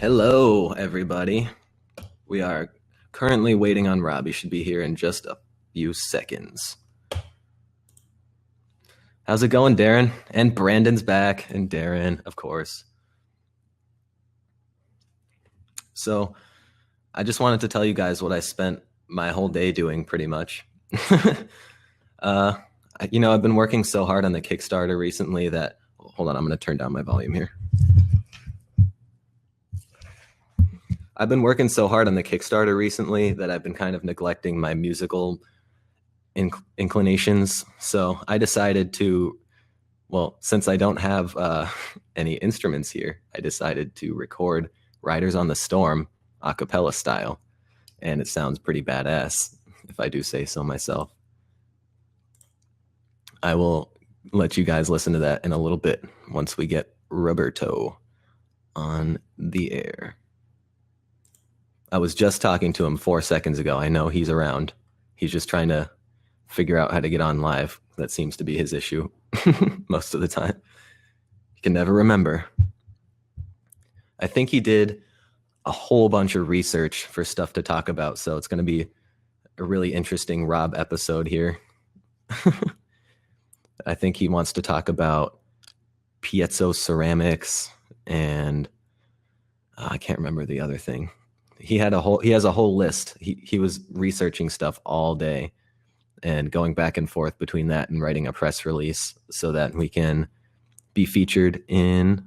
Hello, everybody. We are currently waiting on Rob. He should be here in just a few seconds. How's it going, Darren? And Brandon's back, and Darren, of course. So, I just wanted to tell you guys what I spent my whole day doing, pretty much. I've been working so hard on the Kickstarter recently that... Hold on, I'm going to turn down my volume here. I've been working so hard on the Kickstarter recently that I've been kind of neglecting my musical inclinations. So I decided to, since I don't have any instruments here, I decided to record Riders on the Storm a cappella style. And it sounds pretty badass, if I do say so myself. I will let you guys listen to that in a little bit once we get Roberto on the air. I was just talking to him 4 seconds ago. I know he's around. He's just trying to figure out how to get on live. That seems to be his issue most of the time. He can never remember. I think he did a whole bunch of research for stuff to talk about, so it's going to be a really interesting Rob episode here. I think he wants to talk about piezo ceramics and I can't remember the other thing. He has a whole list. He was researching stuff all day and going back and forth between that and writing a press release so that we can be featured in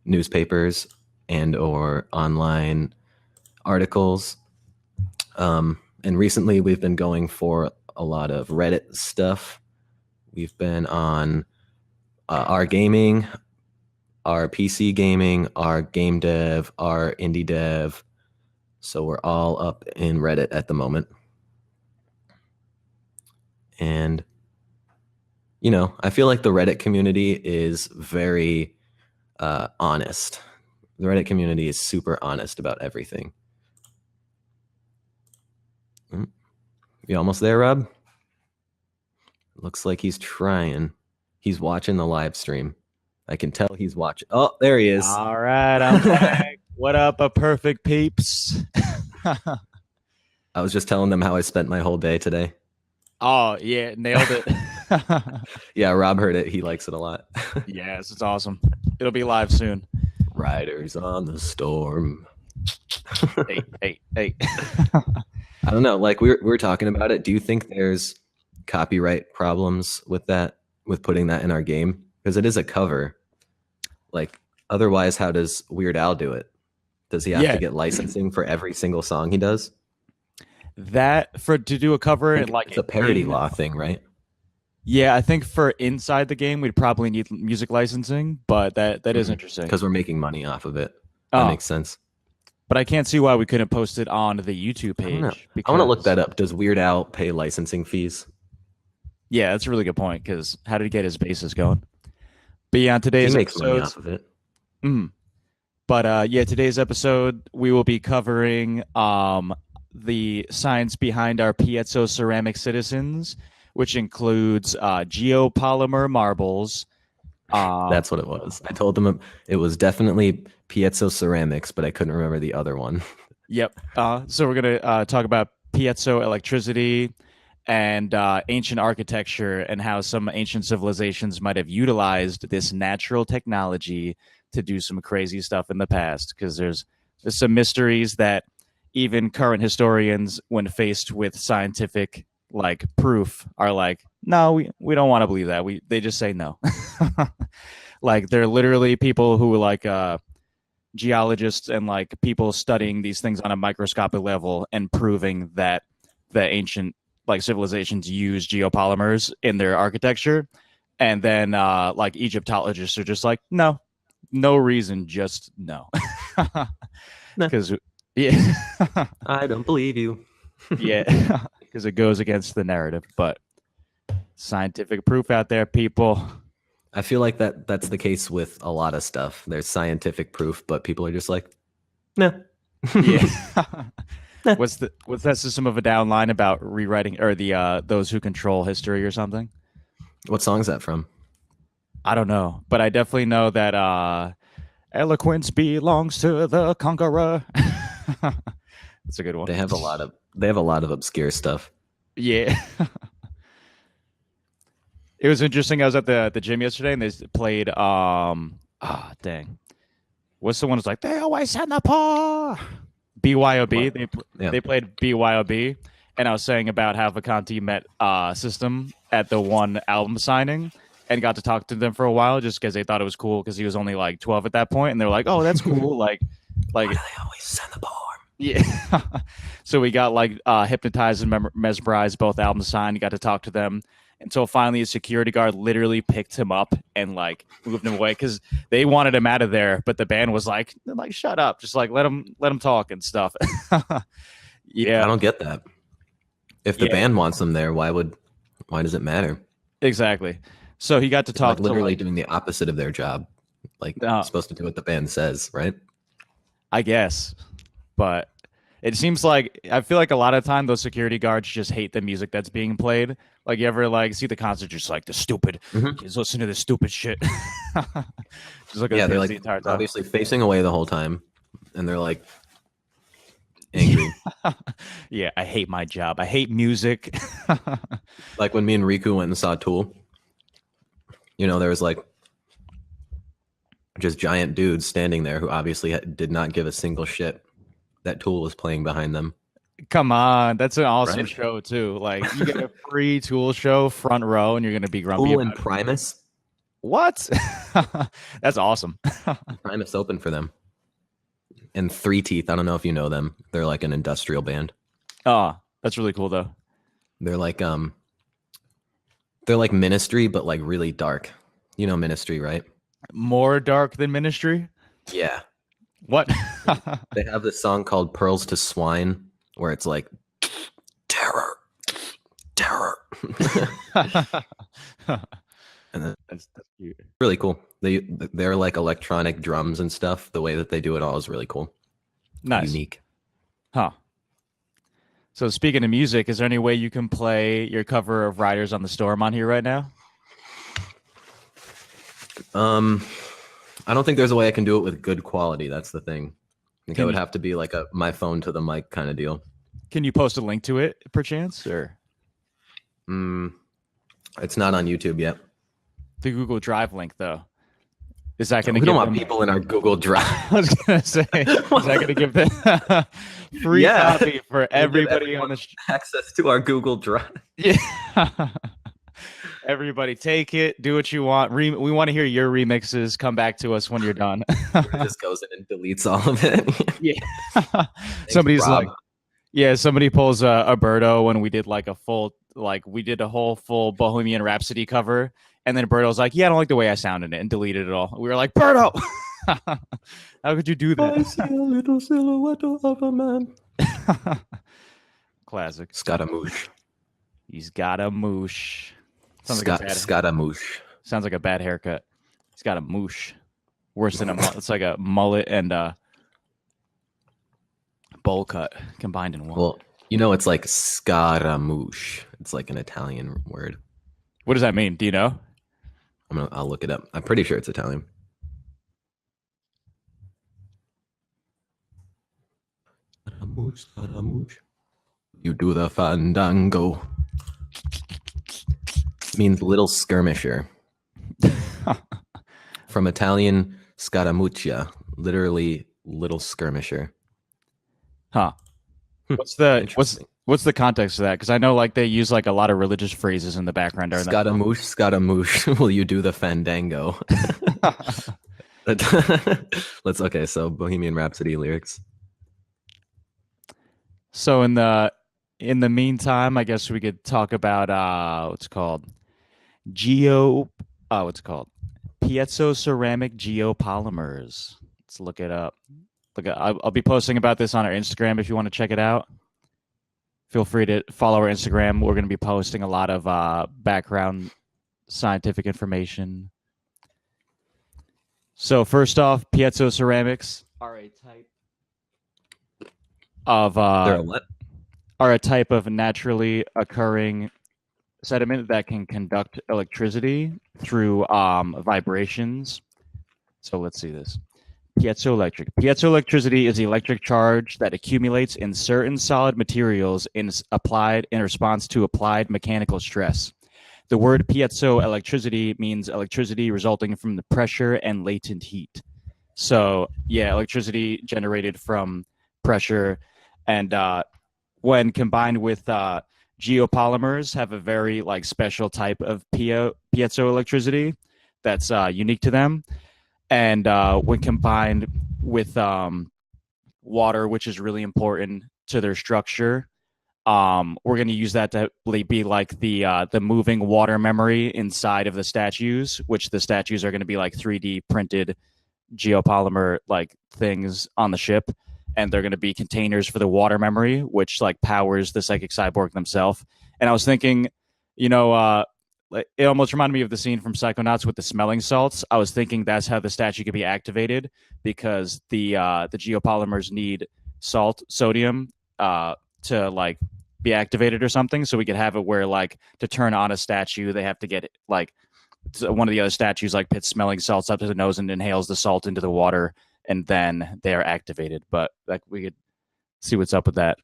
newspapers and or online articles. And recently we've been going for a lot of Reddit stuff. We've been on our gaming, our PC gaming, our game dev, our indie dev. So we're all up in Reddit at the moment. And, I feel like the Reddit community is very honest. The Reddit community is super honest about everything. You almost there, Rob? Looks like he's trying. He's watching the live stream. I can tell he's watching. Oh, there he is. All right, I'm back. What up, a perfect peeps? I was just telling them how I spent my whole day today. Oh, yeah, nailed it. Yeah, Rob heard it. He likes it a lot. Yes, it's awesome. It'll be live soon. Riders on the Storm. Hey. I don't know. Like we were talking about it. Do you think there's copyright problems with putting that in our game? Because it is a cover. Like, otherwise, how does Weird Al do it? Does he have to get licensing for every single song he does? To do a cover, it's a parody law thing, right? Yeah, I think for inside the game, we'd probably need music licensing, but that is interesting. Because we're making money off of it. That makes sense. But I can't see why we couldn't post it on the YouTube page. I want to look that up. Does Weird Al pay licensing fees? Yeah, that's a really good point, because how did he get his bases going? But yeah, on today's he makes money off of it. But today's episode, we will be covering the science behind our piezo ceramic citizens, which includes geopolymer marbles. That's what it was. I told them it was definitely piezo ceramics, but I couldn't remember the other one. Yep. So we're going to talk about piezo electricity and ancient architecture and how some ancient civilizations might have utilized this natural technology to do some crazy stuff in the past, because there's some mysteries that even current historians, when faced with scientific proof, are like, no, we don't want to believe that. They just say no. Like, they're literally people who geologists and people studying these things on a microscopic level and proving that the ancient civilizations use geopolymers in their architecture. And then Egyptologists are just like, no reason, just no. Because I don't believe you. Yeah, because it goes against the narrative. But scientific proof out there, people. I feel like that's the case with a lot of stuff. There's scientific proof, but people are just like, no. Yeah. What's that System of a Down line about rewriting, or the those who control history or something? What song is that from? I don't know, but I definitely know that Eloquence belongs to the conqueror. That's a good one. They have a lot of obscure stuff. Yeah. It was interesting. I was at the gym yesterday and they played dang. What's the one that's like they always send the paw? BYOB. What? They Yeah. they played BYOB, and I was saying about how Vacanti met System at the one album signing and got to talk to them for a while just because they thought it was cool because he was only like 12 at that point, and they're like, "Oh, that's cool." Why Like do they always send the bar? yeah. So we got like hypnotized and mesmerized, both albums signed. Got to talk to them until finally a security guard literally picked him up and like moved him away because they wanted him out of there, but the band was like shut up, just like let him talk and stuff. I Yeah, don't get that. If the yeah, band wants them there, why does it matter? exactly. So he got to Like talk to literally like doing the opposite of their job. Like uh, supposed to do what the band says, right? I guess, but it seems like I feel like a lot of time those security guards just hate the music that's being played. Like you ever like see the concert, just like the stupid Mhm. kids listen to this stupid shit. Just look at Yeah, the they're kids like the entire time. obviously facing away the whole time, and they're like angry. Yeah, I hate my job. I hate music. Like when me and Riku went and saw Tool, there was like just giant dudes standing there who obviously did not give a single shit that Tool was playing behind them, Come on, that's an awesome right? show too. Like you get a free Tool show front row, and you're gonna be grumpy Tool and about it. Primus, What? That's awesome. Primus opened for them, and Three Teeth. I don't know if you know them. They're like an industrial band. Oh, that's really cool though. They're like they're like Ministry, but like really dark. You know Ministry, right? More dark than Ministry. Yeah. What? They have this song called Pearls to Swine where it's like terror, terror. And then That's cute. really cool. They're like electronic drums and stuff. The way that they do it all is really cool. Nice. Unique. Huh. So speaking of music, is there any way you can play your cover of Riders on the Storm on here right now? I don't think there's a way I can do it with good quality. That's the thing. I think it would have to be like a my phone to the mic kind of deal. Can you post a link to it perchance or It's not on YouTube yet. the Google Drive link though? Is that going to We give don't want them people in our Google Drive. I was going to say is that going to give them free Yeah. copy for Give everybody on everyone the access to our Google Drive. Yeah. Everybody take it, do what you want. We want to hear your remixes. Come back to us when you're done. It just goes in and deletes all of it. Yeah. Somebody's Rob. like, yeah, somebody pulls a Birdo when we did like a full, like we did a whole full Bohemian Rhapsody cover. And then Birdo's like, yeah, I don't like the way I sounded it and deleted it all. We were like, Birdo, how could you do I that? see a little silhouette of a man. Classic. Scaramouche. He's got a moosh. Sounds like a bad, Scaramouche. sounds like a bad haircut. He's got a moosh. Worse than a mullet. It's like a mullet and a bowl cut combined in one. Well, it's like Scaramouche. It's like an Italian word. What does that mean? Do you know? I'll look it up. I'm pretty sure it's Italian. Scaramouche. You do the fandango. Means little skirmisher. From Italian scaramuccia, literally little skirmisher. Huh. What's the Interesting. what's the context of that? Because I know like they use like a lot of religious phrases in the background. Scaramouche, Scaramouche, will you do the fandango? Okay, so Bohemian Rhapsody lyrics. So in the meantime, I guess we could talk about what's it called what's it called piezo ceramic geopolymers. Let's look it up. I'll be posting about this on our Instagram if you want to check it out. Feel free to follow our Instagram. We're going to be posting a lot of background scientific information. So first off, piezo ceramics are a type of They're a what? are a type of naturally occurring sediment that can conduct electricity through vibrations. So let's see this. Piezoelectric. Piezoelectricity is the electric charge that accumulates in certain solid materials applied in response to applied mechanical stress. The word piezoelectricity means electricity resulting from the pressure and latent heat. So yeah, electricity generated from pressure, and when combined with geopolymers, have a very like special type of piezoelectricity that's unique to them. And when combined with water, which is really important to their structure, we're going to use that to be like the moving water memory inside of the statues, which the statues are going to be like 3D printed geopolymer like things on the ship, and they're going to be containers for the water memory, which like powers the psychic cyborg themselves. And I was thinking, you know, it almost reminded me of the scene from Psychonauts with the smelling salts. I was thinking that's how the statue could be activated, because the geopolymers need sodium, to like be activated or something. So we could have it where like to turn on a statue, they have to get like one of the other statues like puts smelling salts up to the nose and inhales the salt into the water, and then they are activated. But like we could see what's up with that.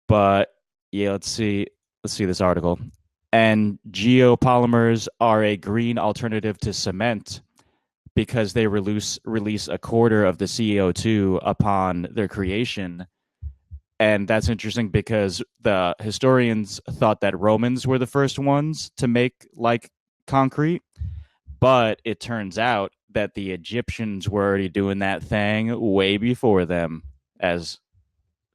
But yeah, let's see this article. And geopolymers are a green alternative to cement because they release a quarter of the CO2 upon their creation. And that's interesting because the historians thought that Romans were the first ones to make like concrete, but it turns out that the Egyptians were already doing that thing way before them, as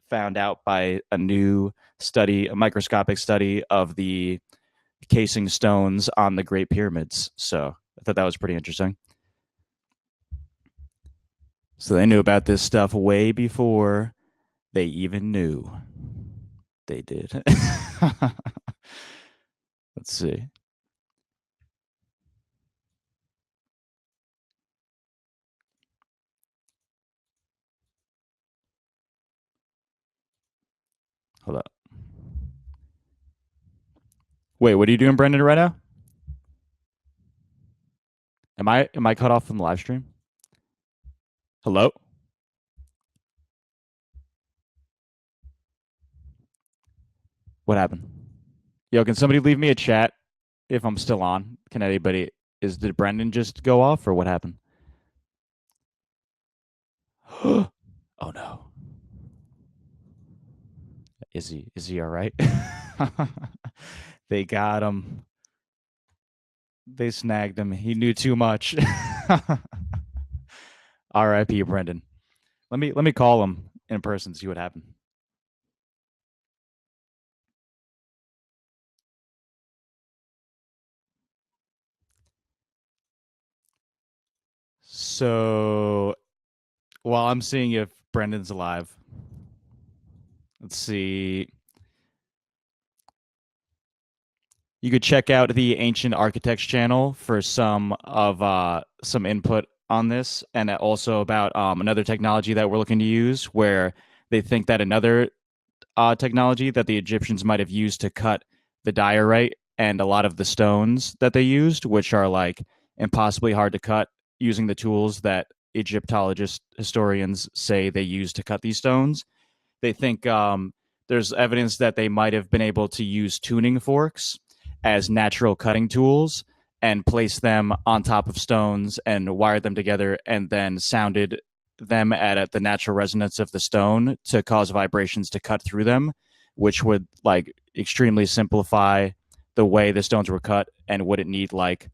found out by a new study, a microscopic study of the casing stones on the Great Pyramids. So I thought that was pretty interesting. So they knew about this stuff way before they even knew they did. Let's see. Hold up. Wait, what are you doing, Brendan, right now? Am I cut off from the live stream? Hello? What happened? Yo, can somebody leave me a chat if I'm still on? Can anybody did Brendan just go off or what happened? Oh no. Is he all right? They got him. They snagged him. He knew too much. R.I.P. Brendan. Let me call him in person, see what happened. So while I'm seeing if Brendan's alive, let's see. You could check out the Ancient Architects channel for some input on this, and also about another technology that we're looking to use, where they think that another technology that the Egyptians might have used to cut the diorite and a lot of the stones that they used, which are like impossibly hard to cut using the tools that Egyptologist historians say they used to cut these stones. They think there's evidence that they might have been able to use tuning forks as natural cutting tools and place them on top of stones and wired them together, and then sounded them at the natural resonance of the stone to cause vibrations to cut through them, which would like extremely simplify the way the stones were cut and wouldn't need like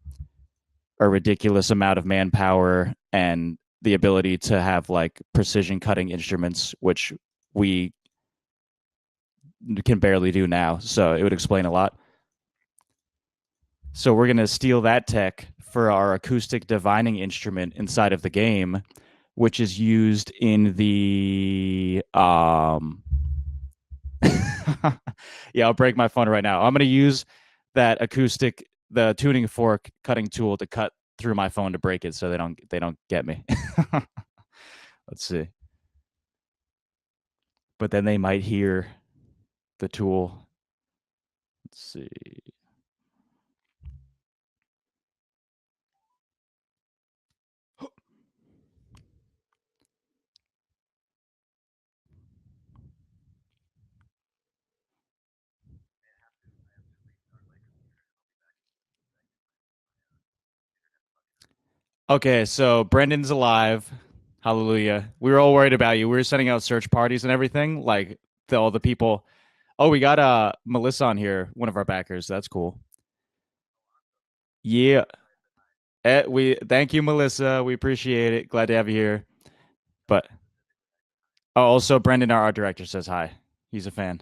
a ridiculous amount of manpower and the ability to have like precision cutting instruments, which we can barely do now. So it would explain a lot. So we're going to steal that tech for our acoustic divining instrument inside of the game, which is used in the yeah, I'll break my phone right now. I'm going to use that the tuning fork cutting tool to cut through my phone to break it so they don't get me. Let's see. But then they might hear the tool. Let's see. Okay, so Brendan's alive. Hallelujah. We were all worried about you. We were sending out search parties and everything, like all the people. Oh, we got Melissa on here, one of our backers. That's cool. Yeah. We thank you, Melissa. We appreciate it. Glad to have you here. But oh, also Brendan, our art director, says hi. He's a fan.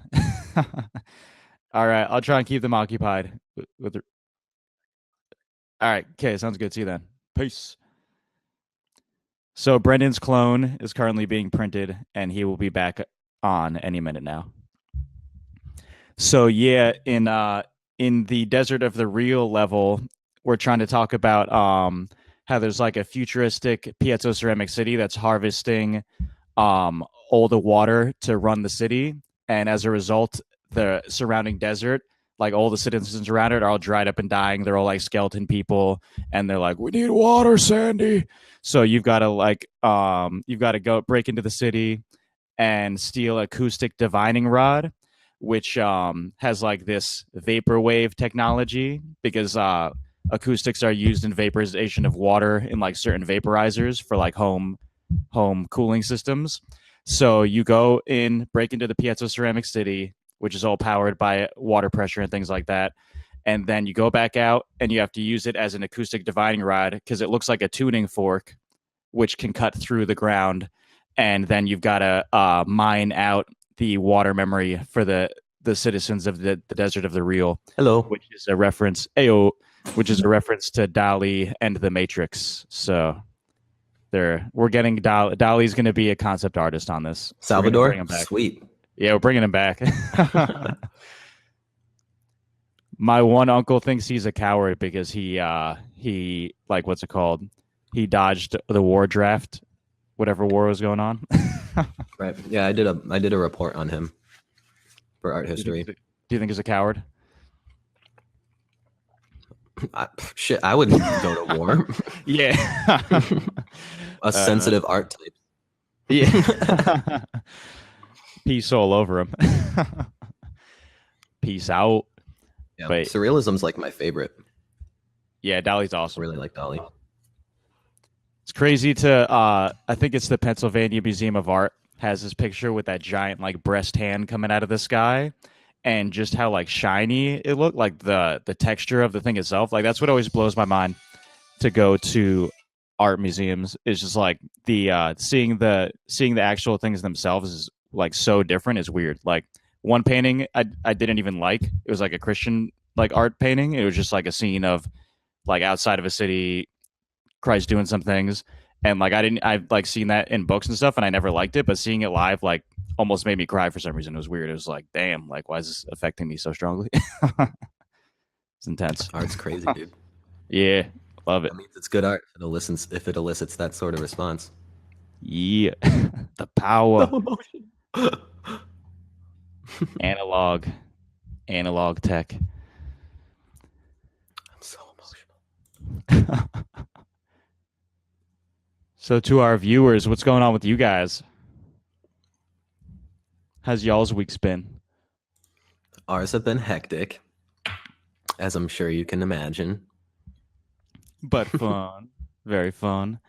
All right, I'll try and keep them occupied all right, okay, sounds good. See you then. Peace. So Brendan's clone is currently being printed, and he will be back on any minute now. So yeah, in the desert of the real level, we're trying to talk about how there's like a futuristic piezo ceramic city that's harvesting all the water to run the city, and as a result, the surrounding desert, like all the citizens around it, are all dried up and dying. They're all like skeleton people, and they're like, "We need water, Sandy." So you've got to go break into the city and steal acoustic divining rod, which has like this vaporwave technology because acoustics are used in vaporization of water in like certain vaporizers for like home cooling systems. So you go in, break into the piezo ceramic city, which is all powered by water pressure and things like that. And then you go back out and you have to use it as an acoustic divining rod because it looks like a tuning fork, which can cut through the ground. And then you've got to mine out the water memory for the citizens of the desert of the real, Hello. which is a reference, Ayo, which is a reference to Dali and the Matrix. So we're getting Dali's going to be a concept artist on this. We're going to bring Salvador? him back. Sweet. Yeah, we're bringing him back. My one uncle thinks he's a coward because he like what's it called? He dodged the war draft, whatever war was going on. Right. Yeah, I did a report on him for art history. Do you think he's a coward? Shit, I would go to war. Yeah. A uh, sensitive art type. yeah. Peace all over him. Peace out. Yeah, But surrealism's like my favorite. yeah, Dali's I awesome. really like Dolly. It's crazy to I think it's the Pennsylvania Museum of Art has this picture with that giant like breast hand coming out of the sky and just how like shiny it looked, like the texture of the thing itself. Like that's what always blows my mind to go to art museums is just like the seeing the actual things themselves is like so different is weird. Like one painting I didn't even like. It was like a Christian like art painting. It was just like a scene of like outside of a city, Christ doing some things. And like I've like seen that in books and stuff and I never liked it, but seeing it live like almost made me cry for some reason. It was weird. It was like, damn, like why is this affecting me so strongly? It's intense. Art's crazy, dude. Yeah, love it. That means it's good art if it elicits that sort of response. Yeah. The So power. emotional. Analog. Analog tech. I'm so emotional. So to our viewers, what's going on with you guys? How's y'all's weeks been? Ours have been hectic, as I'm sure you can imagine. But fun. Very fun.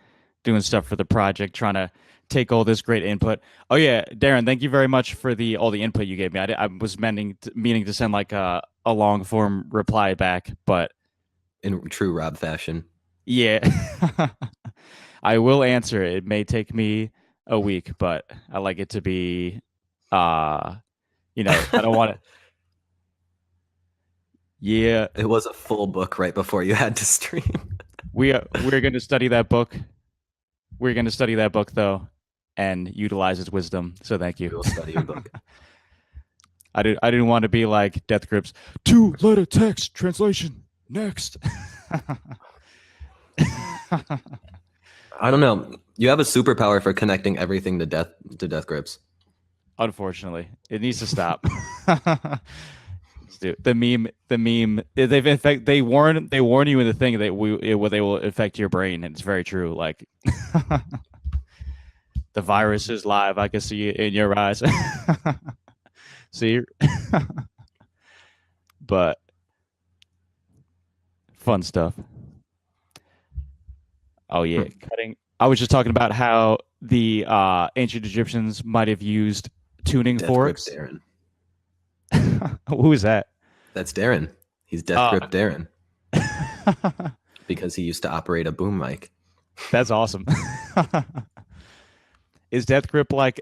Doing stuff for the project, trying to take all this great input. Oh yeah, Darren, thank you very much for the all the input you gave me. I was meaning to send like a long form reply back, but In true Rob fashion. yeah, I will answer it. It may take me a week, but I like it to be, uh, I don't want to. Yeah, It was a full book right before you had to stream. we're going to study that book. We're going to study that book though, and utilize its wisdom. So thank you. We will study your book. I didn't want to be like Death Grips. Two letter text translation next. I don't know. You have a superpower for connecting everything to death grips. Unfortunately, it needs to stop. Dude, the meme. They've in fact they warn you in the thing that they will affect your brain, and it's very true. Like the virus is live. I can see it in your eyes. See, but fun stuff. Oh yeah, Hmm. cutting. I was just talking about how the ancient Egyptians might have used tuning Death Grip forks. Darren. Who is that? That's Darren. He's Death Uh, Grip Darren because he used to operate a boom mic. that's awesome. Is Death Grip like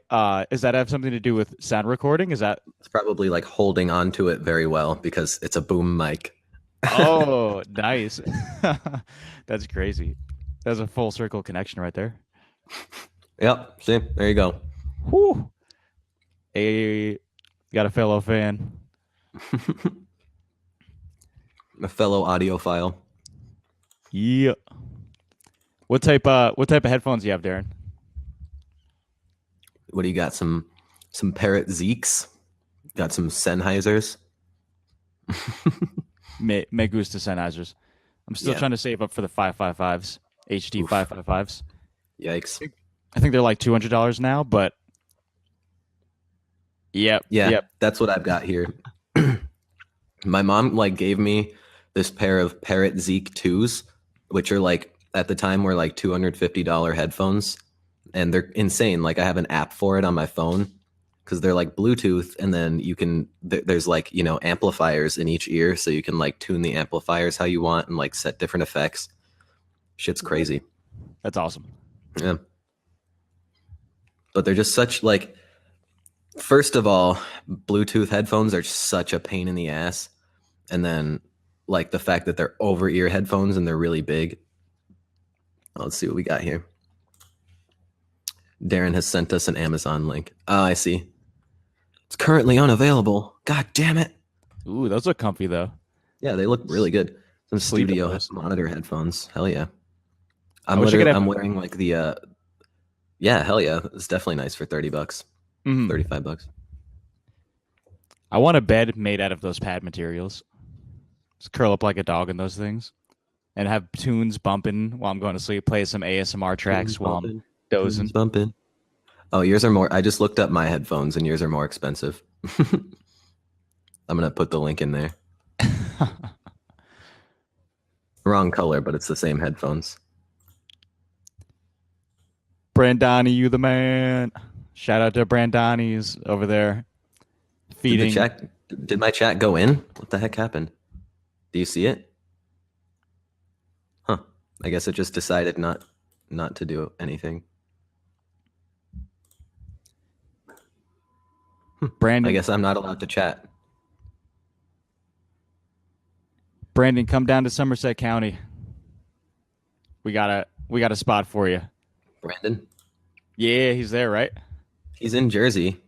is that have something to do with sound recording? Is that It's probably like holding on to it very well because it's a boom mic. oh nice. That's crazy. That's a full circle connection right there. Yep. See, there you go. Whew. A got a fellow fan. A fellow audiophile. Yeah. What type of headphones do you have, Darren? What do you got? Some Parrot Zeeks. Got some Sennheisers. Me gusta Sennheisers. I'm still Yeah. trying to save up for the 555s, HD Oof. 555s. Yikes. I think they're like $200 now, but yep, Yeah, yep. that's what I've got here. My mom like gave me this pair of Parrot Zeke 2s, which are like at the time were like $250 headphones, and they're insane. Like I have an app for it on my phone because they're like Bluetooth, and then you can there's like, you know, amplifiers in each ear, so you can like tune the amplifiers how you want and like set different effects. Shit's crazy. That's awesome. Yeah. But they're just such like, first of all, Bluetooth headphones are such a pain in the ass. And then like the fact that they're over ear headphones and they're really big. Let's see what we got here. Darren has sent us an Amazon link. Oh, I see. It's currently unavailable. God damn it. Ooh, those look comfy though. Yeah, they look really good. Some Sleep in studio those. monitor headphones. Hell yeah. I wish I could have. I'm wearing like the yeah, hell yeah. It's definitely nice for 30 bucks. Mhm. 35 bucks. I want a bed made out of those pad materials. Just curl up like a dog in those things, and have tunes bumping while I'm going to sleep. Play some ASMR tracks Tunes while I'm bumping, dozing. tunes bumping. Oh, yours are more. I just looked up my headphones and yours are more expensive. I'm going to put the link in there. Wrong color, but it's the same headphones. Brandani, you the man. Shout out to Brandani's over there feeding. Did my chat go in? What the heck happened? Do you see it? Huh. I guess it just decided not to do anything. Brandon, I guess I'm not allowed to chat. Brandon, come down to Somerset County. We got a spot for you. Brandon? Yeah, he's there, right? He's in Jersey,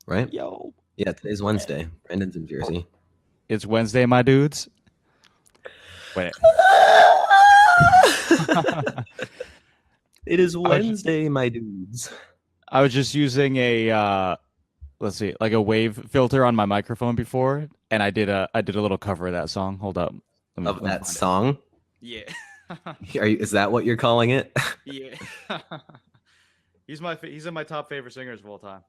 right? Yo, Yeah, today's Wednesday. Brandon's in Jersey. it's Wednesday, my dudes. Wait. It is Wednesday, my dudes. I was just using a let's see, like a wave filter on my microphone before, and I did a little cover of that song. Hold up. Of that song? Yeah. Is that what you're calling it? Yeah. He's in my top favorite singers of all time.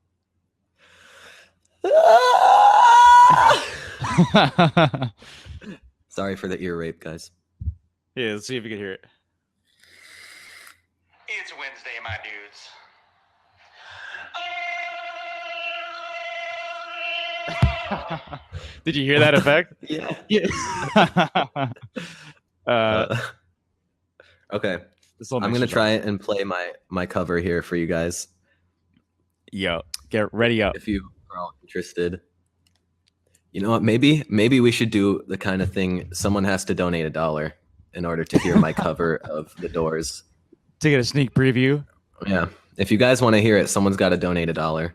Sorry for the ear rape, guys. Yeah, let's see if you can hear it. It's Wednesday, my dudes. Did you hear that effect? Yeah. Yeah. Okay. This will I'm make gonna you try it and play my cover here for you guys Yo, get ready up. if you are all interested. You know what? Maybe we should do the kind of thing someone has to donate $1 in order to hear my cover of The Doors. To get a sneak preview. Yeah. If you guys want to hear it, someone's got to donate $1.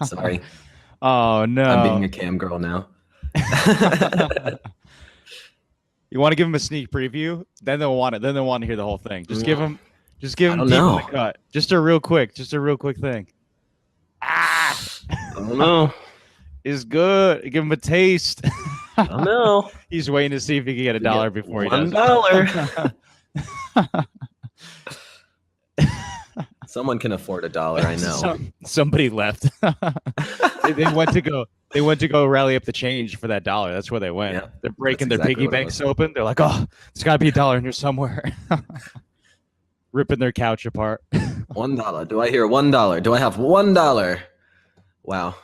Sorry. Oh no. I'm being a cam girl now. You want to give them a sneak preview? Then they'll want it. Then they'll want to hear the whole thing. Just give them I deep don't in the know. cut. Just a real quick thing. I don't know. Is good. Give him a taste. I don't know. He's waiting to see if he can get $1 before he does. $1. Someone can afford $1. I know. Somebody left. They went to go. They went to go rally up the change for that dollar. That's where they went. Yeah, They're breaking that's their exactly piggy what it banks was. open. They're like, oh, there's got to be a dollar in here somewhere. Ripping their couch apart. $1. Do I hear $1? Do I have $1? Wow,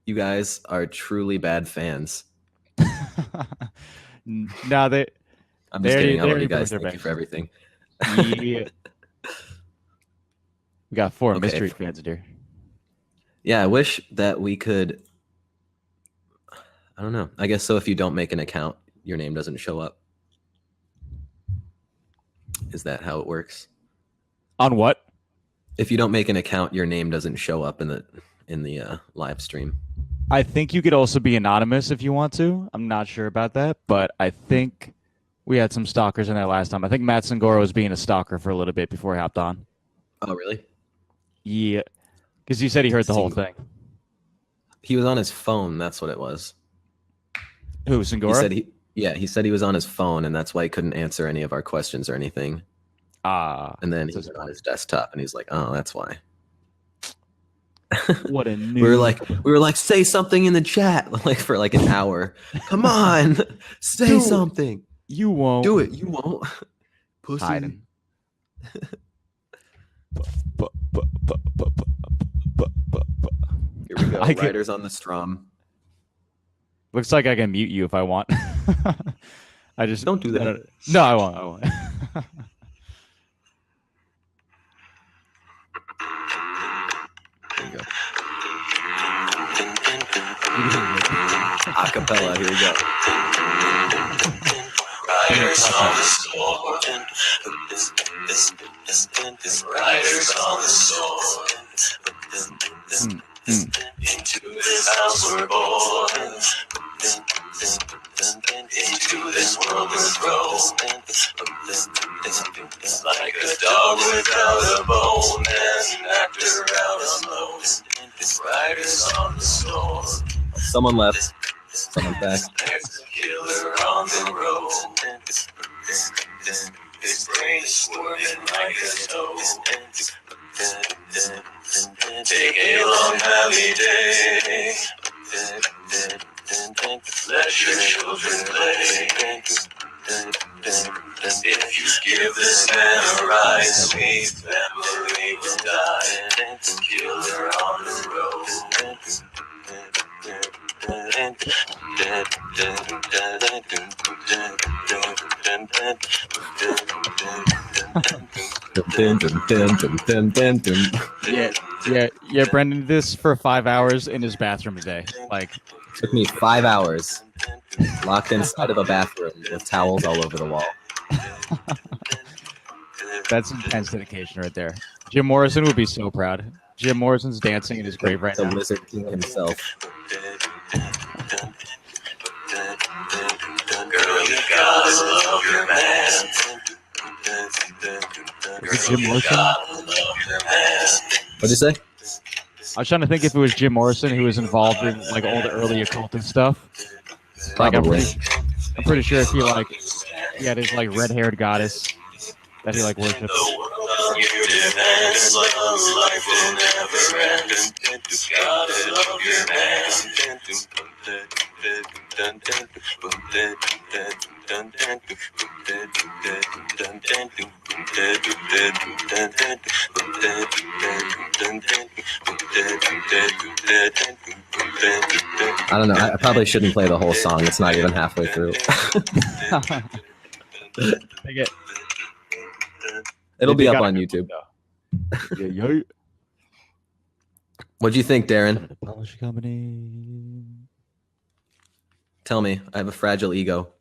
you guys are truly bad fans. No, they I'm just kidding. I love already you broke guys. their Thank you banks. for everything. Yeah. We got 4 Okay. mystery fans here. Yeah, I wish that we could. I don't know. I guess so. If you don't make an account, your name doesn't show up. Is that how it works? On what? If you don't make an account, your name doesn't show up in the live stream. I think you could also be anonymous if you want to. I'm not sure about that, but I think we had some stalkers in there last time. I think Matt Sangora was being a stalker for a little bit before he hopped on. Oh, really? Yeah, because he said he heard the whole thing. He was on his phone. That's what it was. Who, He Sangora? said he said he was on his phone, and that's why he couldn't answer any of our questions or anything. And then he was on his desktop, and he's like, "Oh, that's why." What a noob. We were like, say something in the chat, like for like an hour. Come on, say Do it. something. You won't. Do it. You won't. Pussy. Hiding. Here we go. I can- Riders on the Strom. Looks like I can mute you if I want. I just Don't do that. No, I won't. I won't. There you go. Acapella. Here we go. Riders on the storm. Riders on the storm. Into this house we're born. Into this world we're thrown. Like a dog without a bone, an actor out alone. Riders on the storm. Someone left. Someone back. There's a killer on the road. His brain is squirming like a stove. Take a long heavy day. Let your children play. If you give this man a ride, sweet family will die. Killer on the road. Dun, dun, dun, dun, dun, dun, dun. Yeah, Brendan, this for 5 hours in his bathroom a day. Like, Took me 5 hours, locked inside of a bathroom with towels all over the wall. that's intense dedication right there. Jim Morrison would be so proud. Jim Morrison's dancing in his grave right The now. Lizard King himself. Girl, you gotta love your man. Is it Jim Morrison? What'd you say? I was trying to think if it was Jim Morrison who was involved in like all the early occultist stuff. Like I'm Probably. pretty sure if he had his like red-haired goddess that he like worshipped. The world you demand, life will never end. Gotta love your man. I don't know. I probably shouldn't play the whole song. It's not even halfway through. They get- It'll they be up gotta on go. YouTube. Yeah. What'd you think, Darren? Polish company. Tell me. I have a fragile ego.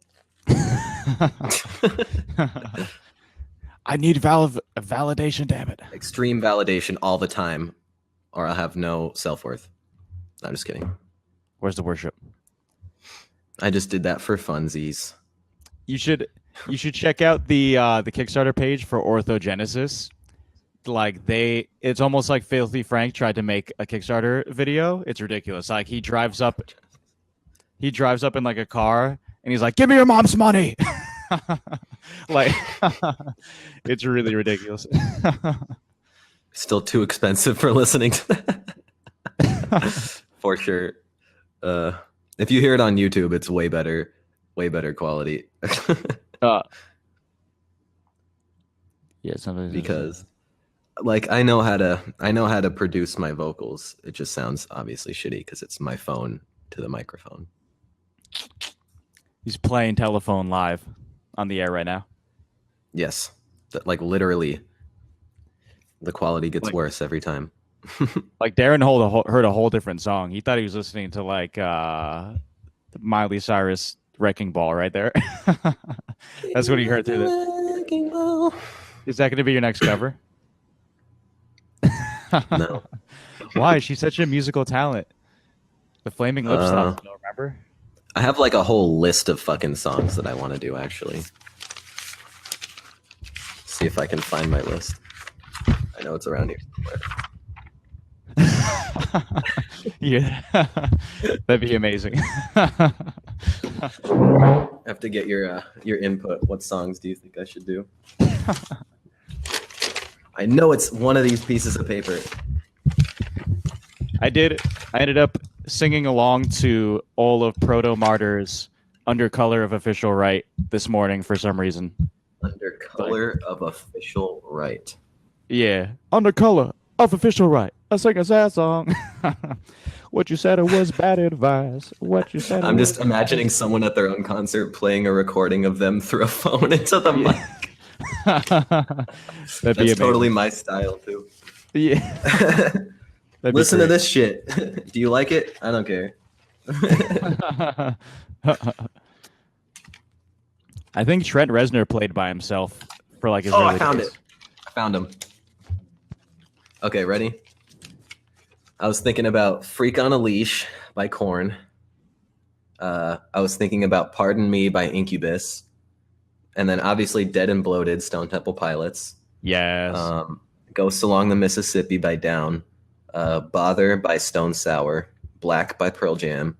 I need validation, damn it. Extreme validation all the time, or I'll have no self-worth. I'm just kidding. Where's the worship? I just did that for funsies. You should check out the Kickstarter page for Orthogenesis. Like it's almost like Filthy Frank tried to make a Kickstarter video. It's ridiculous. Like he drives up in like a car and he's like, "Give me your mom's money." Like it's really ridiculous. Still too expensive for listening to that. For sure. If you hear it on YouTube, it's way better quality. Uh, yeah, something Because like I know how to produce my vocals. It just sounds obviously shitty because it's my phone to the microphone. he's playing telephone live on the air right now. Yes, that like literally, the quality gets worse every time. Like Darren heard a whole different song. He thought he was listening to like Miley Cyrus "Wrecking Ball" right there. That's what he heard through the. Is that going to be your next cover? No. Why? She's such a musical talent. The Flaming Lips stuff. You don't remember? I have like a whole list of fucking songs that I want to do. Actually, see if I can find my list. I know it's around here somewhere. Yeah, that'd be amazing. I have to get your input. What songs do you think I should do? I know it's one of these pieces of paper. I ended up singing along to all of Proto Martyr's "Under Color of Official Right" this morning for some reason. Under color of official right. Yeah, "Under Color of Official Right." I sing a sad song. What you said it was bad advice. What you said. I'm just imagining someone at their own concert playing a recording of them through a phone into the mic. That's totally my style too. Yeah. Listen to this shit. Do you like it? I don't care. I think Trent Reznor played by himself for like his. I found it. I found him. Okay, ready? I was thinking about "Freak on a Leash" by Korn. I was thinking about "Pardon Me" by Incubus, and then obviously "Dead and Bloated" Stone Temple Pilots. Yes. "Ghosts Along the Mississippi" by Down. "Bother" by Stone Sour. "Black" by Pearl Jam.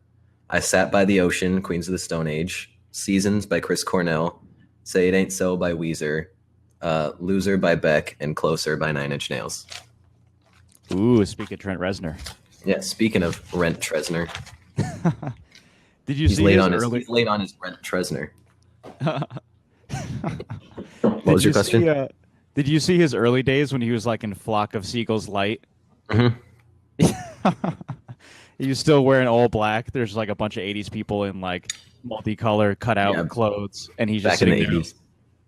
"I Sat by the Ocean" Queens of the Stone Age. "Seasons" by Chris Cornell. "Say It Ain't So" by Weezer. "Loser" by Beck, and "Closer" by Nine Inch Nails. Ooh, speak of Trent Reznor. Yeah, speaking of Rent Tresner. Did you see his early? He's late on his Rent Tresner. What was your question? Did you see his early days when he was like in Flock of Seagulls Light? Mm-hmm. He was still wearing all black. There's like a bunch of 80s people in like multicolor cutout clothes, and he's just Back in sitting the there. 80s.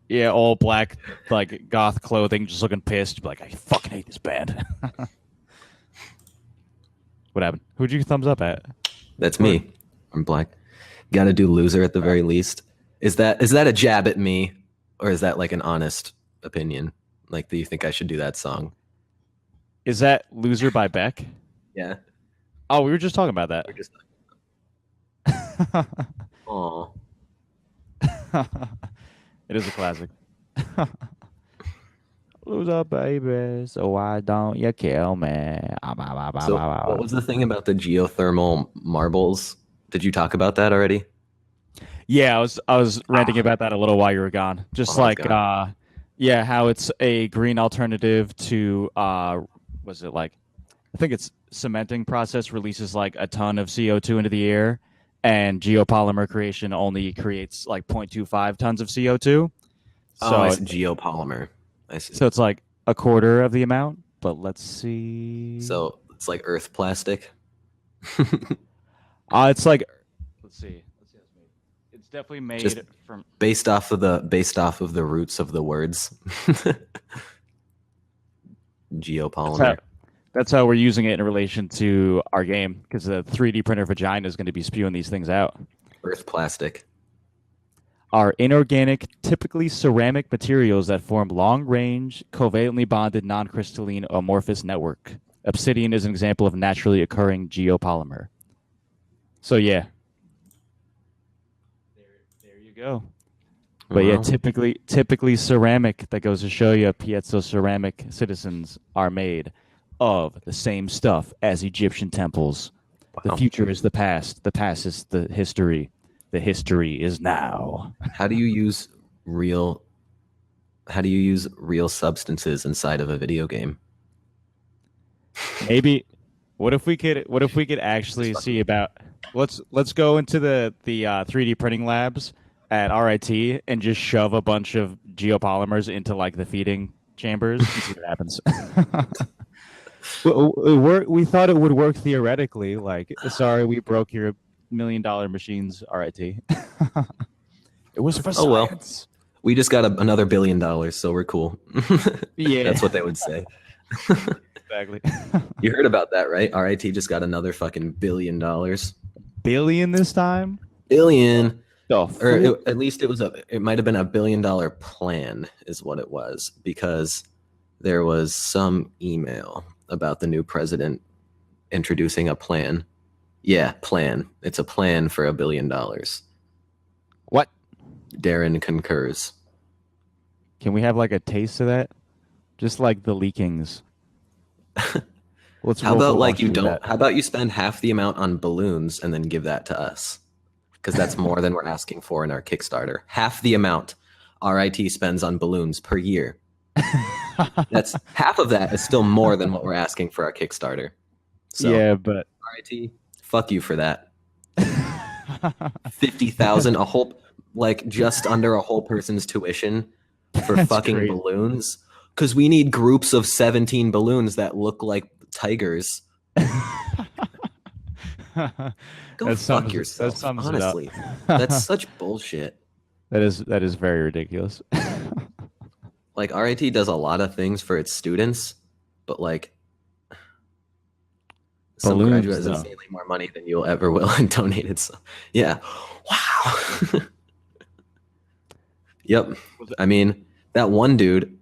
Yeah, all black, like goth clothing, just looking pissed. Like, I fucking hate this band. What happened? Who'd you thumbs up at? That's me. I'm black. Got to do "Loser" at the very least. Is that a jab at me, or is that like an honest opinion? Like, do you think I should do that song? Is that "Loser" by Beck? Yeah. Oh, we were just talking about that. We're just. Aw. It is a classic. Loser, baby, so why don't you kill me? So, what was the thing about the geothermal marbles? Did you talk about that already? Yeah, I was ranting about that a little while you were gone. Just like yeah, how it's a green alternative to was it like I think it's cementing process releases like a ton of CO2 into the air, and geopolymer creation only creates like 0.25 tons of CO2. So it's geopolymer. I see. So it's like a quarter of the amount, but let's see. So it's like earth plastic. It's like let's see. It's definitely made Just from based off of the roots of the words. Geopolymer. That's how we're using it in relation to our game, because the 3D printer vagina is going to be spewing these things out. Earth plastic. Are inorganic, typically ceramic materials that form long-range, covalently bonded, non-crystalline amorphous network. Obsidian is an example of naturally occurring geopolymer. So yeah, there you go. But yeah, typically ceramic. That goes to show you, piezo ceramic citizens are made of the same stuff as Egyptian temples. Wow. The future is the past. The past is the history. The history is now. How do you use real substances inside of a video game? Maybe What if we could actually see about let's go into the 3D printing labs at RIT and just shove a bunch of geopolymers into like the feeding chambers and see what happens. We thought it would work theoretically. Like, sorry, we broke your $1 million machines, RIT. It was for Oh, well. science. We just got another $1 billion, so we're cool. Yeah, That's what they would say. exactly. You heard about that, right? RIT just got another fucking $1 billion. Billion this time? Billion. Oh, Or at least it might have been $1 billion plan is what it was, because there was some email about the new president introducing a plan. Yeah, plan. It's a plan for $1 billion. what? Darren concurs. Can we have like a taste of that? Just like the leakings. Let's How roll about for like you Wall Street don't? with that. How about you spend half the amount on balloons and then give that to us? Because that's more than we're asking for in our Kickstarter. Half the amount RIT spends on balloons per year. That's half of that is still more than what we're asking for our Kickstarter. So Yeah, but RIT, fuck you for that. 50,000, a whole, like just under a whole person's tuition for That's fucking great. balloons. Because we need groups of 17 balloons that look like tigers. Go That fuck sums yourself. it up. Honestly, that's such bullshit. That is very ridiculous. Like RIT does a lot of things for its students, but like some Balloons, graduate has though. insanely more money than you'll ever will and donated. So yeah, wow. Yep. I mean, that one dude,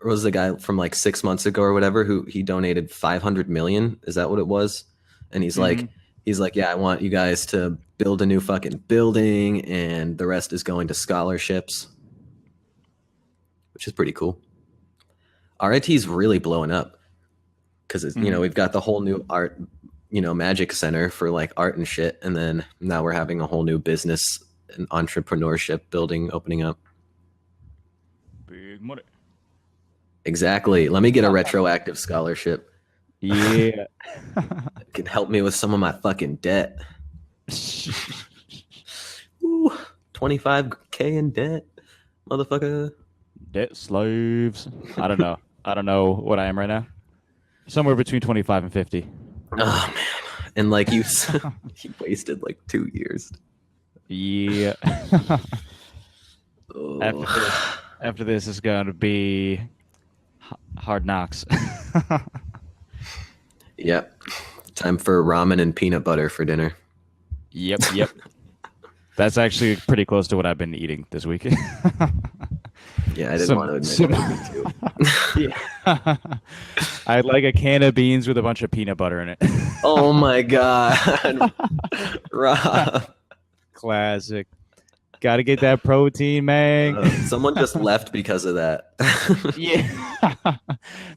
was the guy from like 6 months ago or whatever, who he donated 500 million. Is that what it was? And he's like, yeah, I want you guys to build a new fucking building, and the rest is going to scholarships, which is pretty cool. RIT's really blowing up because we've got the whole new art, magic center for like art and shit, and then now we're having a whole new business and entrepreneurship building opening up. Big money. Exactly. Let me get a retroactive scholarship. Yeah. It can help me with some of my fucking debt. Ooh, 25K in debt, motherfucker. Debt slaves. I don't know. I don't know what I am right now. Somewhere between 25 and 50. Oh man. And like you wasted like 2 years. Yeah. Oh. After this is going to be hard knocks. Yep. Time for ramen and peanut butter for dinner. Yep. That's actually pretty close to what I've been eating this week. Yeah, I didn't want to admit it. Me too. Yeah. I'd like a can of beans with a bunch of peanut butter in it. Oh my god. Rob. Classic. Got to get that protein, man. Someone just left because of that. Yeah.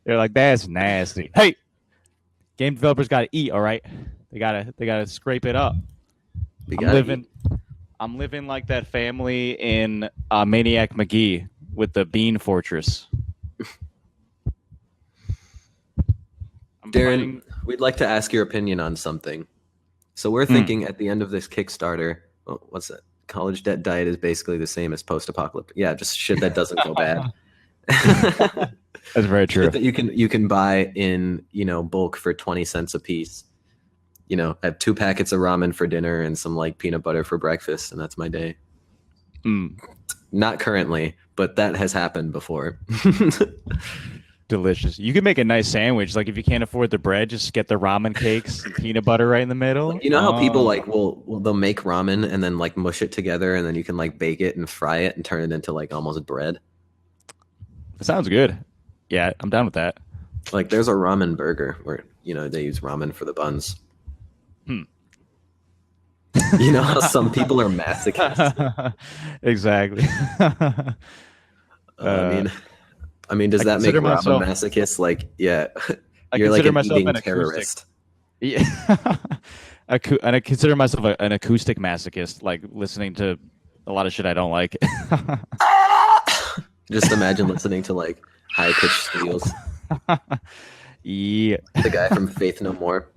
They're like, that's nasty. Hey, game developers got to eat, all right? They gotta scrape it up. I'm living like that family in Maniac McGee with the Bean Fortress. Darren, we'd like to ask your opinion on something. So we're thinking at the end of this Kickstarter, what's that? College debt diet is basically the same as post-apocalyptic. Yeah, just shit that doesn't go bad. That's very true. Shit that you can buy in bulk for 20 cents a piece. I have 2 packets of ramen for dinner and some like peanut butter for breakfast, and that's my day. Not currently, but that has happened before. Delicious. You can make a nice sandwich. Like if you can't afford the bread, just get the ramen cakes, peanut butter right in the middle. You know how people like they'll make ramen and then like mush it together, and then you can like bake it and fry it and turn it into like almost bread. Sounds good. Yeah, I'm down with that. Like there's a ramen burger where they use ramen for the buns. You know how some people are masochists. Exactly. I mean, does that make Rob a masochist? Like, yeah, you're like an eating terrorist. Yeah, and I consider myself an acoustic masochist, like listening to a lot of shit I don't like. Just imagine listening to like high pitched squeals. Yeah. The guy from Faith No More,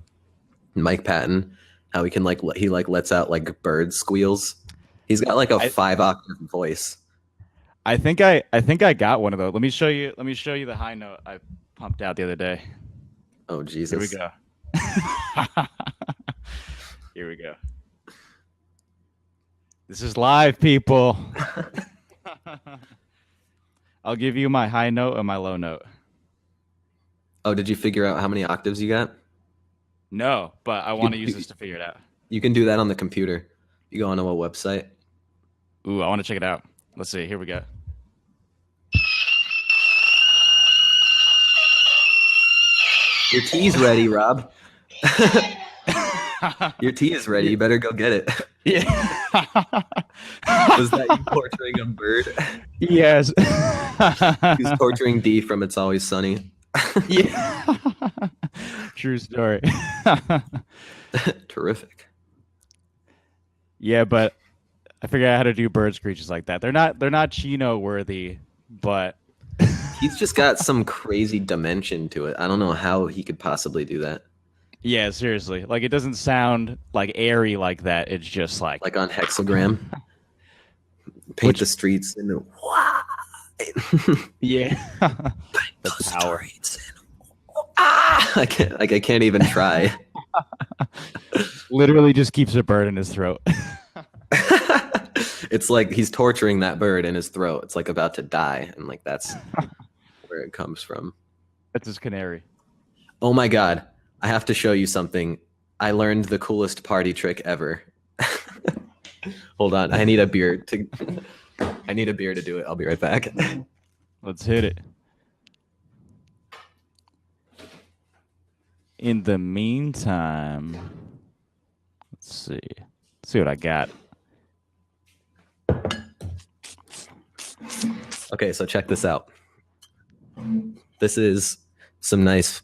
Mike Patton, how he can he lets out like bird squeals. He's got like a I, 5-octave voice. I think I got one of those. Let me show you the high note I pumped out the other day. Oh Jesus! Here we go. Here we go. This is live, people. I'll give you my high note and my low note. Oh, did you figure out how many octaves you got? No, but I want to use this to figure it out. You can do that on the computer. You go onto a website. Ooh, I want to check it out. Let's see. Here we go. Your tea's ready, Rob. Your tea is ready. You better go get it. Yeah. Was that you torturing a bird? Yes. He's torturing D from It's Always Sunny. Yeah. True story. Terrific. Yeah, but I figured out how to do bird screeches like that. They're not Chino worthy, but He's just got some crazy dimension to it. I don't know how he could possibly do that. yeah, seriously. Like it doesn't sound like airy like that. It's just like On Hexagram. Paint the streets in yeah. the power. I can't even try. Literally just keeps a bird in his throat. It's like he's torturing that bird in his throat. It's like about to die, and like that's where it comes from. That's his canary. Oh my god, I have to show you something. I learned the coolest party trick ever. Hold on, I need a beer to do it. I'll be right back. Let's hit it. In the meantime, let's see what I got. Okay, so check this out. This is some nice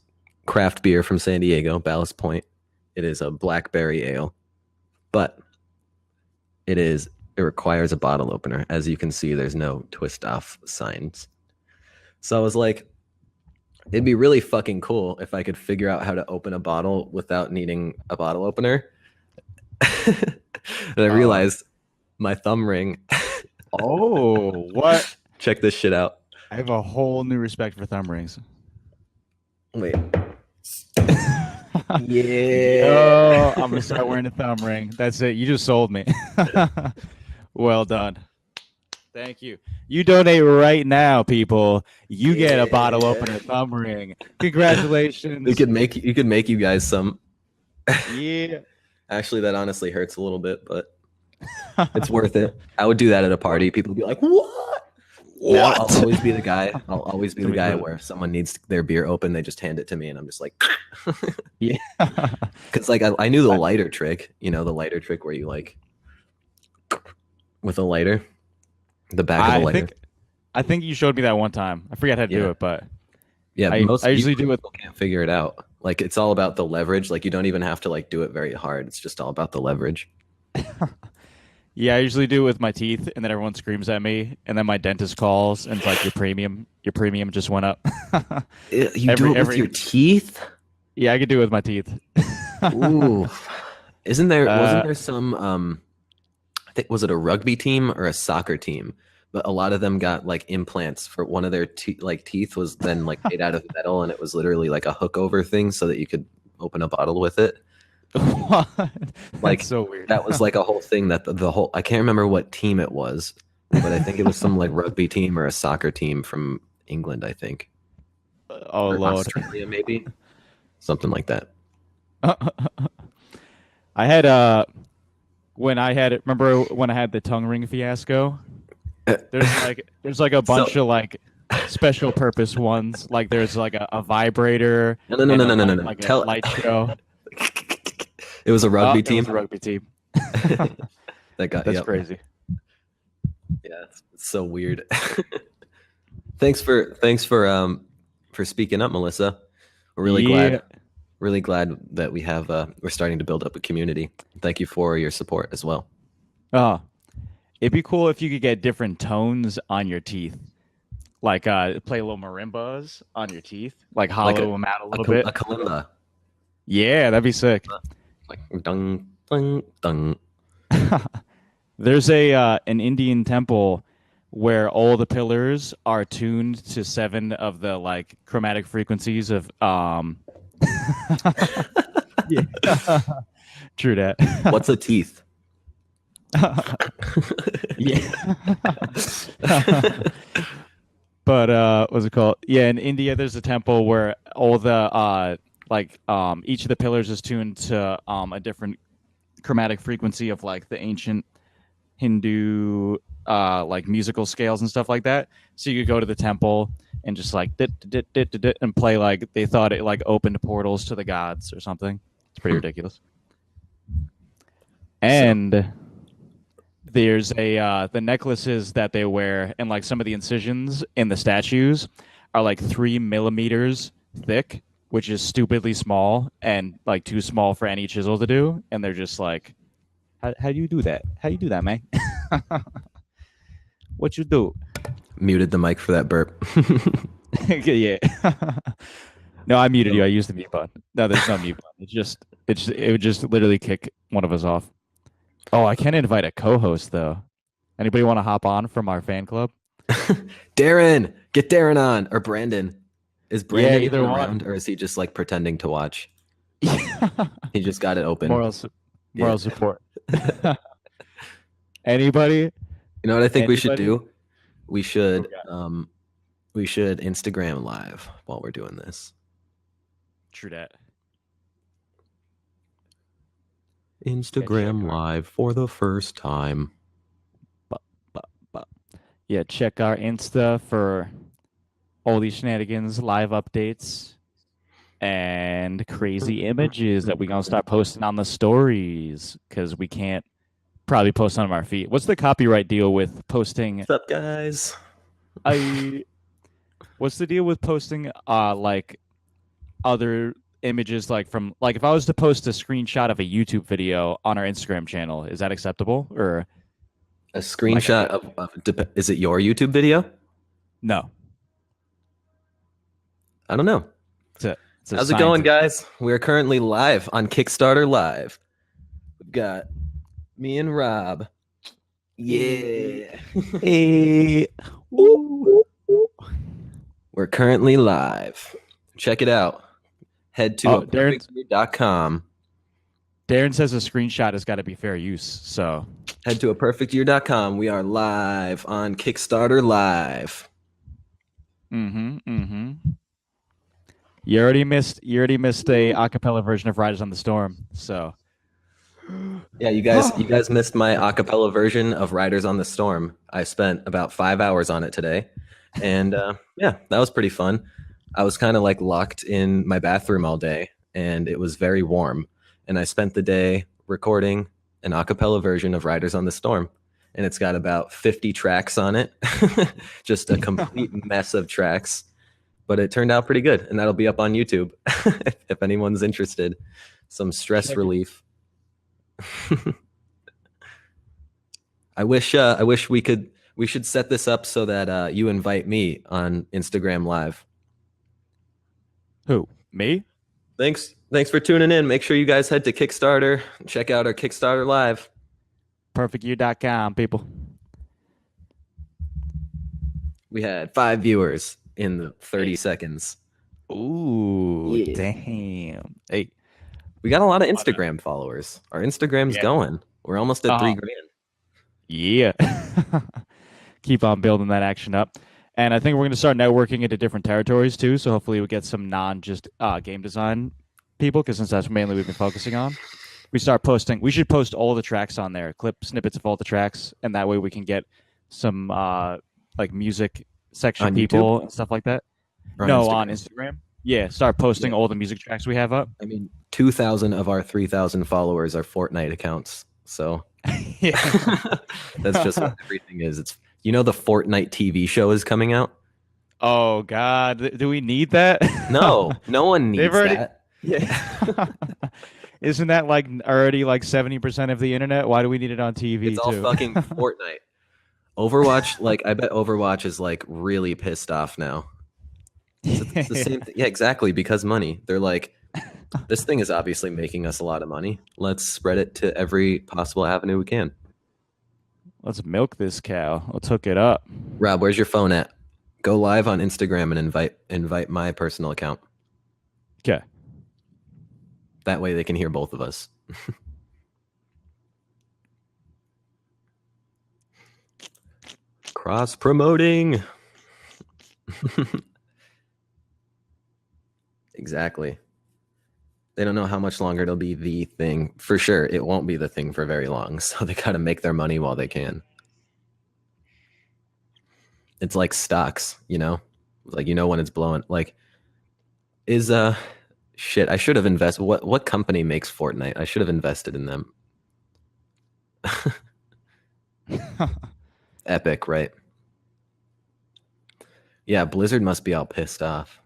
craft beer from San Diego, Ballast Point. It is a blackberry ale, but it requires a bottle opener. As you can see, there's no twist off signs. So I was like, it'd be really fucking cool if I could figure out how to open a bottle without needing a bottle opener. And I realized my thumb ring. Oh, what? Check this shit out. I have a whole new respect for thumb rings. Wait. Oh, I'm gonna start wearing a thumb ring. That's it. You just sold me. Well done. Thank you. You donate right now, people. You get a bottle opener thumb ring. Congratulations. You could make you guys some. Yeah. Actually, that honestly hurts a little bit, but it's worth it. I would do that at a party. People would be like, "What? What?" I'll always be the guy. I'll always be the guy where if someone needs their beer open, they just hand it to me, and I'm just like, yeah. Because like I knew the lighter trick. You know, the lighter trick where you like with a lighter, the back of the lighter. I think you showed me that one time. I forgot how to do it, but yeah, I usually do it. People can't figure it out. Like it's all about the leverage. Like you don't even have to like do it very hard. It's just all about the leverage. Yeah, I usually do it with my teeth, and then everyone screams at me, and then my dentist calls, and it's like your premium just went up. You do it with your teeth? Yeah, I could do it with my teeth. Ooh, wasn't there some I think was it a rugby team or a soccer team? But a lot of them got like implants for one of their teeth was then like made out of metal, and it was literally like a hook over thing so that you could open a bottle with it. What? Like That's so weird. That was like a whole thing that the whole I can't remember what team it was, but I think it was some like rugby team or a soccer team from England, I think. Oh or Lord. Australia maybe. Something like that. I had remember when I had the tongue ring fiasco? There's like a bunch of like special purpose ones. Like there's like a vibrator. No. Like a light show. It was a rugby team. It was a rugby team. That's crazy. Yeah, it's so weird. Thanks for speaking up, Melissa. We're really glad that we have we're starting to build up a community. Thank you for your support as well. Oh, it'd be cool if you could get different tones on your teeth. like play little marimbas on your teeth, like Like hollow them out a little bit. a kalimba. Yeah, that'd be sick. Like dung dung dung. There's a an Indian temple where all the pillars are tuned to 7 of the like chromatic frequencies of yeah. True that. What's a teeth? Yeah. But what's it called? Yeah, in India there's a temple where all the each of the pillars is tuned to a different chromatic frequency of like the ancient Hindu like musical scales and stuff like that. So you could go to the temple and just like and play like they thought it like opened portals to the gods or something. It's pretty ridiculous. And there's the necklaces that they wear and like some of the incisions in the statues are like 3 millimeters thick, which is stupidly small and like too small for any chisel to do. And they're just like, how do you do that? How do you do that, man? What you do? Muted the mic for that burp. Yeah. No, I muted you. I used the mute button. No, there's no mute button. It would just literally kick one of us off. Oh, I can invite a co-host though. Anybody want to hop on from our fan club? Darren, get Darren on, or Brandon. Is Brandon either even one. around, or is he just like pretending to watch? He just got it open. Moral support. Anybody? You know what I think we should Anybody? do? We should Instagram live while we're doing this. True that. Instagram live for the first time. Yeah, check our Insta for all these shenanigans, live updates, and crazy images that we're going to start posting on the stories because we can't probably post on our feed. What's the copyright deal with posting? What's up, guys? What's the deal with posting like other images like from like if I was to post a screenshot of a YouTube video on our Instagram channel, is that acceptable or a screenshot of is it your YouTube video? no? I don't know. It's a How's it going, scientist. guys? We're currently live on Kickstarter Live. We've got me and Rob. Yeah. Hey. We're currently live. Check it out. Head to aperfectyear.com. Darren says a screenshot has got to be fair use. So Head to aperfectyear.com. We are live on Kickstarter Live. You already missed a acapella version of Riders on the Storm. So Yeah, you guys missed my acapella version of Riders on the Storm. I spent about 5 hours on it today. And yeah, that was pretty fun. I was kind of like locked in my bathroom all day and it was very warm. And I spent the day recording an acapella version of Riders on the Storm. And it's got about 50 tracks on it. Just a complete mess of tracks. But it turned out pretty good. And that'll be up on YouTube if anyone's interested. Some stress relief. I wish we should set this up so that you invite me on Instagram Live. who? Me? Thanks for tuning in. Make sure you guys head to Kickstarter and check out our Kickstarter Live. Perfectyear.com, people. We had 5 viewers in the 30 seconds. Ooh, Yeah. damn. Hey, We got a lot of Instagram followers. Our Instagram's Yeah. going. We're almost at 3 grand. yeah. Keep on building that action up. And I think we're going to start networking into different territories too. So hopefully we get some non-just game design people, because since that's mainly we've been focusing on. We should post all the tracks on there, clip snippets of all the tracks, and that way we can get some like music section On people YouTube? and stuff like that. Or No, Instagram. on Instagram. Yeah, start posting all the music tracks we have up. I mean, 2,000 of our 3,000 followers are Fortnite accounts. So Yeah. that's just what everything is. It's the Fortnite TV show is coming out. Oh God, do we need that? No, no one needs They've already- that. Yeah. Isn't that like already like 70% of the internet? Why do we need it on TV It's all too? fucking Fortnite. Overwatch, like I bet Overwatch is like really pissed off now. It's the same thing. Yeah, exactly. Because money. They're like, this thing is obviously making us a lot of money. Let's spread it to every possible avenue we can. Let's milk this cow. Let's hook it up. Rob, where's your phone at? Go live on Instagram and invite my personal account. Okay. That way they can hear both of us. Cross promoting. Exactly. They don't know how much longer it'll be the thing. For sure, it won't be the thing for very long. So they got to make their money while they can. It's like stocks, you know? Like, you know, when it's blowing. Like, is shit, I should have invested. What company makes Fortnite? I should have invested in them. Epic, right? Yeah, Blizzard must be all pissed off.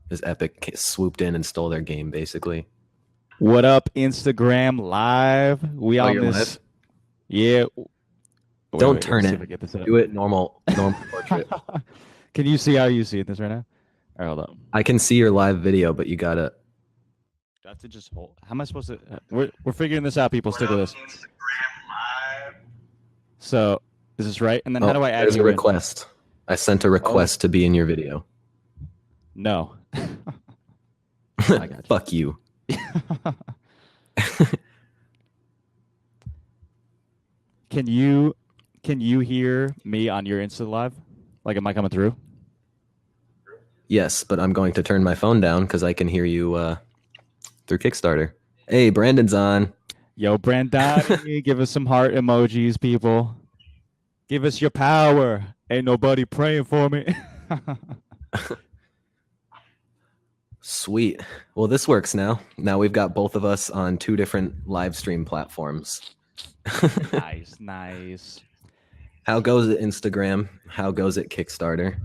Because Epic swooped in and stole their game, basically. What up, Instagram Live? We Oh, on you're this? live? Yeah. Don't turn let's see it. if I get this up. Do it normal portrait. Can you see how you see it this right now? All right, hold on. I can see your live video, but you gotta. Do I have to just hold? How am I supposed to? We're figuring this out, people. Stick with us. Instagram Live. So is this right? And then how do I add There's you a in? request. I sent a request to be in your video. No. I got you. Fuck you. Can you hear me on your Insta Live? Like, am I coming through? Yes, but I'm going to turn my phone down because I can hear you through Kickstarter. Hey, Brandon's on. Yo, Brandon, give us some heart emojis, people. Give us your power. Ain't nobody praying for me. Sweet. Well, this works now. Now we've got both of us on 2 different live stream platforms. Nice. How goes it, Instagram? How goes it, Kickstarter?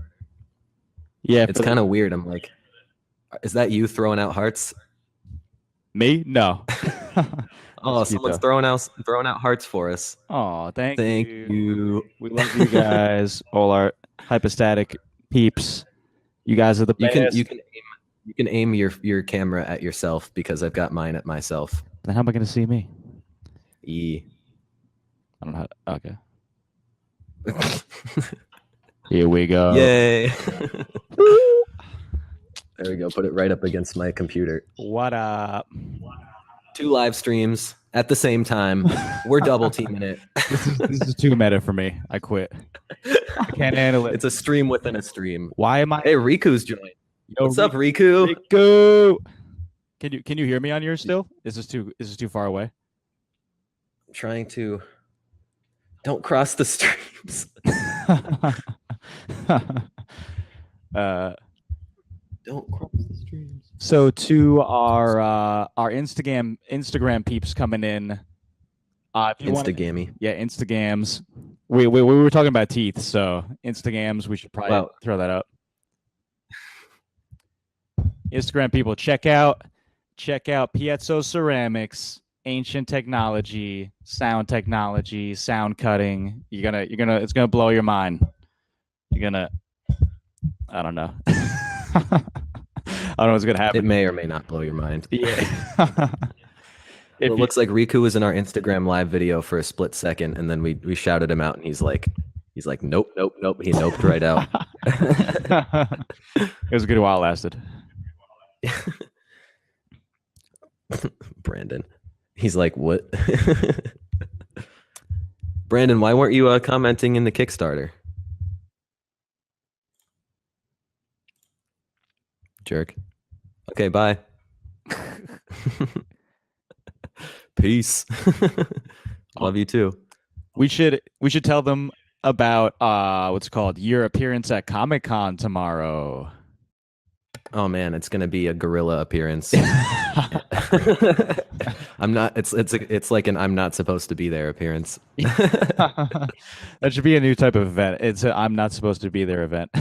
Yeah, It's kind of weird. I'm like, is that you throwing out hearts? me? No. Oh, That's cute, someone's though. throwing out hearts for us. Oh, thank you. you. We love you guys, all our hypostatic peeps. You guys are the best. You can aim your camera at yourself because I've got mine at myself. Then how am I going to see me? E. I don't know. Okay. Here we go. Yay. There we go. Put it right up against my computer. What up? 2 live streams at the same time. We're double teaming it. This is too meta for me. I quit. I can't handle it. It's a stream within a stream. Why am I? Hey, Riku's joined. Yo, What's up, Riku? Riku? Can you hear me on yours still? Is this too far away? I'm trying to. Don't cross the streams. Don't cross the streams. So to our Instagram peeps coming in. If you wanna- Instagammy. Yeah, Instagams. We were talking about teeth, so Instagams. We should probably throw that up. Instagram people, check out Piezo Ceramics, ancient technology, sound cutting. It's gonna blow your mind. I don't know. I don't know what's gonna happen. It may or may not blow your mind. Yeah. It looks like Riku was in our Instagram live video for a split second, and then we shouted him out, and he's like, nope. He noped right out. It was good while it lasted. Brandon, he's like, what? Brandon, why weren't you commenting in the Kickstarter? Jerk. Okay, bye. Peace. Love you too. We should tell them about what's it called, your appearance at Comic-Con tomorrow. Oh man, it's gonna be a gorilla appearance. I'm not. It's like an I'm not supposed to be there appearance. That should be a new type of event. It's a I'm not supposed to be there event.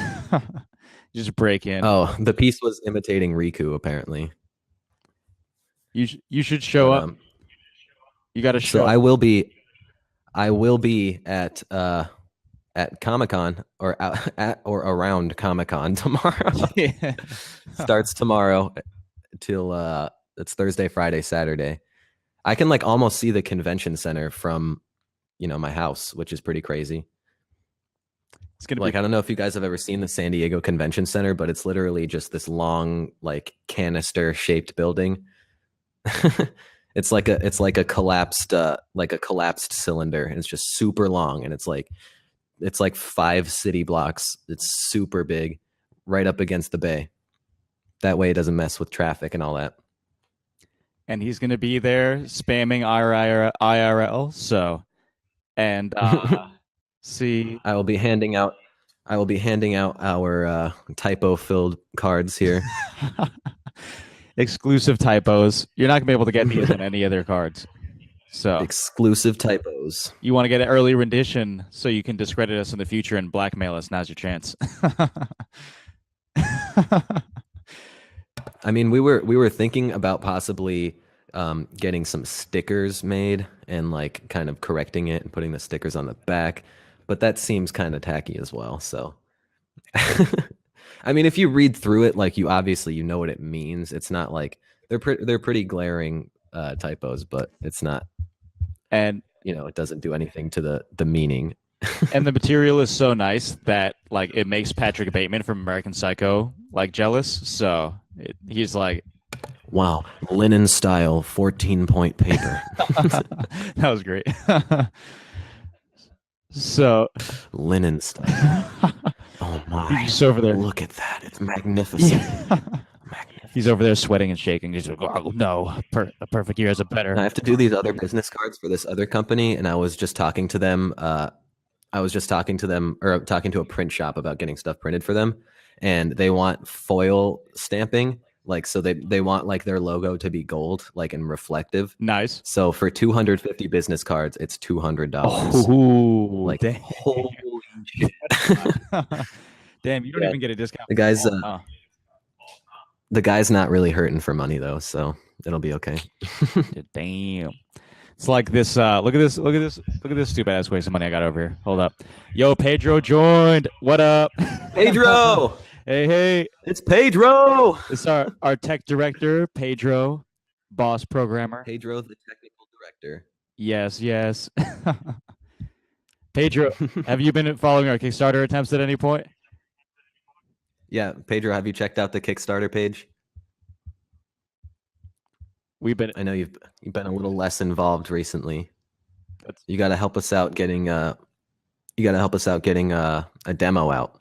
Just break in. Oh, the piece was imitating Riku apparently. You should show up. You got to show. So I will be at at Comic-Con or out at or around Comic-Con tomorrow. Yeah. Starts tomorrow till it's Thursday, Friday, Saturday. I can like almost see the convention center from, my house, which is pretty crazy. It's gonna Like, be I don't know if you guys have ever seen the San Diego Convention Center, but it's literally just this long, like canister shaped building. It's like a collapsed cylinder, and it's just super long, and it's like 5 city blocks. It's super big, right up against the bay. That way it doesn't mess with traffic and all that. and he's gonna be there spamming IRL. So, and see, I will be handing out our typo-filled cards here. exclusive typos. You're not gonna be able to get these on any other cards. So Exclusive typos. you want to get an early rendition so you can discredit us in the future and blackmail us. Now's your chance. I mean, we were thinking about possibly getting some stickers made and like kind of correcting it and putting the stickers on the back, but that seems kind of tacky as well. So, I mean, if you read through it, like you obviously know what it means. It's not like they're pretty glaring typos, but it's not, And it doesn't do anything to the meaning. and the material is so nice that like it makes Patrick Bateman from American Psycho like jealous. So he's like, Wow, linen style 14-point paper. that was great. So Linen style. Oh my! he's over there. Look at that! It's magnificent. He's over there sweating and shaking. He's like, oh no, a perfect year has a better. I have to do these other business cards for this other company, and I was just talking to them. Talking to a print shop about getting stuff printed for them, and they want foil stamping, like so they want like their logo to be gold, like and reflective. Nice. So for 250 business cards, it's $200. Oh, like damn. holy shit! Damn, you don't Yeah. even get a discount. The guy's Oh. the guy's not really hurting for money though, so it'll be okay. Damn. It's like this. Look at this. Look at this. Look at this stupid ass waste of money I got over here. Hold up. Yo, Pedro joined. What up? Pedro, hey. it's Pedro. It's our tech director, Pedro, boss programmer. Pedro, the technical director. Yes. Pedro, have you been following our Kickstarter attempts at any point? Yeah, Pedro, have you checked out the Kickstarter page? We've been. I know you've been a little less involved recently. That's- You got to help us out getting a demo out.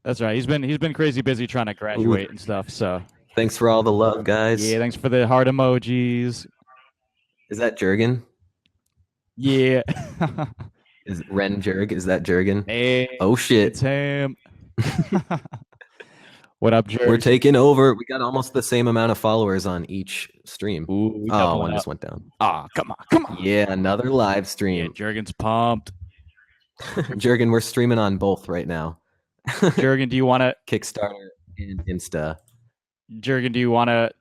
That's right. He's been crazy busy trying to graduate and stuff. So Thanks for all the love, guys. yeah, thanks for the heart emojis. Is that Jurgen? Yeah. Is Ren Jurg? Is that Jurgen? Hey, Oh shit. it's him. What up, Jerry? We're taking over. We got almost the same amount of followers on each stream. Ooh, Oh, doubling one up. just went down. Ah, come on. Yeah, another live Yeah, stream. Jurgen's pumped. Jurgen, we're streaming on both right now. Jurgen, do you want to? Kickstarter and Insta. Jurgen, do you want to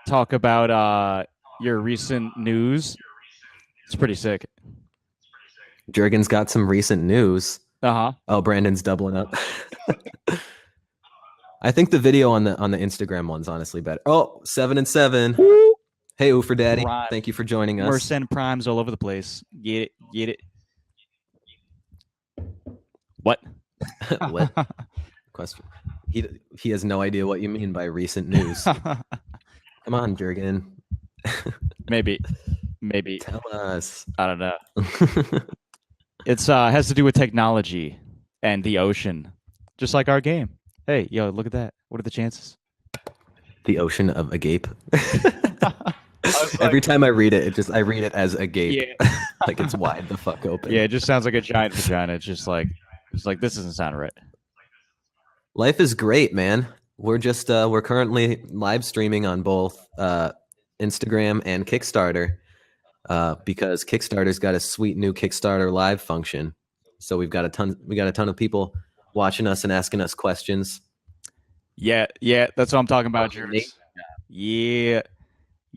talk about your recent news? It's pretty sick. Jurgen's got some recent news. Uh-huh. Oh, Brandon's doubling up. I think the video on the Instagram one's honestly better. Oh, 7 and 7. Hey, Oofer Daddy. Prime. Thank you for joining We're us. sending primes all over the place. Get it. What? What? Question. He has no idea what you mean by recent news. Come on, Jurgen. Maybe. Tell us. I don't know. It's has to do with technology and the ocean, just like our game. Hey, yo, look at that. What are the chances? The ocean of agape. Every time I read it, I read it as agape. Yeah. Like it's wide the fuck open. Yeah, it just sounds like a giant vagina. It's like this doesn't sound right. Life is great, man. We're just we're currently live streaming on both Instagram and Kickstarter because Kickstarter's got a sweet new Kickstarter live function. So we got a ton of people watching us and asking us questions. Yeah, that's what I'm talking about, Jurgen. Yeah,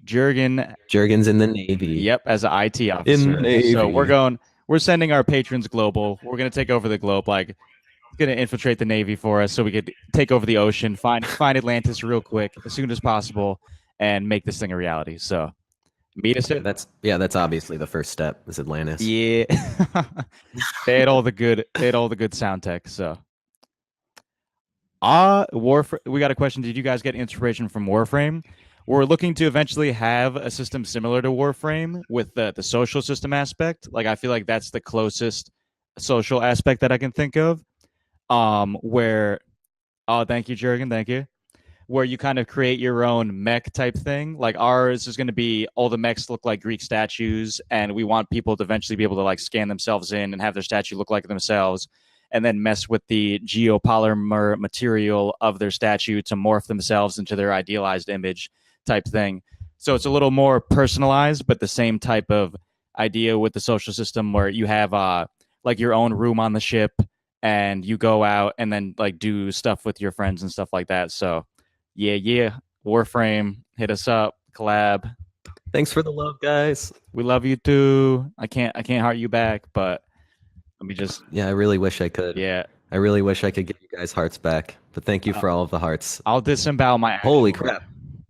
Jurgen's in the Navy. Yep, as an IT officer. Navy. So we're going we're sending our patrons global. We're gonna take over the globe. Like, gonna infiltrate the Navy for us, so we could take over the ocean, find Atlantis real quick as soon as possible, and make this thing a reality. So meet us at That's obviously the first step. Is Atlantis? yeah. They had all the good sound tech. So Warframe. We got a question. Did you guys get inspiration from Warframe? We're looking to eventually have a system similar to Warframe with the social system aspect. Like, I feel like that's the closest social aspect that I can think of. Where thank you, Jurgen, thank you. Where you kind of create your own mech type thing. Like, ours is going to be all the mechs look like Greek statues, and we want people to eventually be able to like scan themselves in and have their statue look like themselves, and then mess with the geopolymer material of their statue to morph themselves into their idealized image type thing. So it's a little more personalized, but the same type of idea with the social system where you have like your own room on the ship, and you go out and then like do stuff with your friends and stuff like that. So yeah, Warframe, hit us up, collab. Thanks for the love, guys. We love you too. I can't heart you back, but let me just. Yeah, I really wish I could. Yeah, I really wish I could give you guys hearts back. But thank you for all of the hearts. I'll disembowel my. Holy crap!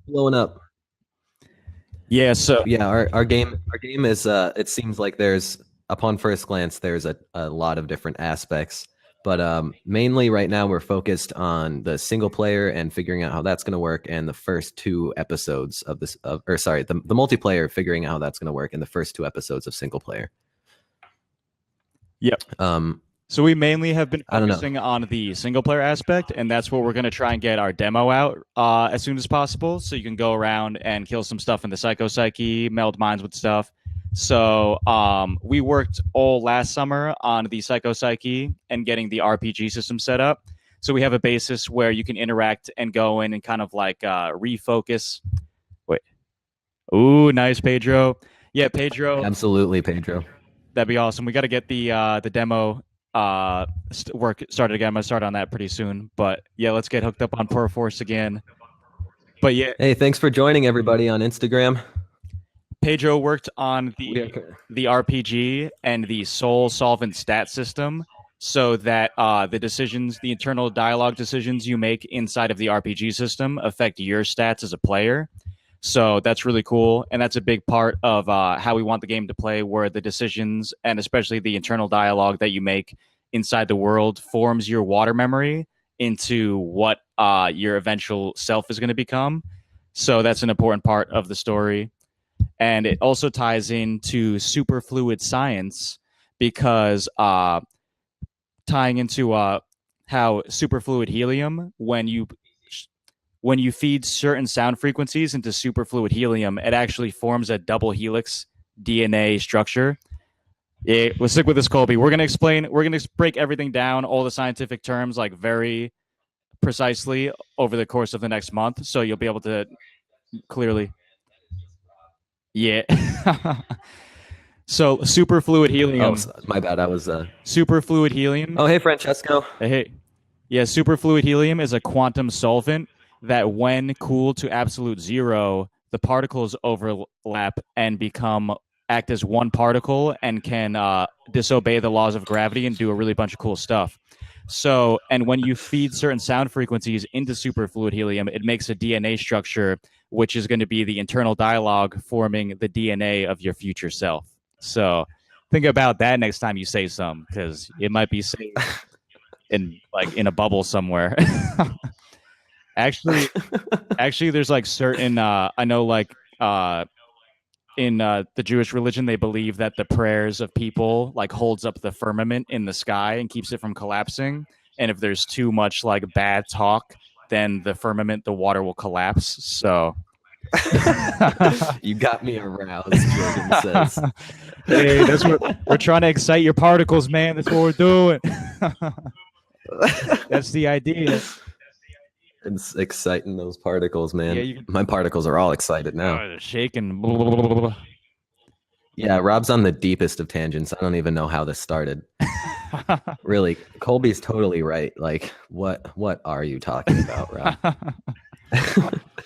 Blowing up. Yeah. So yeah, our game is. It seems like there's, upon first glance, there's a lot of different aspects. But mainly right now we're focused on the single player and figuring out how that's going to work, and the first 2 episodes of this, the multiplayer, figuring out how that's going to work in the first 2 episodes of single player. Yep. So we mainly have been focusing on the single player aspect, and that's what we're going to try and get our demo out as soon as possible, so you can go around and kill some stuff in the psyche, meld minds with stuff. So we worked all last summer on the psyche and getting the RPG system set up. So we have a basis where you can interact and go in and kind of like refocus. Wait. Ooh, nice, Pedro. Yeah, Pedro. Absolutely, Pedro. That'd be awesome. We got to get the demo work started again. I'm going to start on that pretty soon. But yeah, let's get hooked up on Perforce again. But yeah. Hey, thanks for joining everybody on Instagram. Pedro worked on the RPG and the soul solvent stat system, so that the internal dialogue decisions you make inside of the RPG system affect your stats as a player. So that's really cool, and that's a big part of how we want the game to play, where the decisions and especially the internal dialogue that you make inside the world forms your water memory into what your eventual self is going to become. So that's an important part of the story. And it also ties into superfluid science, because tying into how superfluid helium, when you feed certain sound frequencies into superfluid helium, it actually forms a double helix DNA structure. We'll stick with this, Colby. We're going to break everything down, all the scientific terms, like very precisely over the course of the next month. So you'll be able to clearly. Yeah. So superfluid helium. Oh, my bad. I was superfluid helium. Oh, hey, Francesco. Hey. Yeah, superfluid helium is a quantum solvent that, when cooled to absolute zero, the particles overlap and act as one particle and can disobey the laws of gravity and do a really bunch of cool stuff. So, and when you feed certain sound frequencies into superfluid helium, it makes a DNA structure, which is going to be the internal dialogue forming the DNA of your future self. So think about that next time you say something, because it might be saved in a bubble somewhere. Actually, there's like certain I know, like in the Jewish religion, they believe that the prayers of people like holds up the firmament in the sky and keeps it from collapsing. And if there's too much like bad talk, then the firmament, the water will collapse. So you got me aroused, Jordan says. Hey, that's what we're trying to excite your particles, man. That's what we're doing. That's the idea. It's exciting, those particles, man. Yeah, my particles are all excited now. They're shaking. Yeah, Rob's on the deepest of tangents. I don't even know how this started. Really, Colby's totally right. Like, what are you talking about, Rob?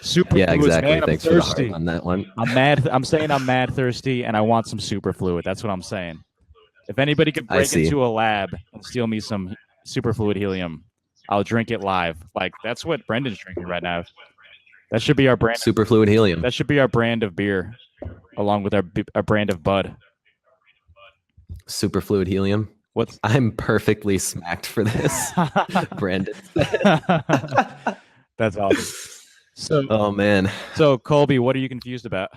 Super yeah, fluids, exactly. man. Thanks I'm for thirsty. the heart on that one. I'm mad. I'm saying I'm mad thirsty, and I want some super fluid. That's what I'm saying. If anybody could I break see. into a lab and steal me some superfluid helium, I'll drink it live. Like that's what Brendan's drinking right now. That should be our brand. Superfluid helium. That should be our brand of beer, along with our brand of bud. Superfluid helium. What's I'm perfectly smacked for this, Brandon. That's awesome. So, Oh man, so Colby, what are you confused about?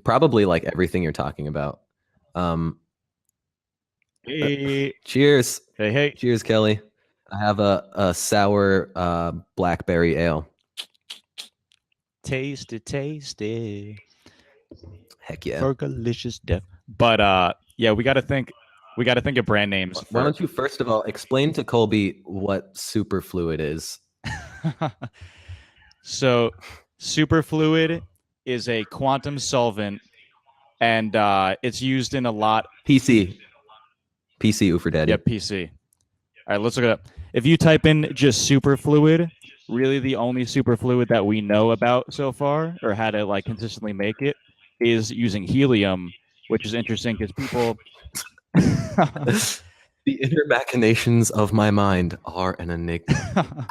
probably like everything you're talking about. Hey, Cheers. hey. Cheers, Kelly. I have a sour blackberry ale. Tasty. Heck yeah. Fergalicious death. But yeah, we got to think of brand names. Why don't you first of all explain to Colby what superfluid is? So, superfluid is a quantum solvent, and it's used in a lot. PC Oofer Daddy. Yep, PC. All right, let's look it up. If you type in just superfluid, really the only superfluid that we know about so far, or how to like consistently make it, is using helium, which is interesting because people. The inner machinations of my mind are an enigma.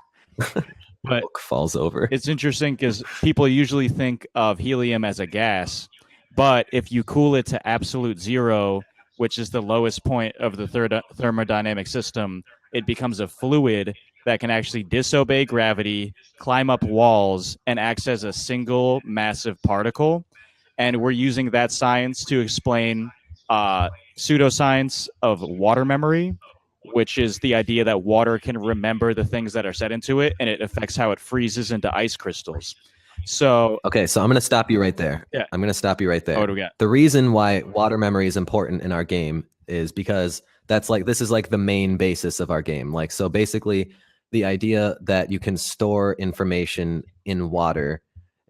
But book falls over. It's interesting because people usually think of helium as a gas, but if you cool it to absolute zero, which is the lowest point of the thermodynamic system, it becomes a fluid that can actually disobey gravity, climb up walls, and acts as a single massive particle. And we're using that science to explain pseudoscience of water memory, which is the idea that water can remember the things that are set into it, and it affects how it freezes into ice crystals. So okay, so I'm going to stop you right there. Yeah. I'm going to stop you right there. Oh, what do we got? The reason why water memory is important in our game is because this is like the main basis of our game. Like, so basically the idea that you can store information in water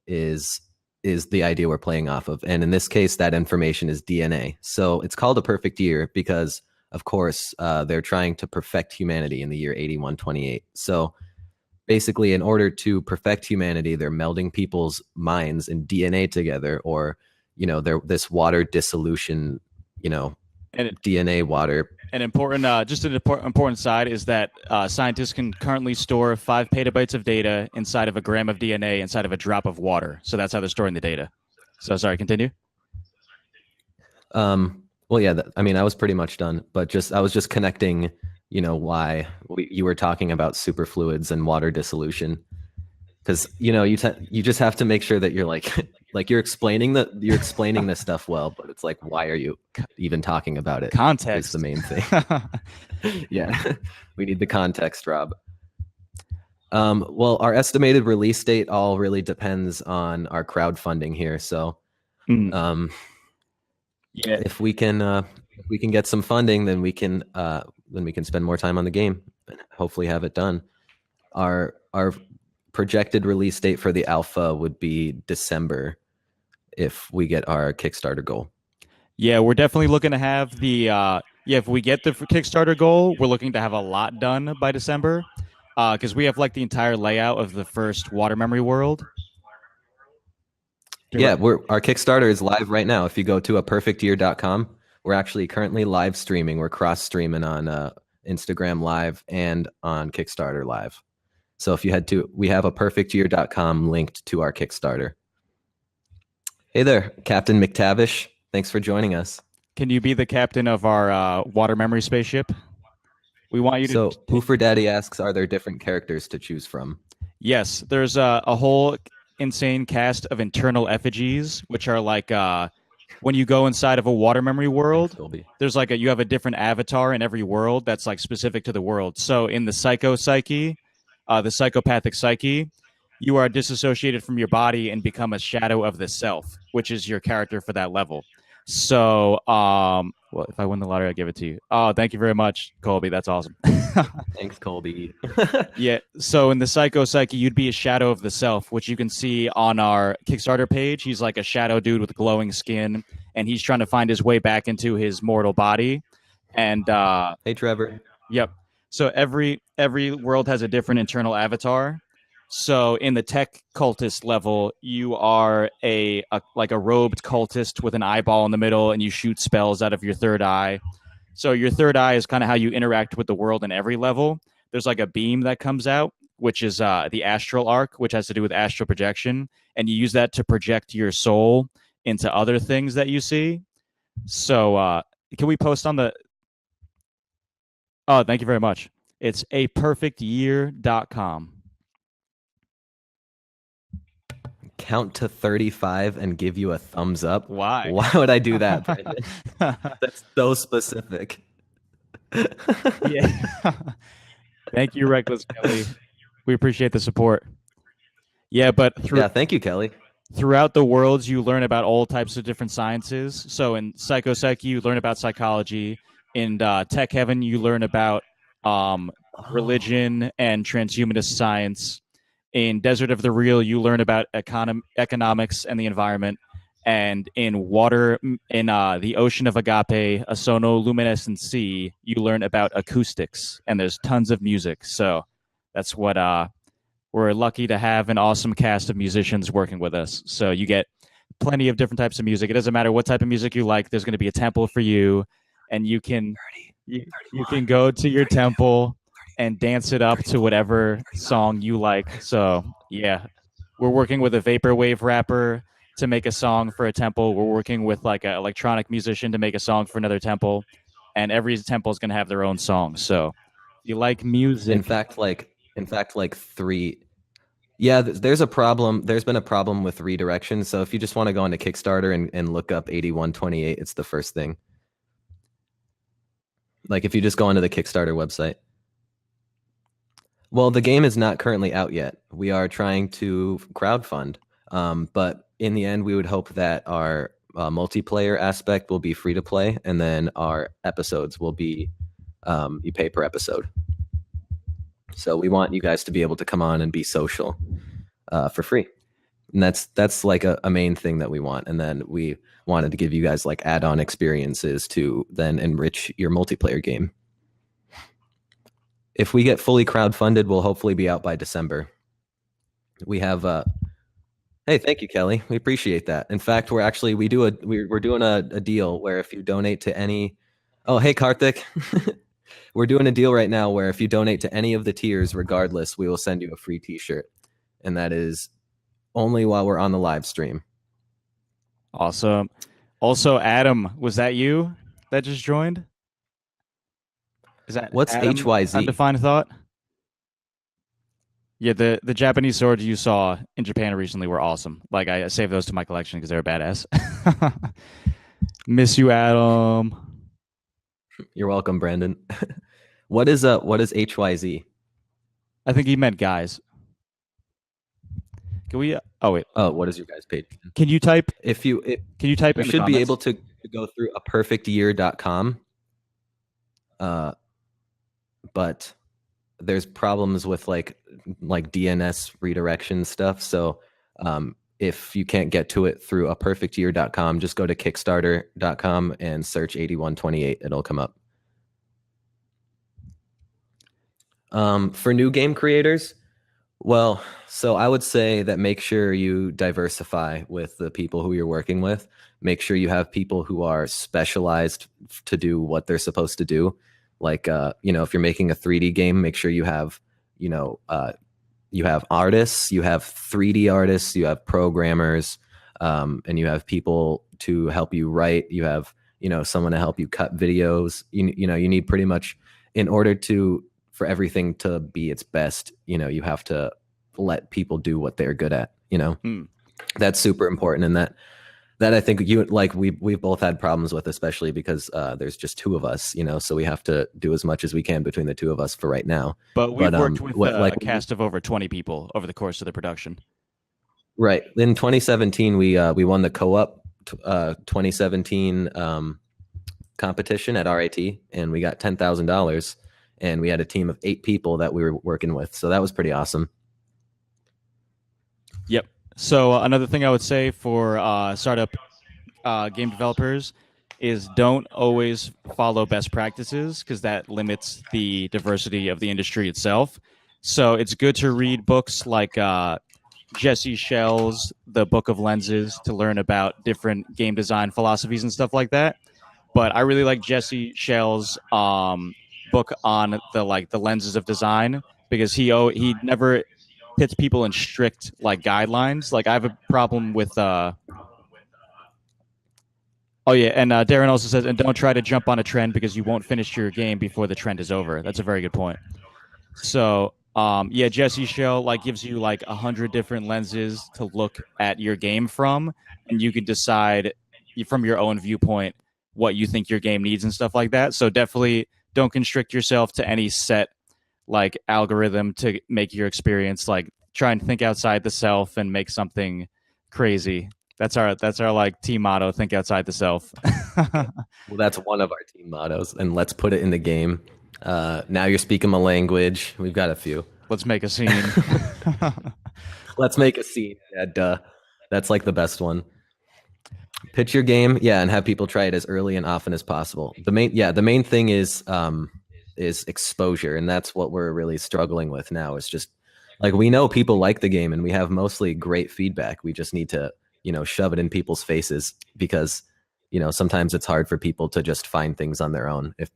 is the idea we're playing off of. And in this case, that information is DNA. So it's called a perfect year because, of course, they're trying to perfect humanity in the year 8128. So basically, in order to perfect humanity, they're melding people's minds and DNA together, or, they're this water dissolution, DNA water. An important, important side is that scientists can currently store 5 petabytes of data inside of a gram of DNA inside of a drop of water. So that's how they're storing the data. So sorry, continue. Well, yeah, I was pretty much done, but I was just connecting, why you were talking about superfluids and water dissolution. Because, you just have to make sure that you're like you're explaining this stuff well, but it's like, why are you even talking about it? Context is the main thing. Yeah, we need the context, Rob. Well, our estimated release date all really depends on our crowdfunding here. So, yeah, if we can get some funding, then we can spend more time on the game and hopefully have it done. Our projected release date for the alpha would be December if we get our Kickstarter goal. Yeah, we're definitely looking to have the if we get the Kickstarter goal, we're looking to have a lot done by December because we have like the entire layout of the first water memory world. Yeah, our Kickstarter is live right now. If you go to aperfectyear.com, we're actually currently live streaming. We're cross streaming on Instagram Live and on Kickstarter Live. So if you we have aperfectyear.com linked to our Kickstarter. Hey there, Captain McTavish. Thanks for joining us. Can you be the captain of our water memory spaceship? We want you to. So, Oofer Daddy asks, are there different characters to choose from? Yes, there's a whole insane cast of internal effigies, which are like when you go inside of a water memory world, there's like you have a different avatar in every world that's like specific to the world. So in the psyche, the psychopathic psyche, you are disassociated from your body and become a shadow of the self, which is your character for that level. So, well, if I win the lottery, I'll give it to you. Oh, thank you very much, Colby. That's awesome. Thanks, Colby. Yeah. So in the psyche, you'd be a shadow of the self, which you can see on our Kickstarter page. He's like a shadow dude with glowing skin, and he's trying to find his way back into his mortal body. And hey, Trevor. Yep. So every world has a different internal avatar, So in the tech cultist level, you are like a robed cultist with an eyeball in the middle, and you shoot spells out of your third eye. So your third eye is kind of how you interact with the world in every level. There's like a beam that comes out, which is the astral arc, which has to do with astral projection, and you use that to project your soul into other things that you see. So can we post on the? Oh, thank you very much. It's aperfectyear.com. Count to 35 and give you a thumbs up. Why? Why would I do that, Brandon? That's so specific. Yeah. Thank you, Reckless Kelly. We appreciate the support. Yeah, but Yeah, thank you, Kelly. throughout the worlds, you learn about all types of different sciences. So in Psychopsych, you learn about psychology. In Tech Heaven, you learn about religion and transhumanist science. In Desert of the Real, you learn about economics and the environment. And in the Ocean of Agape, a sonoluminescent sea, you learn about acoustics. And there's tons of music. So that's what we're lucky to have an awesome cast of musicians working with us. So you get plenty of different types of music. It doesn't matter what type of music you like. There's going to be a temple for you, and you can go to your temple and dance it up to whatever song you like. So yeah, we're working with a vaporwave rapper to make a song for a temple. We're working with like an electronic musician to make a song for another temple, and every temple is going to have their own song. So if you like music, In fact, like three. Yeah, there's a problem. There's been a problem with redirection. So if you just want to go into Kickstarter and look up 8128, it's the first thing. Like if you just go onto the Kickstarter website. Well, the game is not currently out yet. We are trying to crowdfund. But in the end, we would hope that our multiplayer aspect will be free to play, and then our episodes will be you pay per episode. So we want you guys to be able to come on and be social for free. And that's like a main thing that we want. And then we wanted to give you guys like add-on experiences to then enrich your multiplayer game. If we get fully crowdfunded, we'll hopefully be out by December. We have hey, thank you, Kelly. We appreciate that. In fact, we're doing a deal where if you donate to any Oh, hey Karthik. We're doing a deal right now where if you donate to any of the tiers, regardless, we will send you a free t-shirt. And that is only while we're on the live stream. Awesome. Also, Adam, was that you that just joined? Is that What's Adam, HYZ? Undefined Thought? Yeah, the Japanese swords you saw in Japan recently were awesome. Like I saved those to my collection because they're badass. Miss you, Adam. You're welcome, Brandon. What is HYZ? I think he meant guys. Can we? Oh wait. Oh, what is your guys' page? Can you type? Can you type? You in should the be comments? able to go through aperfectyear.com. But there's problems with like DNS redirection stuff. So if you can't get to it through aperfectyear.com, just go to kickstarter.com and search 8128. It'll come up. For new game creators, well, so I would say that make sure you diversify with the people who you're working with. Make sure you have people who are specialized to do what they're supposed to do. Like, if you're making a 3D game, make sure you have, you have artists, you have 3D artists, you have programmers, and you have people to help you write. You have, someone to help you cut videos. You need pretty much, in order for everything to be its best, you have to let people do what they're good at. That's super important, and that I think we've both had problems with, especially because there's just two of us, so we have to do as much as we can between the two of us for right now. But we've worked with a cast of over 20 people over the course of the production. Right. In 2017, we won the co-op 2017 competition at RIT, and we got $10,000, and we had a team of 8 people that we were working with. So that was pretty awesome. Yep. So another thing I would say for startup game developers is don't always follow best practices, because that limits the diversity of the industry itself. So it's good to read books like Jesse Shell's The Book of Lenses to learn about different game design philosophies and stuff like that. But I really like Jesse Shell's book on the lenses of design because he never pits people in strict like guidelines. Like I have a problem with oh yeah, and Darren also says, and don't try to jump on a trend because you won't finish your game before the trend is over. That's a very good point. So yeah, Jesse Shell like gives you like 100 different lenses to look at your game from, and you can decide from your own viewpoint what you think your game needs and stuff like that. So definitely don't constrict yourself to any set like algorithm to make your experience. Like try and think outside the self and make something crazy. That's our like team motto, think outside the self. Well, that's one of our team mottos, and let's put it in the game. Now you're speaking my language. We've got a few. Let's make a scene. Let's make a scene. Yeah, duh. That's like the best one. Pitch your game, yeah, and have people try it as early and often as possible. The main thing is exposure, and that's what we're really struggling with now. It's just like we know people like the game, and we have mostly great feedback. We just need to, shove it in people's faces because, sometimes it's hard for people to just find things on their own if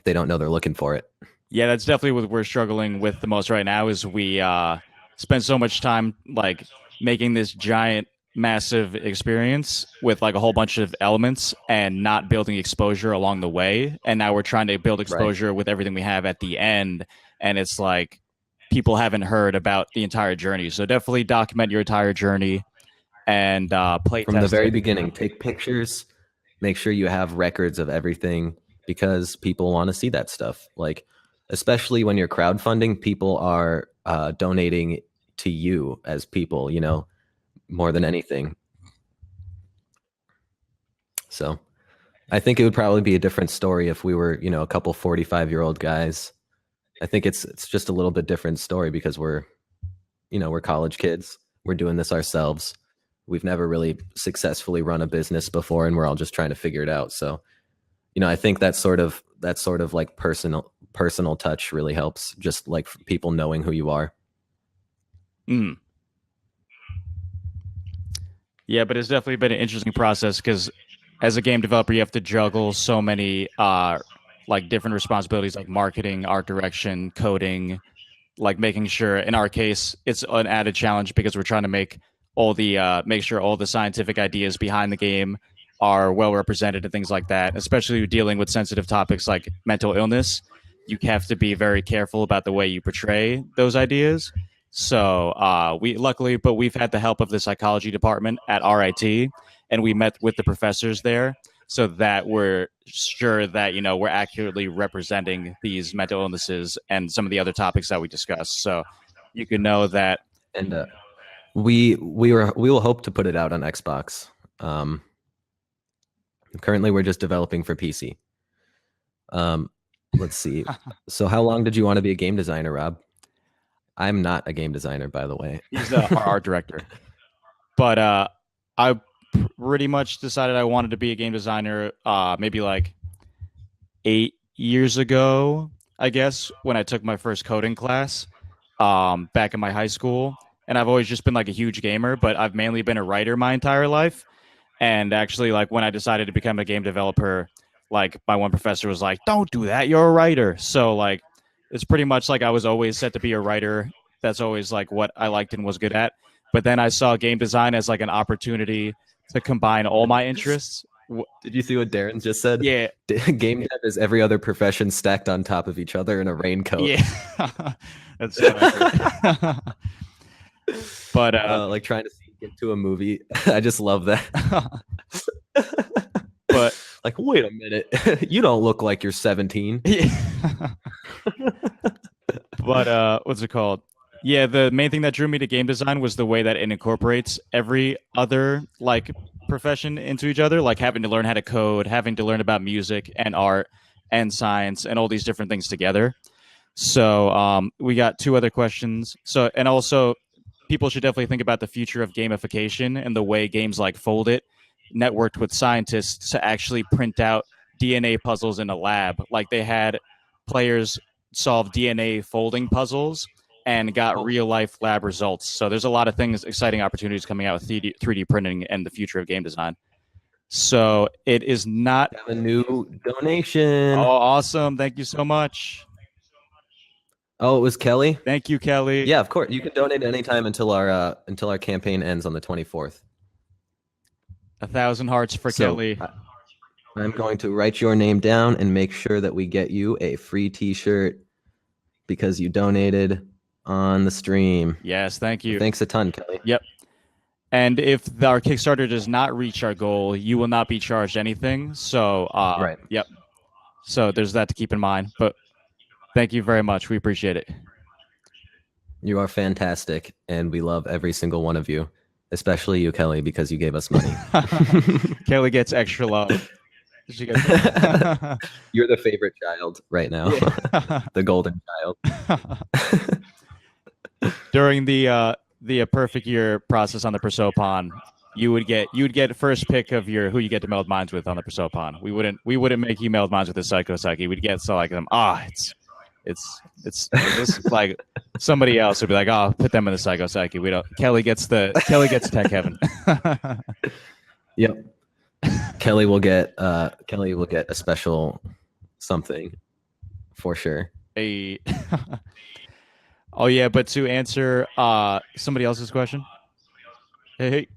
they don't know they're looking for it. Yeah, that's definitely what we're struggling with the most right now is we spend so much time like making this giant massive experience with like a whole bunch of elements and not building exposure along the way, and now we're trying to build exposure with everything we have at the end, and it's like people haven't heard about the entire journey. So definitely document your entire journey and play from the very beginning. Take pictures, make sure you have records of everything because people want to see that stuff. Like especially when you're crowdfunding, people are donating to you as people, more than anything. So I think it would probably be a different story if we were, a couple 45-year-old guys. I think it's just a little bit different story because we're college kids. We're doing this ourselves. We've never really successfully run a business before, and we're all just trying to figure it out. So, I think that sort of like personal touch really helps, just like people knowing who you are. Mm. Yeah, but it's definitely been an interesting process because as a game developer, you have to juggle so many like different responsibilities like marketing, art direction, coding, like making sure in our case it's an added challenge because we're trying to make sure all the scientific ideas behind the game are well represented and things like that, especially dealing with sensitive topics like mental illness. You have to be very careful about the way you portray those ideas. So we've had the help of the psychology department at RIT, and we met with the professors there so that we're sure that we're accurately representing these mental illnesses and some of the other topics that we discussed. So you can know that. And we will hope to put it out on Xbox. Currently, we're just developing for PC. Let's see. So, how long did you want to be a game designer, Rob? I'm not a game designer, by the way. He's our art director. But I pretty much decided I wanted to be a game designer maybe like 8 years ago, I guess, when I took my first coding class back in my high school. And I've always just been like a huge gamer, but I've mainly been a writer my entire life. And actually, like when I decided to become a game developer, like my one professor was like, "Don't do that. You're a writer." So like, it's pretty much like I was always set to be a writer. That's always like what I liked and was good at. But then I saw game design as like an opportunity to combine all my interests. Did you see what Darren just said? Yeah. Game dev is every other profession stacked on top of each other in a raincoat. Yeah. That's so accurate. But like trying to sneak into a movie. I just love that. But like, wait a minute. You don't look like you're 17. Yeah. But what's it called? Yeah, the main thing that drew me to game design was the way that it incorporates every other like profession into each other, like having to learn how to code, having to learn about music and art and science and all these different things together. So we got two other questions. So, and also people should definitely think about the future of gamification and the way games like Fold It networked with scientists to actually print out DNA puzzles in a lab. Like they had players solve DNA folding puzzles and got real life lab results. So there's a lot of things, exciting opportunities coming out with 3D printing and the future of game design. So it is not. Have a new donation. Oh, awesome! Thank you so much. Oh, it was Kelly. Thank you, Kelly. Yeah, of course. You can donate anytime until our campaign ends on the 24th. 1,000 hearts for So, Kelly. I'm going to write your name down and make sure that we get you a free T-shirt because you donated on the stream. Yes, thank you. Thanks a ton, Kelly. Yep. And if our Kickstarter does not reach our goal, you will not be charged anything. So, Right. Yep. So there's that to keep in mind. But thank you very much. We appreciate it. You are fantastic, and we love every single one of you, especially you, Kelly, because you gave us money. Kelly gets extra love. She gets... You're the favorite child right now, the golden child. During the perfect year process on the Prosopon, you would get first pick of who you get to meld minds with on the Prosopon. We wouldn't make you meld minds with the Psycho Psyche. We'd get them. It's like somebody else would be like, oh, put them in the Psycho Psyche. We don't. Kelly gets Tech Heaven. Yep. Kelly will get a special something for sure. Oh yeah, but to answer somebody else's question. Hey.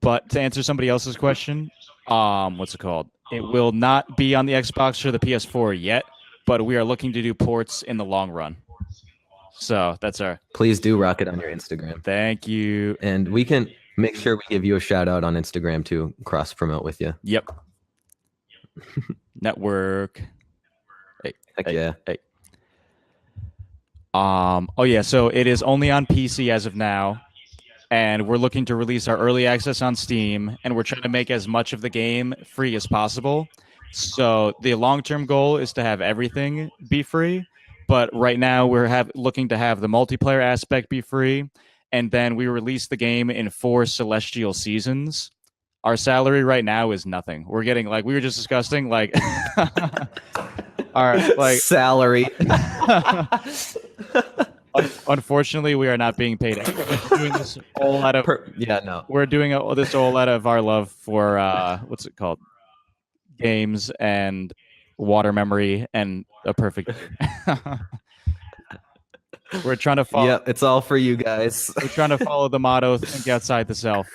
But to answer somebody else's question, what's it called? It will not be on the Xbox or the PS4 yet, but we are looking to do ports in the long run. So that's our. Please do rock it on your Instagram. Thank you. And we can make sure we give you a shout out on Instagram to cross promote with you. Yep. Network. Heck yeah. Oh yeah, so it is only on PC as of now, and we're looking to release our early access on Steam, and we're trying to make as much of the game free as possible. So the long-term goal is to have everything be free, but right now we're looking to have the multiplayer aspect be free, and then we release the game in 4 celestial seasons. Our salary right now is nothing. We're getting, like we were just discussing, like our salary. Unfortunately, we are not being paid. We're doing this all out of We're doing this all out of our love for what's it called? Games and water memory and a perfect. We're trying to follow. Yeah, it's all for you guys. We're trying to follow the motto: think outside the self.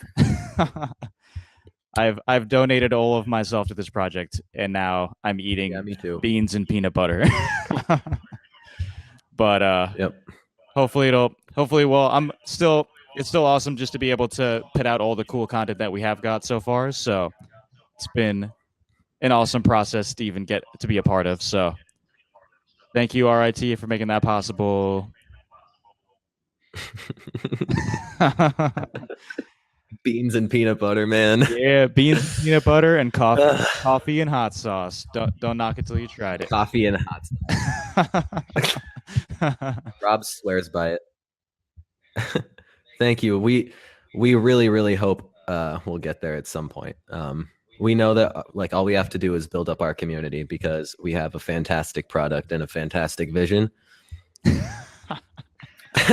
I've donated all of myself to this project, and now I'm eating me too. beans and peanut butter. But yep. Hopefully it's still awesome just to be able to put out all the cool content that we have got so far. So it's been an awesome process to even get to be a part of. So thank you, RIT, for making that possible. Beans and peanut butter, man. Yeah, beans and peanut butter and coffee and hot sauce. Don't knock it till you tried it. Coffee and hot sauce. Rob swears by it. Thank you. We really, really hope we'll get there at some point. We know that all we have to do is build up our community because we have a fantastic product and a fantastic vision.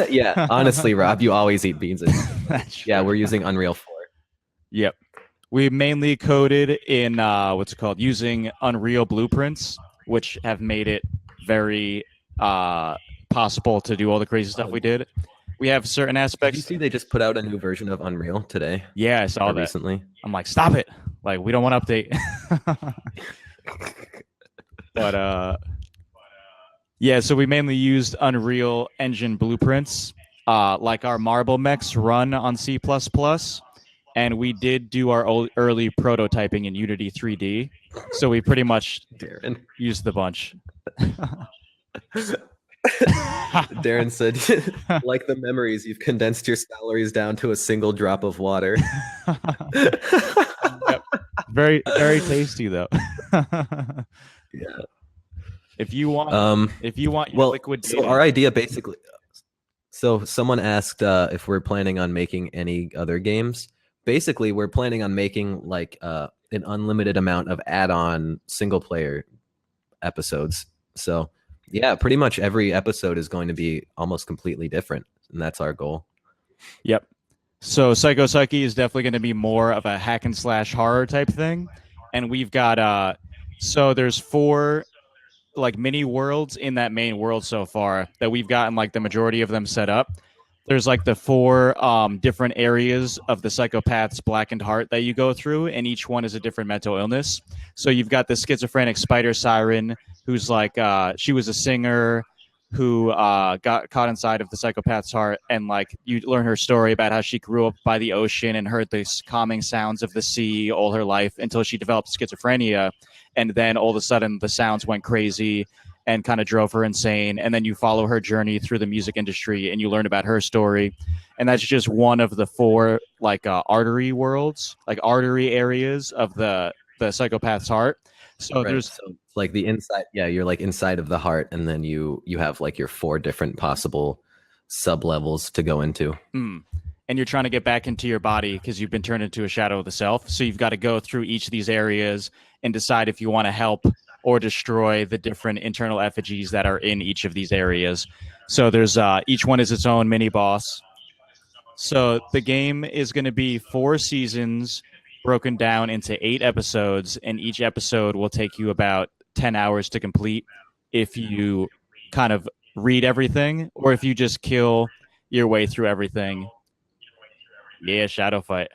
Yeah, honestly, Rob, you always eat beans. Yeah, we're using Unreal 4. Yep. We mainly coded in using Unreal blueprints, which have made it very possible to do all the crazy stuff we did. We have certain aspects. Did you see they just put out a new version of Unreal today? Yeah, I saw that recently. I'm like, stop it! Like, we don't want to update. But yeah, so we mainly used Unreal Engine blueprints. Like our marble mechs run on C++, and we did do our early prototyping in Unity 3D. So we pretty much used the bunch. Darren said, like the memories, you've condensed your salaries down to a single drop of water. Yep. Very, very tasty, though. Yeah. If you want your liquid data. So our idea basically. So someone asked if we're planning on making any other games. Basically, we're planning on making an unlimited amount of add-on single-player episodes So yeah, pretty much every episode is going to be almost completely different, and that's our goal. Yep. So Psycho Psyche is definitely going to be more of a hack and slash horror type thing, and we've got so there's 4 like mini worlds in that main world so far that we've gotten like the majority of them set up. There's like the 4 different areas of the psychopath's blackened heart that you go through, and each one is a different mental illness. So you've got the schizophrenic spider siren, who's like she was a singer who got caught inside of the psychopath's heart, and like you learn her story about how she grew up by the ocean and heard the calming sounds of the sea all her life until she developed schizophrenia, and then all of a sudden the sounds went crazy and kind of drove her insane. And then you follow her journey through the music industry and you learn about her story. And that's just one of the 4 like artery worlds, like artery areas of the psychopath's heart. So there's so like the inside, yeah, you're like inside of the heart, and then you have like your 4 different possible sub levels to go into. and you're trying to get back into your body because you've been turned into a shadow of the self. So you've got to go through each of these areas and decide if you want to help or destroy the different internal effigies that are in each of these areas. So there's each one is its own mini boss. So the game is going to be 4 seasons broken down into 8 episodes, and each episode will take you about 10 hours to complete if you kind of read everything or if you just kill your way through everything. Yeah, Shadow Fight.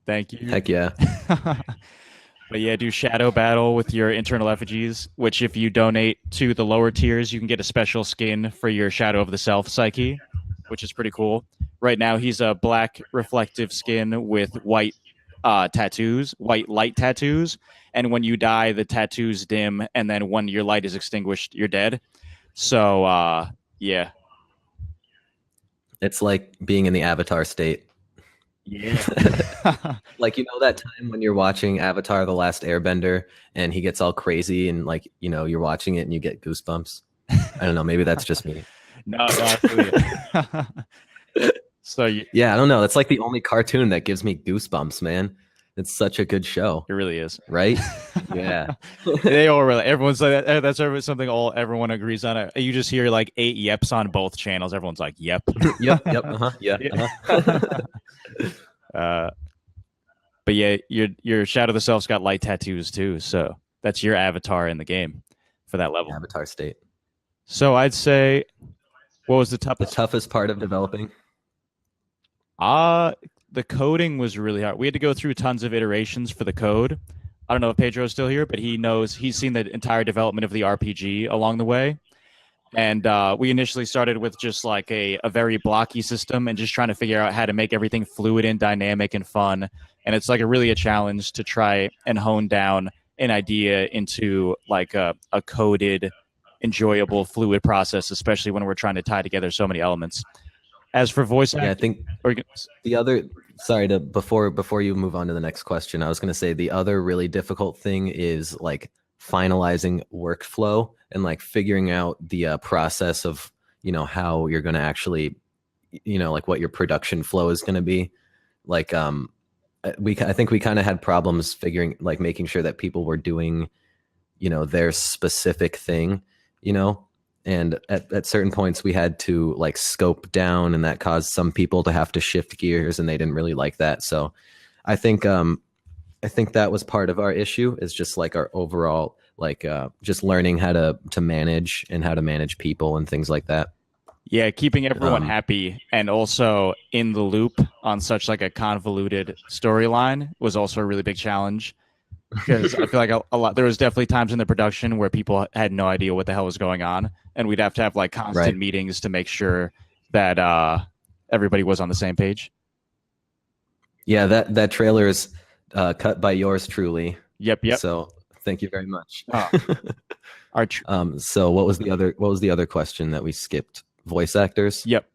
Thank you. Heck yeah. But yeah, do shadow battle with your internal effigies, which if you donate to the lower tiers, you can get a special skin for your Shadow of the Self Psyche, which is pretty cool. Right now, he's a black reflective skin with white tattoos, white light tattoos. And when you die, the tattoos dim. And then when your light is extinguished, you're dead. So, yeah. It's like being in the Avatar state. Yeah. Like, that time when you're watching Avatar: The Last Airbender and he gets all crazy and like, you're watching it and you get goosebumps. I don't know. Maybe that's just me. No, so yeah, I don't know. That's like the only cartoon that gives me goosebumps, man. It's such a good show. It really is, right? Yeah. They all really. Everyone's like that. That's something everyone agrees on. You just hear like 8 yeps on both channels. Everyone's like, "Yep, yep, yeah." But yeah, your Shadow of the Self's got light tattoos too. So that's your avatar in the game for that level. Avatar state. So I'd say, what was the toughest part of developing? The coding was really hard. We had to go through tons of iterations for the code. I don't know if Pedro's still here, but he's seen the entire development of the RPG along the way. And we initially started with just like a very blocky system and just trying to figure out how to make everything fluid and dynamic and fun. And it's like a challenge to try and hone down an idea into like a coded, enjoyable, fluid process, especially when we're trying to tie together so many elements. As for voice acting, I think the other, before you move on to the next question, I was going to say the other really difficult thing is like finalizing workflow and like figuring out the process of, how you're going to actually, like what your production flow is going to be. Like, I think we kind of had problems figuring, like making sure that people were doing, their specific thing, and at certain points we had to like scope down, and that caused some people to have to shift gears, and they didn't really like that. So I think that was part of our issue, is just like our overall, like just learning how to manage and how to manage people and things like that. Yeah, keeping everyone happy and also in the loop on such like a convoluted storyline was also a really big challenge. Because I feel like a lot, there was definitely times in the production where people had no idea what the hell was going on, and we'd have to have like constant meetings to make sure that everybody was on the same page. Yeah, that trailer is cut by yours truly. Yep. So thank you very much. So what was the other question that we skipped? Voice actors? Yep.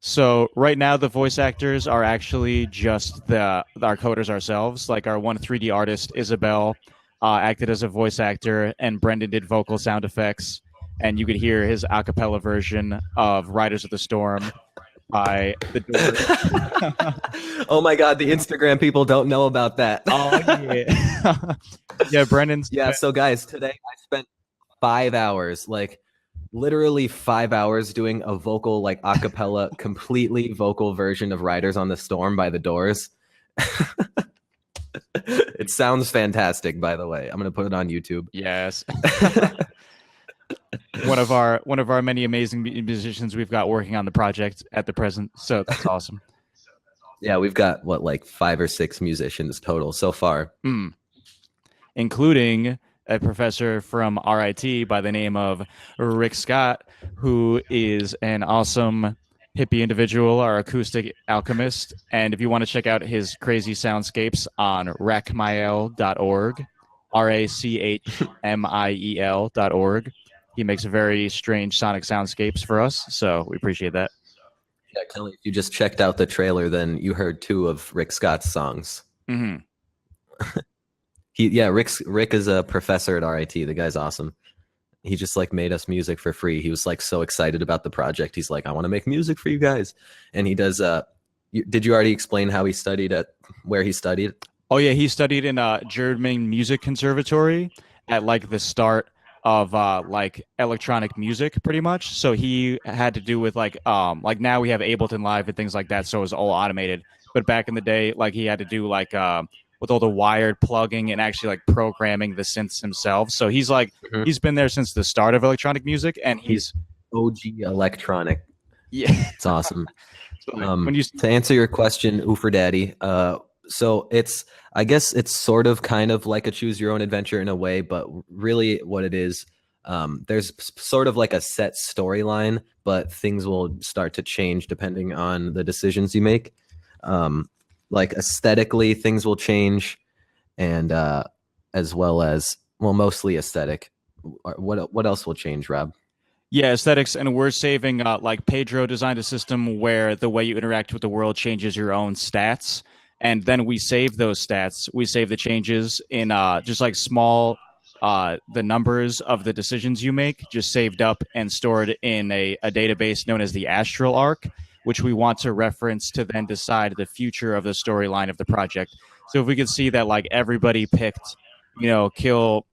So right now the voice actors are actually just our coders ourselves. Like our one 3D artist, Isabel, acted as a voice actor, and Brendan did vocal sound effects. And you could hear his a cappella version of Riders of the Storm by The Doors. Oh my God, the Instagram people don't know about that. Oh yeah. Yeah, Brendan's. Yeah, so guys, today I spent 5 hours, like literally 5 hours doing a vocal, like a cappella, completely vocal version of Riders on the Storm by The Doors. It sounds fantastic, by the way. I'm gonna put it on YouTube. Yes. one of our many amazing musicians we've got working on the project at the present. So that's awesome. Yeah, we've got what, like 5 or 6 musicians total so far. Including a professor from RIT by the name of Rick Scott, who is an awesome hippie individual, our acoustic alchemist. And if you want to check out his crazy soundscapes on rachmiel.org, RACHMIEL.org, he makes very strange sonic soundscapes for us. So we appreciate that. Yeah, Kelly, if you just checked out the trailer, then you heard 2 of Rick Scott's songs. Mm-hmm. Rick is a professor at RIT. The guy's awesome. He just like made us music for free. He was like so excited about the project. He's like, I want to make music for you guys. And he does. Did you already explain how he studied at where he studied? Oh yeah, he studied in German Music Conservatory at like the start of like electronic music, pretty much. So he had to do with like now we have Ableton Live and things like that. So it was all automated. But back in the day, like he had to do like with all the wired plugging and actually like programming the synths himself. So he's like he's been there since the start of electronic music, and he's OG electronic. Yeah, it's awesome. When you to answer your question, Oofer Daddy, so I guess it's sort of kind of like a choose your own adventure in a way, but really what it is, there's sort of like a set storyline, but things will start to change depending on the decisions you make. Like aesthetically, things will change, and as well as, well, mostly aesthetic. What else will change, Rob? Yeah, aesthetics, and we're saving like Pedro designed a system where the way you interact with the world changes your own stats, and then we save those stats. We save the changes in just like small the numbers of the decisions you make, just saved up and stored in a database known as the Astral Arc, which we want to reference to then decide the future of the storyline of the project. So if we could see that like everybody picked, kill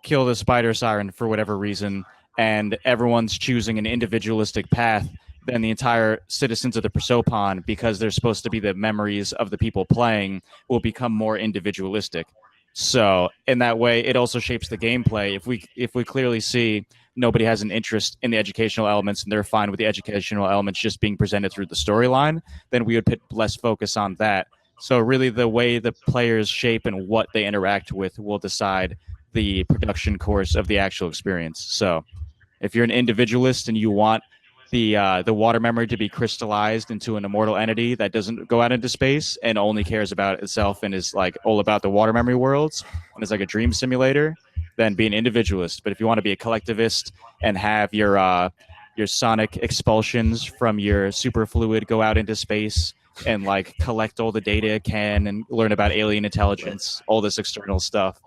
the spider siren for whatever reason, and everyone's choosing an individualistic path, then the entire citizens of the Prosopon, because they're supposed to be the memories of the people playing, will become more individualistic. So in that way, it also shapes the gameplay. If we clearly see nobody has an interest in the educational elements and they're fine with the educational elements just being presented through the storyline, then we would put less focus on that. So really the way the players shape and what they interact with will decide the production course of the actual experience. So if you're an individualist and you want the water memory to be crystallized into an immortal entity that doesn't go out into space and only cares about itself and is like all about the water memory worlds and is like a dream simulator, then be an individualist. But if you want to be a collectivist and have your sonic expulsions from your superfluid go out into space and like collect all the data it can and learn about alien intelligence, all this external stuff,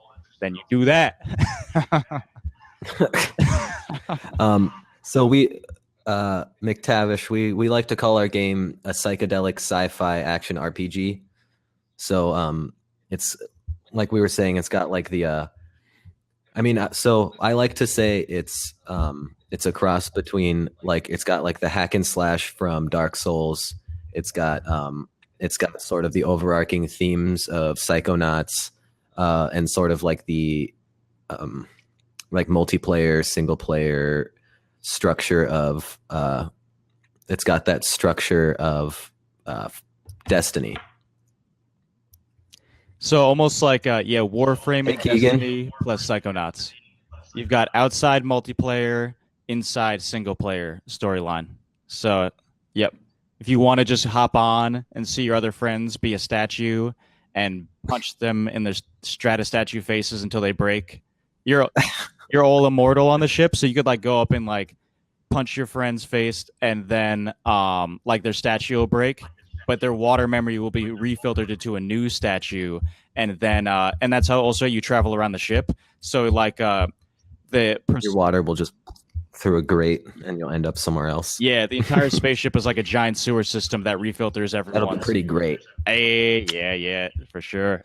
then you do that. So we McTavish, we like to call our game a psychedelic sci-fi action RPG. So it's like we were saying, it's got like the so I like to say it's a cross between, like, it's got like the hack and slash from Dark Souls. It's got sort of the overarching themes of Psychonauts, and sort of like the like multiplayer, single player structure of it's got that structure of Destiny. So almost like Warframe and Keegan. Destiny plus Psychonauts. You've got outside multiplayer, inside single player storyline. So, yep. If you want to just hop on and see your other friends be a statue and punch them in their strata statue faces until they break, you're all immortal on the ship. So you could like go up and like punch your friend's face, and then like their statue will break, but their water memory will be refiltered into a new statue, and then and that's how also you travel around the ship. So like your water will just through a grate and you'll end up somewhere else. Yeah, the entire spaceship is like a giant sewer system that refilters everyone. That'll be pretty great. Hey, yeah, for sure.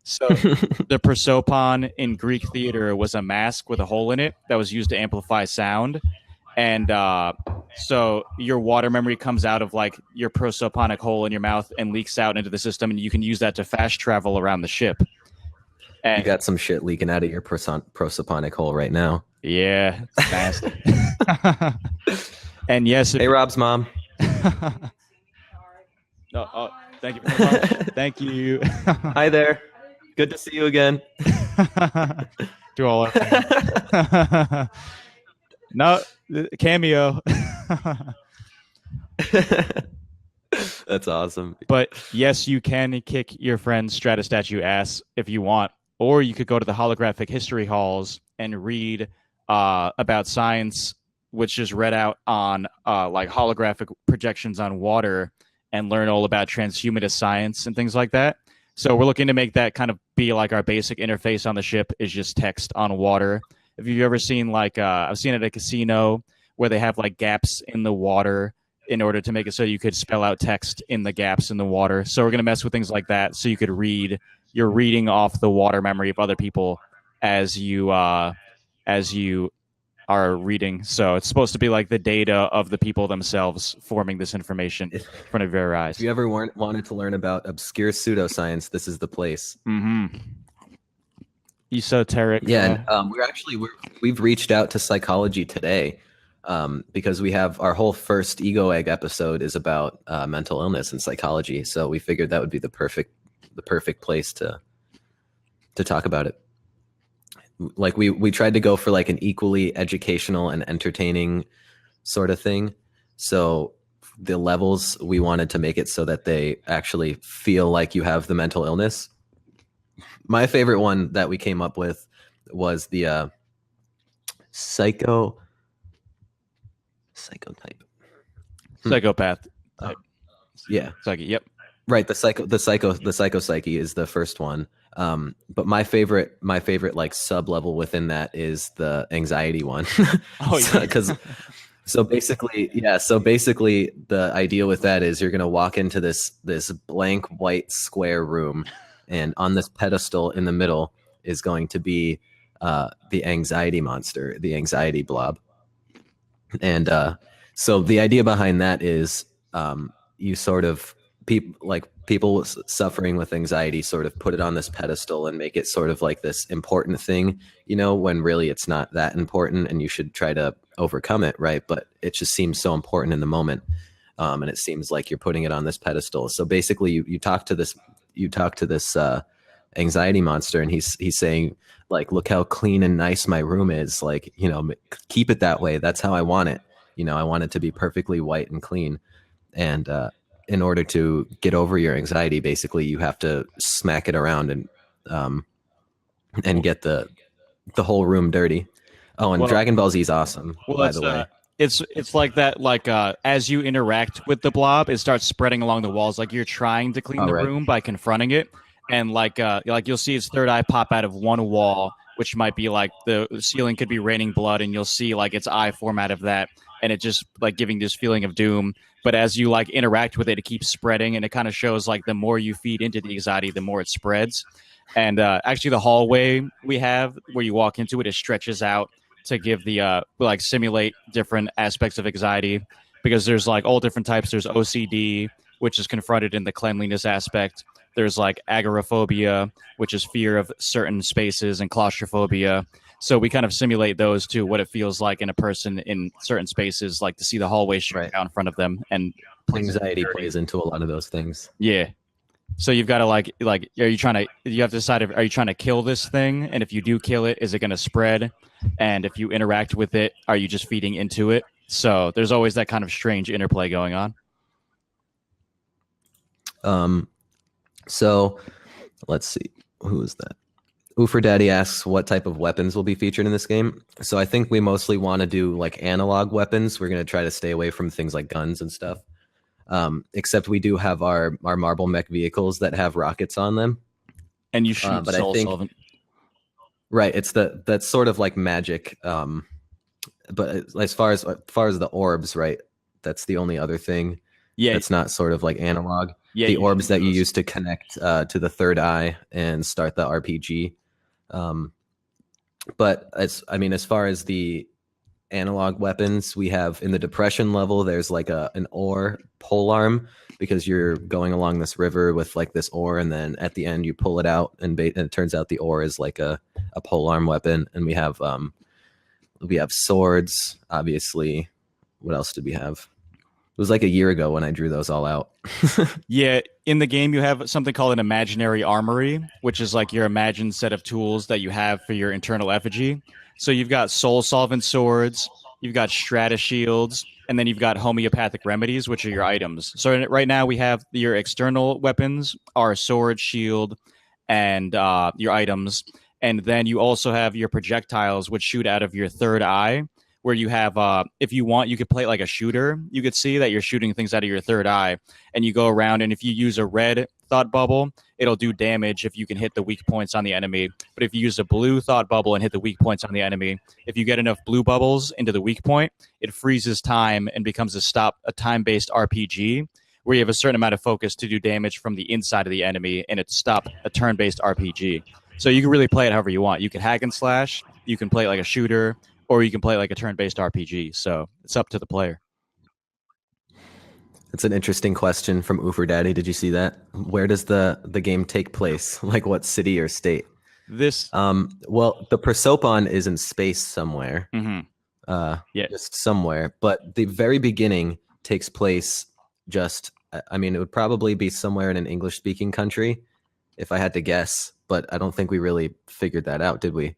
So the prosopon in Greek theater was a mask with a hole in it that was used to amplify sound. And so your water memory comes out of like your prosoponic hole in your mouth and leaks out into the system, and you can use that to fast travel around the ship. And You got some shit leaking out of your prosoponic hole right now. yeah, it's nasty. And yes, Hey, Rob's mom. oh, thank you very much. Thank you. Hi there. Good to see you again. To all our fans. No, cameo. That's awesome. But yes, you can kick your friend's Stratostatue ass if you want, or you could go to the holographic history halls and read about science, which is read out on like holographic projections on water, and learn all about transhumanist science and things like that. So we're looking to make that kind of be like our basic interface on the ship is just text on water. If you've ever seen like I've seen it at a casino where they have like gaps in the water in order to make it so you could spell out text in the gaps in the water. So we're going to mess with things like that so you could read. You're reading off the water memory of other people as you are reading. So it's supposed to be like the data of the people themselves forming this information in front of your eyes. If you ever wanted to learn about obscure pseudoscience, this is the place. Mm-hmm. Esoteric. Yeah, and we've reached out to Psychology Today because we have our whole first Ego Egg episode is about mental illness and psychology. So we figured that would be the perfect place to talk about it. Like we tried to go for like an equally educational and entertaining sort of thing. So the levels, we wanted to make it so that they actually feel like you have the mental illness. My favorite one that we came up with was the psychotype. Psychopath type. Yeah. Psyche. Yep. Right. The psychopsyche is the first one. But my favorite like sub level within that is the anxiety one. Oh, yeah. So basically the idea with that is you're going to walk into this blank white square room, and on this pedestal in the middle is going to be the anxiety monster, the anxiety blob. And so the idea behind that is you sort of people suffering with anxiety sort of put it on this pedestal and make it sort of like this important thing, when really it's not that important and you should try to overcome it, right? But it just seems so important in the moment, and it seems like you're putting it on this pedestal. So basically you talk to this anxiety monster, and he's saying like, look how clean and nice my room is, like, keep it that way. That's how I want it. I want it to be perfectly white and clean. And in order to get over your anxiety, basically you have to smack it around and get the whole room dirty. Oh, and Dragon Ball Z is awesome, by the way. It's like that, like as you interact with the blob, it starts spreading along the walls, like you're trying to clean the room by confronting it. And like you'll see its third eye pop out of one wall, which might be like the ceiling could be raining blood, and you'll see like its eye form out of that, and it just like giving this feeling of doom. But as you like interact with it, it keeps spreading, and it kind of shows like the more you feed into the anxiety, the more it spreads. And actually, the hallway we have where you walk into it stretches out to give the like simulate different aspects of anxiety, because there's like all different types. There's OCD, which is confronted in the cleanliness aspect. There's like agoraphobia, which is fear of certain spaces, and claustrophobia. So we kind of simulate those to what it feels like in a person in certain spaces, like to see the hallway straight out in front of them. And anxiety plays into a lot of those things. Yeah. So you've got to you have to decide, are you trying to kill this thing? And if you do kill it, is it going to spread? And if you interact with it, are you just feeding into it? So there's always that kind of strange interplay going on. So let's see. Who is that? Oofer Daddy asks what type of weapons will be featured in this game. So I think we mostly want to do like analog weapons. We're going to try to stay away from things like guns and stuff. Except we do have our marble mech vehicles that have rockets on them. And you shoot but soul I think, solvent. Right. That's sort of like magic. But as far as the orbs, right? That's the only other thing. Yeah. That's not sort of like analog. Yeah, the you orbs should that you those. use to connect to the third eye and start the RPG. Um, but as far as the analog weapons, we have in the depression level, there's like an ore pole arm because you're going along this river with like this ore, and then at the end you pull it out, and it turns out the ore is like a pole arm weapon. And we have swords, obviously. What else did we have? It was like a year ago when I drew those all out. Yeah, in the game you have something called an imaginary armory, which is like your imagined set of tools that you have for your internal effigy. So you've got soul solvent swords, you've got strata shields, and then you've got homeopathic remedies, which are your items. So right now we have your external weapons are sword, shield, and your items. And then you also have your projectiles, which shoot out of your third eye, where you have, if you want, you could play it like a shooter. You could see that you're shooting things out of your third eye, and you go around, and if you use a red thought bubble, it'll do damage if you can hit the weak points on the enemy. But if you use a blue thought bubble and hit the weak points on the enemy, if you get enough blue bubbles into the weak point, it freezes time and becomes a time-based RPG where you have a certain amount of focus to do damage from the inside of the enemy, and it's a turn-based RPG. So you can really play it however you want. You can hack and slash, you can play it like a shooter, or you can play it like a turn-based RPG. So it's up to the player. It's an interesting question from Oofer Daddy. Did you see that? Where does the game take place? Like what city or state? This, Well, the Prosopon is in space somewhere. yeah, Just somewhere. But the very beginning takes place it would probably be somewhere in an English-speaking country, if I had to guess. But I don't think we really figured that out, did we?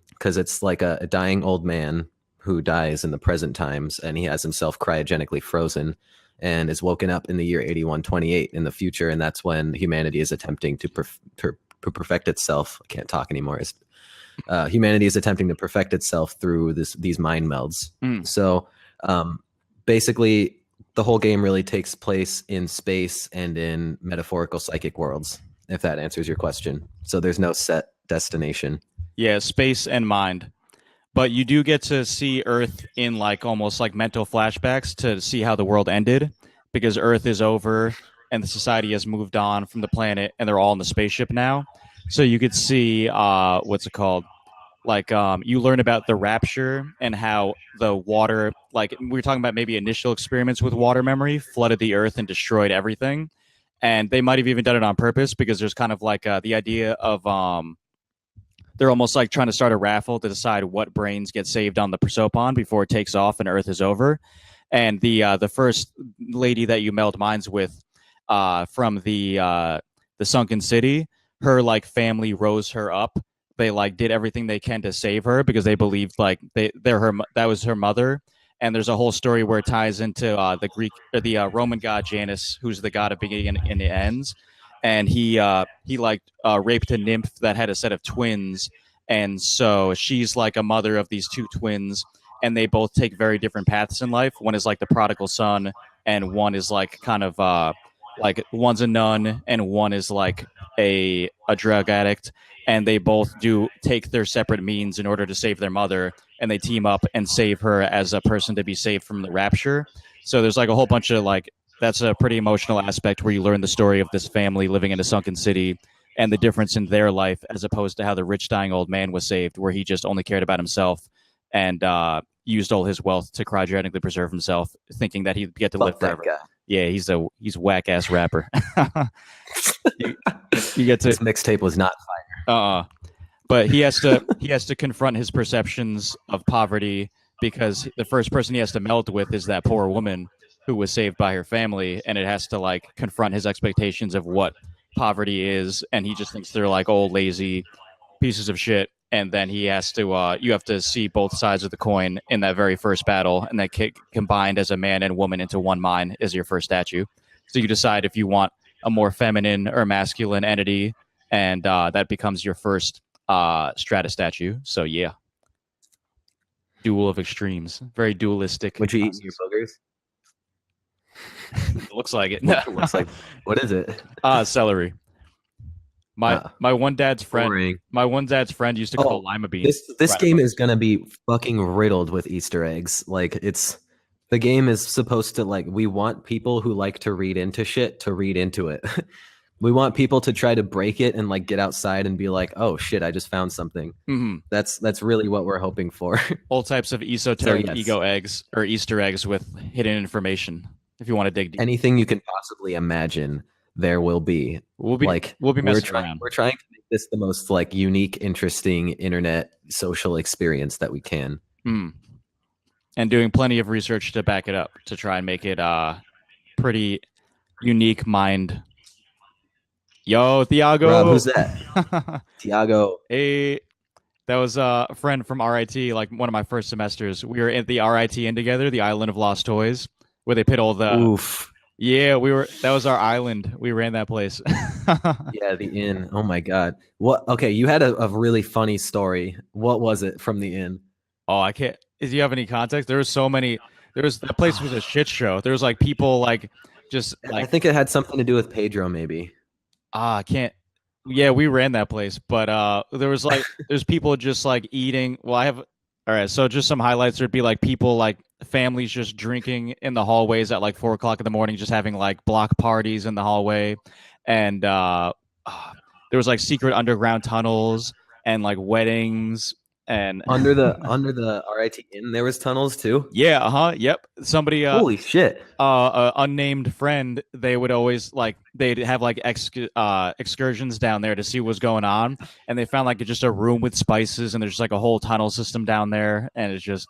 Because it's like a dying old man who dies in the present times, and he has himself cryogenically frozen and is woken up in the year 8128 in the future, and that's when humanity is attempting to perfect itself. I can't talk anymore. Humanity is attempting to perfect itself through these mind melds. So basically, the whole game really takes place in space and in metaphorical psychic worlds, if that answers your question. So there's no set destination. Yeah, space and mind. But you do get to see Earth in like almost like mental flashbacks to see how the world ended, because Earth is over and the society has moved on from the planet and they're all in the spaceship now. So you could see what's it called? Like you learn about the rapture and how the water, like we were talking about maybe initial experiments with water memory, flooded the Earth and destroyed everything. And they might have even done it on purpose, because there's kind of like the idea of they're almost like trying to start a raffle to decide what brains get saved on the Prosopon before it takes off and Earth is over. And the first lady that you meld minds with from the sunken city, her like family rose her up. They like did everything they can to save her because they believed like that was her mother. And there's a whole story where it ties into the Greek or the Roman god Janus, who's the god of beginning and the ends. And he raped a nymph that had a set of twins, and so she's like a mother of these two twins, and they both take very different paths in life. One is like the prodigal son, and one is like kind of like one's a nun, and one is like a drug addict, and they both do take their separate means in order to save their mother, and they team up and save her as a person to be saved from the rapture. So there's like a whole bunch of like that's a pretty emotional aspect where you learn the story of this family living in a sunken city and the difference in their life as opposed to how the rich dying old man was saved, where he just only cared about himself and used all his wealth to cryogenically preserve himself, thinking that he'd get to live forever. Guy. Yeah, he's a whack ass rapper. you get to This mixtape was not fire. But he has to confront his perceptions of poverty, because the first person he has to meld with is that poor woman who was saved by her family, and it has to like confront his expectations of what poverty is, and he just thinks they're like old lazy pieces of shit. And then he has to you have to see both sides of the coin in that very first battle, and that combined as a man and woman into one mind is your first statue. So you decide if you want a more feminine or masculine entity, and that becomes your first strata statue. So yeah, duel of extremes, very dualistic. Would you eat your boogers? Looks like it. Looks like, what is it? Celery. My one dad's friend. Boring. My one dad's friend used to call lima beans. This game is gonna be fucking riddled with Easter eggs. Like it's The game is supposed to like we want people who like to read into shit to read into it. We want people to try to break it and like get outside and be like, "Oh shit, I just found something." Hmm. That's really what we're hoping for. All types of So esoteric yes, ego eggs or Easter eggs with hidden information. If you want to dig deep, anything you can possibly imagine, there will be. Like we'll be we're messing trying around. we're trying to make this the most like unique, interesting internet social experience that we can. Mm. And doing plenty of research to back it up to try and make it pretty unique mind. Yo, Thiago. Rob, who's that? Tiago. Hey, that was a friend from RIT, like one of my first semesters. We were at the RIT Inn together, the Island of Lost Toys, where they put all the. Oof. Yeah, we were. That was our island. We ran that place. Yeah, the inn. Oh my god. What? Okay, you had a really funny story. What was it from the inn? Oh, I can't. Do you have any context? There was so many. There was that place was a shit show. There was like people like just I like think it had something to do with Pedro, maybe. I can't. Yeah, we ran that place, but there was like there's people just like eating. Well, I have all right. So just some highlights. There'd be like people like families just drinking in the hallways at like 4 o'clock in the morning, just having like block parties in the hallway, and there was like secret underground tunnels and like weddings and Under the RIT inn, there was tunnels too. yeah, yep. Somebody Holy shit! unnamed friend, they would always like they'd have like excursions down there to see what's going on, and they found like just a room with spices, and there's like a whole tunnel system down there, and it's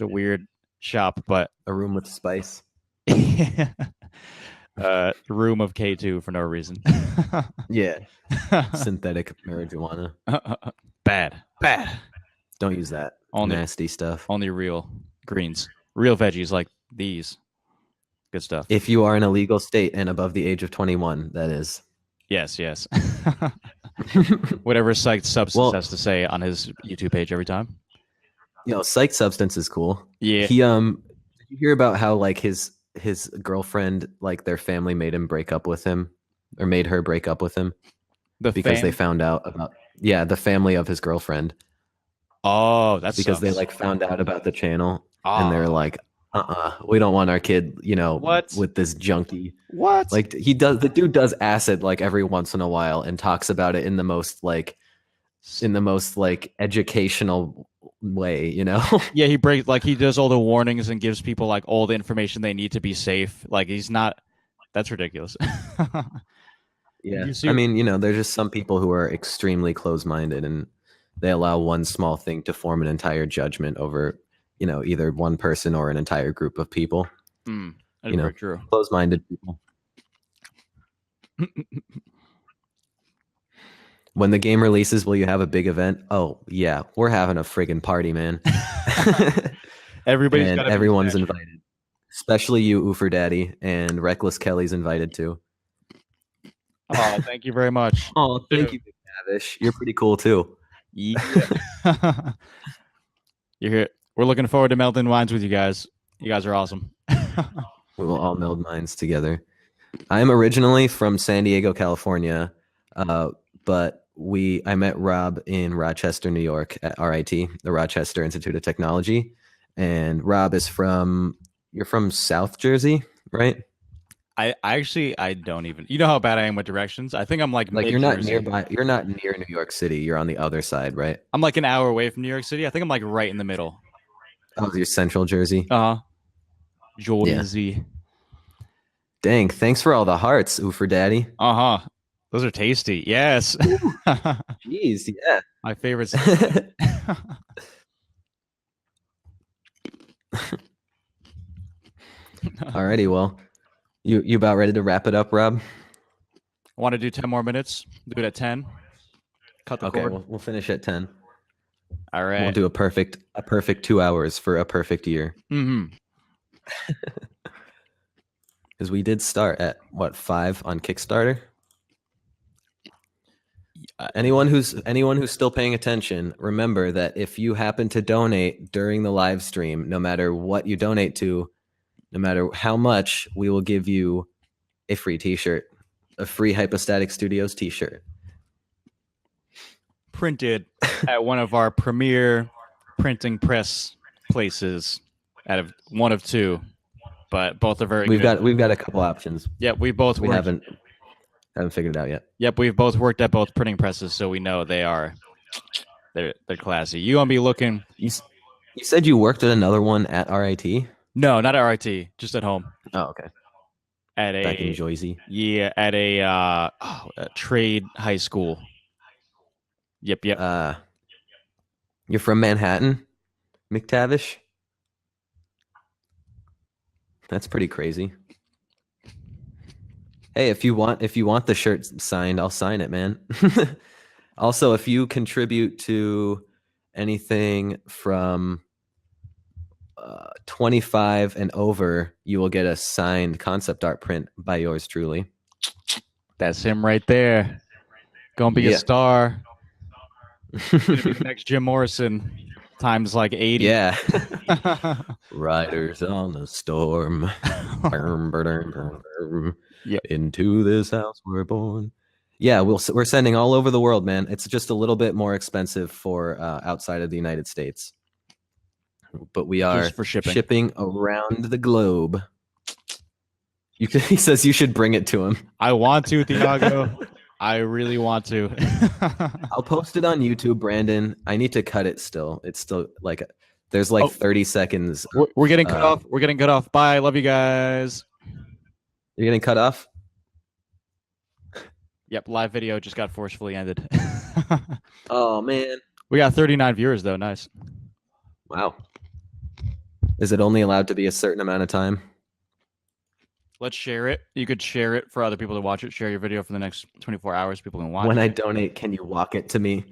a weird shop, but A room with spice. room of K2 for no reason. Yeah, synthetic marijuana. Bad. Don't use that. Only- Nasty stuff. Only real greens, real veggies like these. Good stuff. If you are in a legal state and above the age of 21, that is. Yes. Whatever Psyched Substance Well- has to say on his YouTube page every time. Psych substance is cool. Yeah. He did you hear about how like his girlfriend, like their family made him break up with him, or made her break up with him because they found out about the family of his girlfriend, Oh, that's because they like found out about the channel and they're like, we don't want our kid, What? with this junkie. what? Like the dude does acid like every once in a while and talks about it in the most like educational way, Yeah, he does all the warnings and gives people like all the information they need to be safe. Like he's not. That's ridiculous. Yeah. You see- I mean, there's just some people who are extremely close-minded and they allow one small thing to form an entire judgment over, either one person or an entire group of people. That's You know. very true. Close-minded people. When the game releases, will you have a big event? Oh, yeah. We're having a friggin' party, man. Everybody's And got to everyone's invited. Especially you, Oofer Daddy, and Reckless Kelly's invited too. Oh, thank you very much. Oh, thank you, Big Tavish. You're pretty cool too. Yeah. You're here. We're looking forward to melting wines with you guys. You guys are awesome. We will all meld minds together. I am originally from San Diego, California, but I met Rob in Rochester, New York at RIT, the Rochester Institute of Technology. And Rob is you're from South Jersey, right? I don't even. You know how bad I am with directions. I think I'm like You're not mid-Jersey. nearby. You're not near New York City. You're on the other side, right? I'm like an hour away from New York City. I think I'm like right in the middle. Oh, you're Central Jersey. Jersey. Dang, thanks for all the hearts, Oofer Daddy. Those are tasty. Yes. Jeez, yeah. My favorites. Alrighty, well, you about ready to wrap it up, Rob? I want to do 10 more minutes. Do it at 10. Cut the Okay, cord. we'll finish at 10. All right. We'll do a perfect 2 hours for a perfect year. Mm-hmm. Because we did start at 5 on Kickstarter. Anyone who's still paying attention, remember that if you happen to donate during the live stream, no matter what you donate to, no matter how much, we will give you a free t-shirt, a free Hypostatic Studios t-shirt. Printed at one of our premier printing press places out of one of two but both are very We've good. got a couple options. Yeah, we both We worked. haven't figured it out yet. Yep, we've both worked at both printing presses, so we know they're classy. You gonna be looking? You said you worked at another one at RIT? No, not at RIT, just at home. Oh, okay. At Back in a Jersey. at a trade high school. Yep. You're from Manhattan, McTavish? That's pretty crazy. Hey, if you want the shirt signed, I'll sign it, man. Also, if you contribute to anything from 25 and over, you will get a signed concept art print by yours truly. That's him right there. Gonna be a star. Gonna be the next Jim Morrison times like 80. Yeah. Riders on the storm. Yep. Into this house we're born. Yeah, we're sending all over the world, man. It's just a little bit more expensive for outside of the United States. But we are Just for shipping. shipping around the globe. He says you should bring it to him. I want to, Thiago. I really want to. I'll post it on YouTube, Brandon. I need to cut it still. It's still like there's like 30 seconds. We're getting cut off. We're getting cut off. Bye. Love you guys. You're getting cut off? Yep, live video just got forcefully ended. Oh, man. We got 39 viewers though. Nice. Wow. Is it only allowed to be a certain amount of time? Let's share it. You could share it for other people to watch it. Share your video for the next 24 hours. People can watch When it. I donate, can you walk it to me?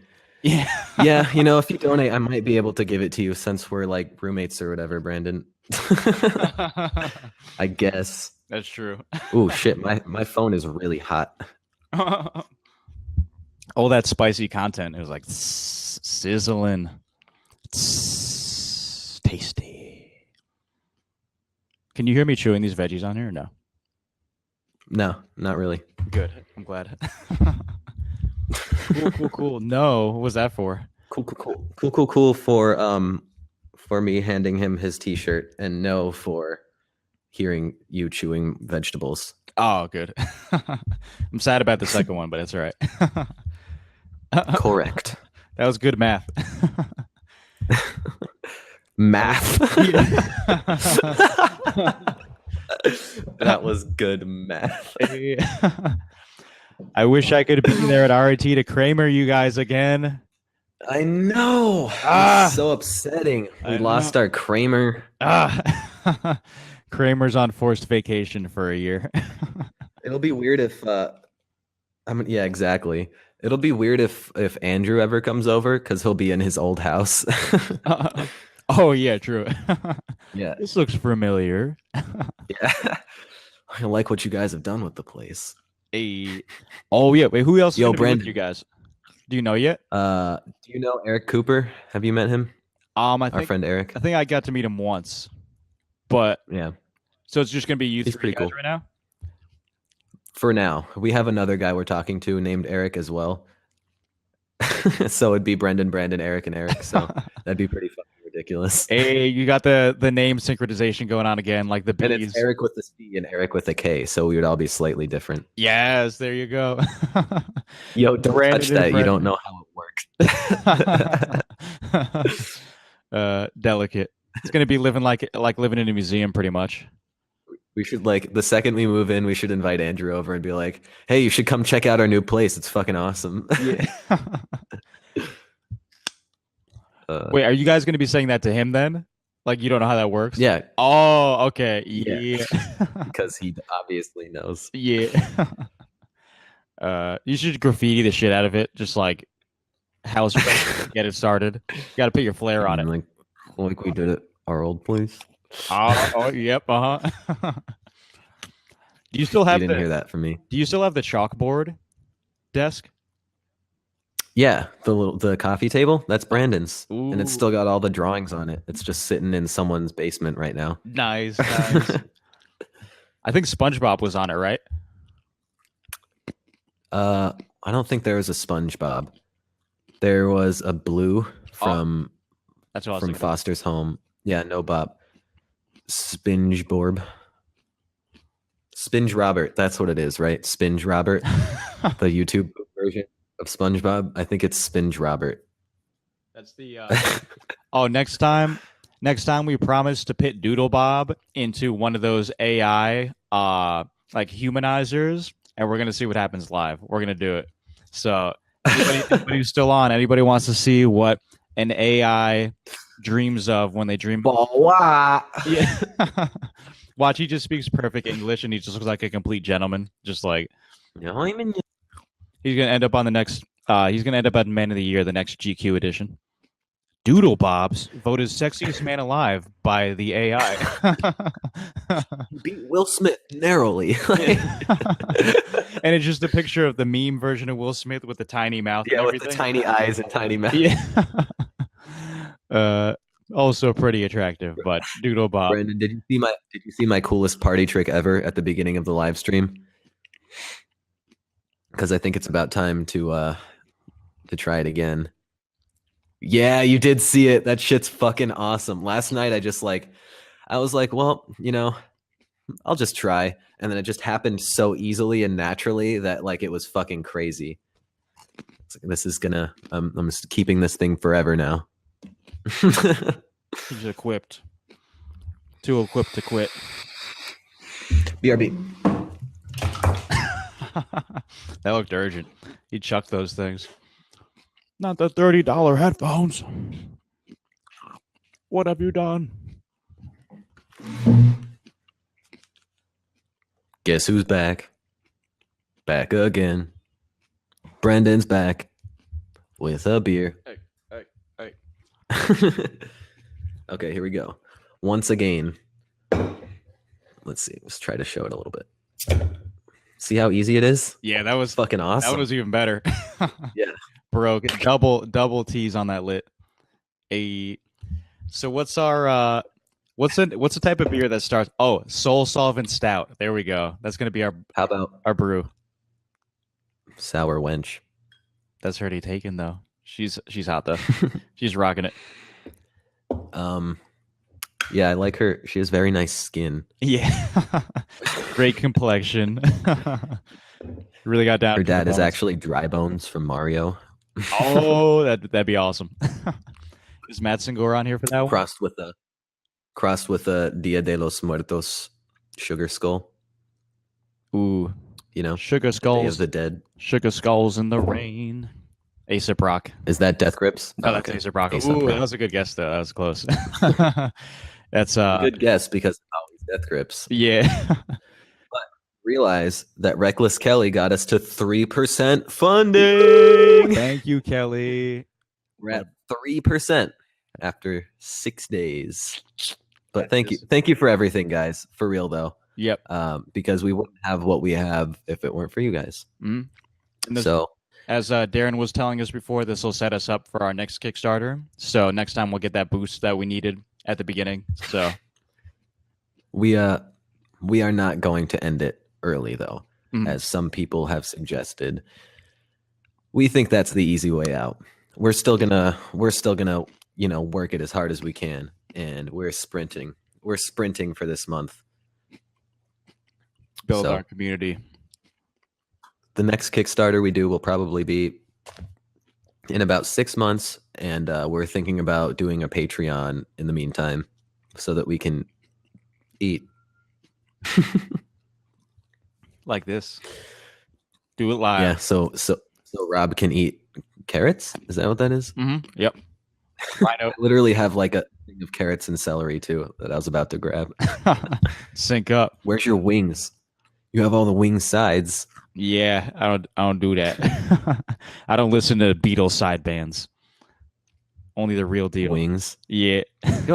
Yeah. Yeah, if you donate, I might be able to give it to you since we're like roommates or whatever, Brandon. I guess. That's true. Oh, shit. My phone is really hot. All that spicy content. It was like sizzling. Tasty. Can you hear me chewing these veggies on here or no? No, not really. Good. I'm glad. Cool. No, what was that for? Cool for me handing him his t-shirt, and no for hearing you chewing vegetables. Oh, good. I'm sad about the second one, but it's all right. Correct. That was good math. Math. That was good math. I wish I could be there at RIT to Kramer you guys again. I know. It's so upsetting. We lost our Kramer. Kramer's on forced vacation for a year. It'll be weird if yeah, exactly. It'll be weird if Andrew ever comes over because he'll be in his old house. Oh yeah, true. Yeah. This looks familiar. Yeah. I like what you guys have done with the place. Hey. Oh yeah. Wait, who else is Yo, gonna be with Brandon. you guys? Do you know yet? Do you know Eric Cooper? Have you met him? Our friend Eric. I think I got to meet him once. But Yeah. so it's just gonna be you He's three pretty guys cool. right now? For now. We have another guy we're talking to named Eric as well. So it'd be Brendan, Eric, and Eric. So that'd be pretty fucking ridiculous. Hey, you got the name synchronization going on again, like the And bees. it's Eric with the C and Eric with a K, so we would all be slightly different. Yes, there you go. Yo, don't Brandon touch and that. You Brandon. don't know how it works. Delicate. It's gonna be living like living in a museum, pretty much. We should the second we move in, we should invite Andrew over and be like, "Hey, you should come check out our new place. It's fucking awesome." Yeah. Wait, are you guys gonna be saying that to him then? Like you don't know how that works? Yeah, Oh, okay. Yeah. Yeah. because he obviously knows. Yeah. You should graffiti the shit out of it, just like house ready, get it started. You gotta put your flair on it. Like we did at our old place. Oh, yep, uh-huh. Do you still You have didn't hear that from me. Do you still have the chalkboard desk? Yeah, the coffee table. That's Brandon's, and it's Ooh. still got all the drawings on it. It's just sitting in someone's basement right now. Nice. I think SpongeBob was on it, right? I don't think there was a SpongeBob. There was a Blue from That's what I was from thinking. Foster's Home. Yeah, no Bob. SpongeBob. Spinge Robert. That's what it is, right? Spinge Robert, the YouTube version of SpongeBob. I think it's Spinge Robert. That's the. Oh, next time we promise to pit Doodle Bob into one of those AI like humanizers, and we're gonna see what happens live. We're gonna do it. So anybody who's still on, anybody wants to see what an AI dreams of when they dream. Yeah. Watch, he just speaks perfect English, and he just looks like a complete gentleman. Just like he's gonna end up on the next. He's gonna end up at Man of the Year, the next GQ edition. Doodle Bob's voted sexiest man alive by the AI. He beat Will Smith narrowly. And it's just a picture of the meme version of Will Smith with the tiny mouth. Yeah, and with everything. the tiny eyes and tiny mouth. Yeah. Also pretty attractive, but Doodle Bob. Brandon, did you see my coolest party trick ever at the beginning of the live stream? Because I think it's about time to try it again. Yeah, you did see it. That shit's fucking awesome. Last night I was like, well, I'll just try. And then it just happened so easily and naturally that like it was fucking crazy. It's like, this is gonna I'm just keeping this thing forever now. He's equipped. Too equipped to quit. BRB. That looked urgent. He chucked those things. Not the $30 headphones. What have you done? Guess who's back? Back again. Brendan's back with a beer. Hey. Okay, here we go. Once again. Let's see. Let's try to show it a little bit. See how easy it is? Yeah, that was Fucking awesome. That was even better. Yeah. Broke double T's on that lit. So what's our what's the type of beer that starts? Oh, Soul Solvent Stout. There we go. That's gonna be How about our brew. Sour Wench? That's already taken though. She's hot though. She's rocking it. Yeah, I like her. She has very nice skin. Yeah. Great complexion. Really got down. Her to the dad is bones. actually Dry Bones from Mario. Oh, that'd be awesome. Is Madsen go around here for that one? crossed with a Dia de los Muertos sugar skull. Ooh, Sugar Day of Skulls. the Dead. Sugar Skulls in the Rain. A$AP Rock. Is that Death Grips? No, that's A$AP Rock. A$AP Ooh, Rock. that was a good guess though. That was close. That's Good guess because always Death Grips. yeah. Realize that Reckless Kelly got us to 3% funding. Thank you, Kelly. We're at 3% after 6 days. But That thank you for everything, guys. For real though, Yep. because we wouldn't have what we have if it weren't for you guys. Mhm. And this- So As Darren was telling us before, this will set us up for our next Kickstarter. So next time we'll get that boost that we needed at the beginning. So we are not going to end it early though, Mhm. as some people have suggested. We think that's the easy way out. We're still gonna work it as hard as we can, and we're sprinting for this month. build So- our community. The next Kickstarter we do will probably be in about 6 months, and we're thinking about doing a Patreon in the meantime so that we can eat. Like this. Do it live. Yeah, so Rob can eat carrots. Is that what that is? Yep. Rhino. I literally have like a thing of carrots and celery too that I was about to grab. Sync up. Where's your wings? You have all the wing sides. Yeah, I don't do that. I don't listen to Beatles side bands. Only the real deal. Wings. Yeah.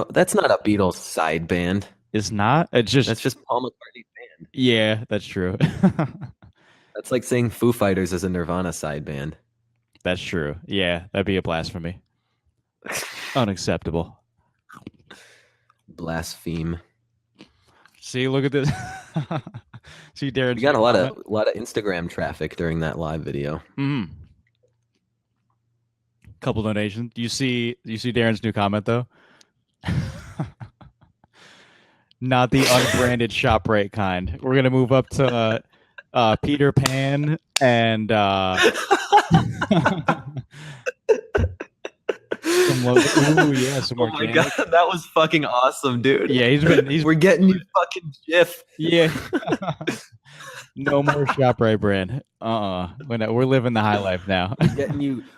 That's not a Beatles side band. It's not. It's just That's just Paul McCartney's band. yeah, that's true. That's like saying Foo Fighters is a Nirvana side band. That's true. Yeah, that'd be a blasphemy. Unacceptable. Blaspheme. See, look at this. See, Darren. We got a lot of Instagram traffic during that live video. Couple donations. You see Darren's new comment though. Not the unbranded ShopRite kind. We're gonna move up to Peter Pan and ooh yeah, some Oh my organic. god, that was fucking awesome, dude. Yeah, he's We're getting you fucking Jif. yeah. No more ShopRite brand. We're living the high life now.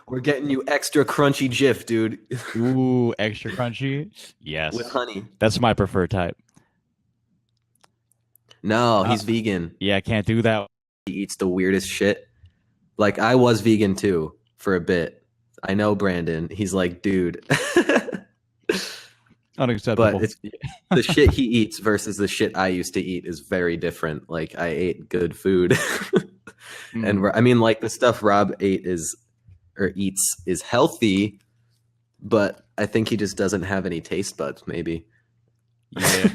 We're getting you extra crunchy Jif, dude. Ooh, extra crunchy. Yes, With honey. that's my preferred type. No, he's vegan. Yeah, I can't do that. He eats the weirdest shit. Like I was vegan too for a bit. I know Brandon. He's like, dude. Unacceptable. But the shit he eats versus the shit I used to eat is very different. Like I ate good food. And I mean, like the stuff Rob eats is healthy, but I think he just doesn't have any taste buds, maybe. Yeah.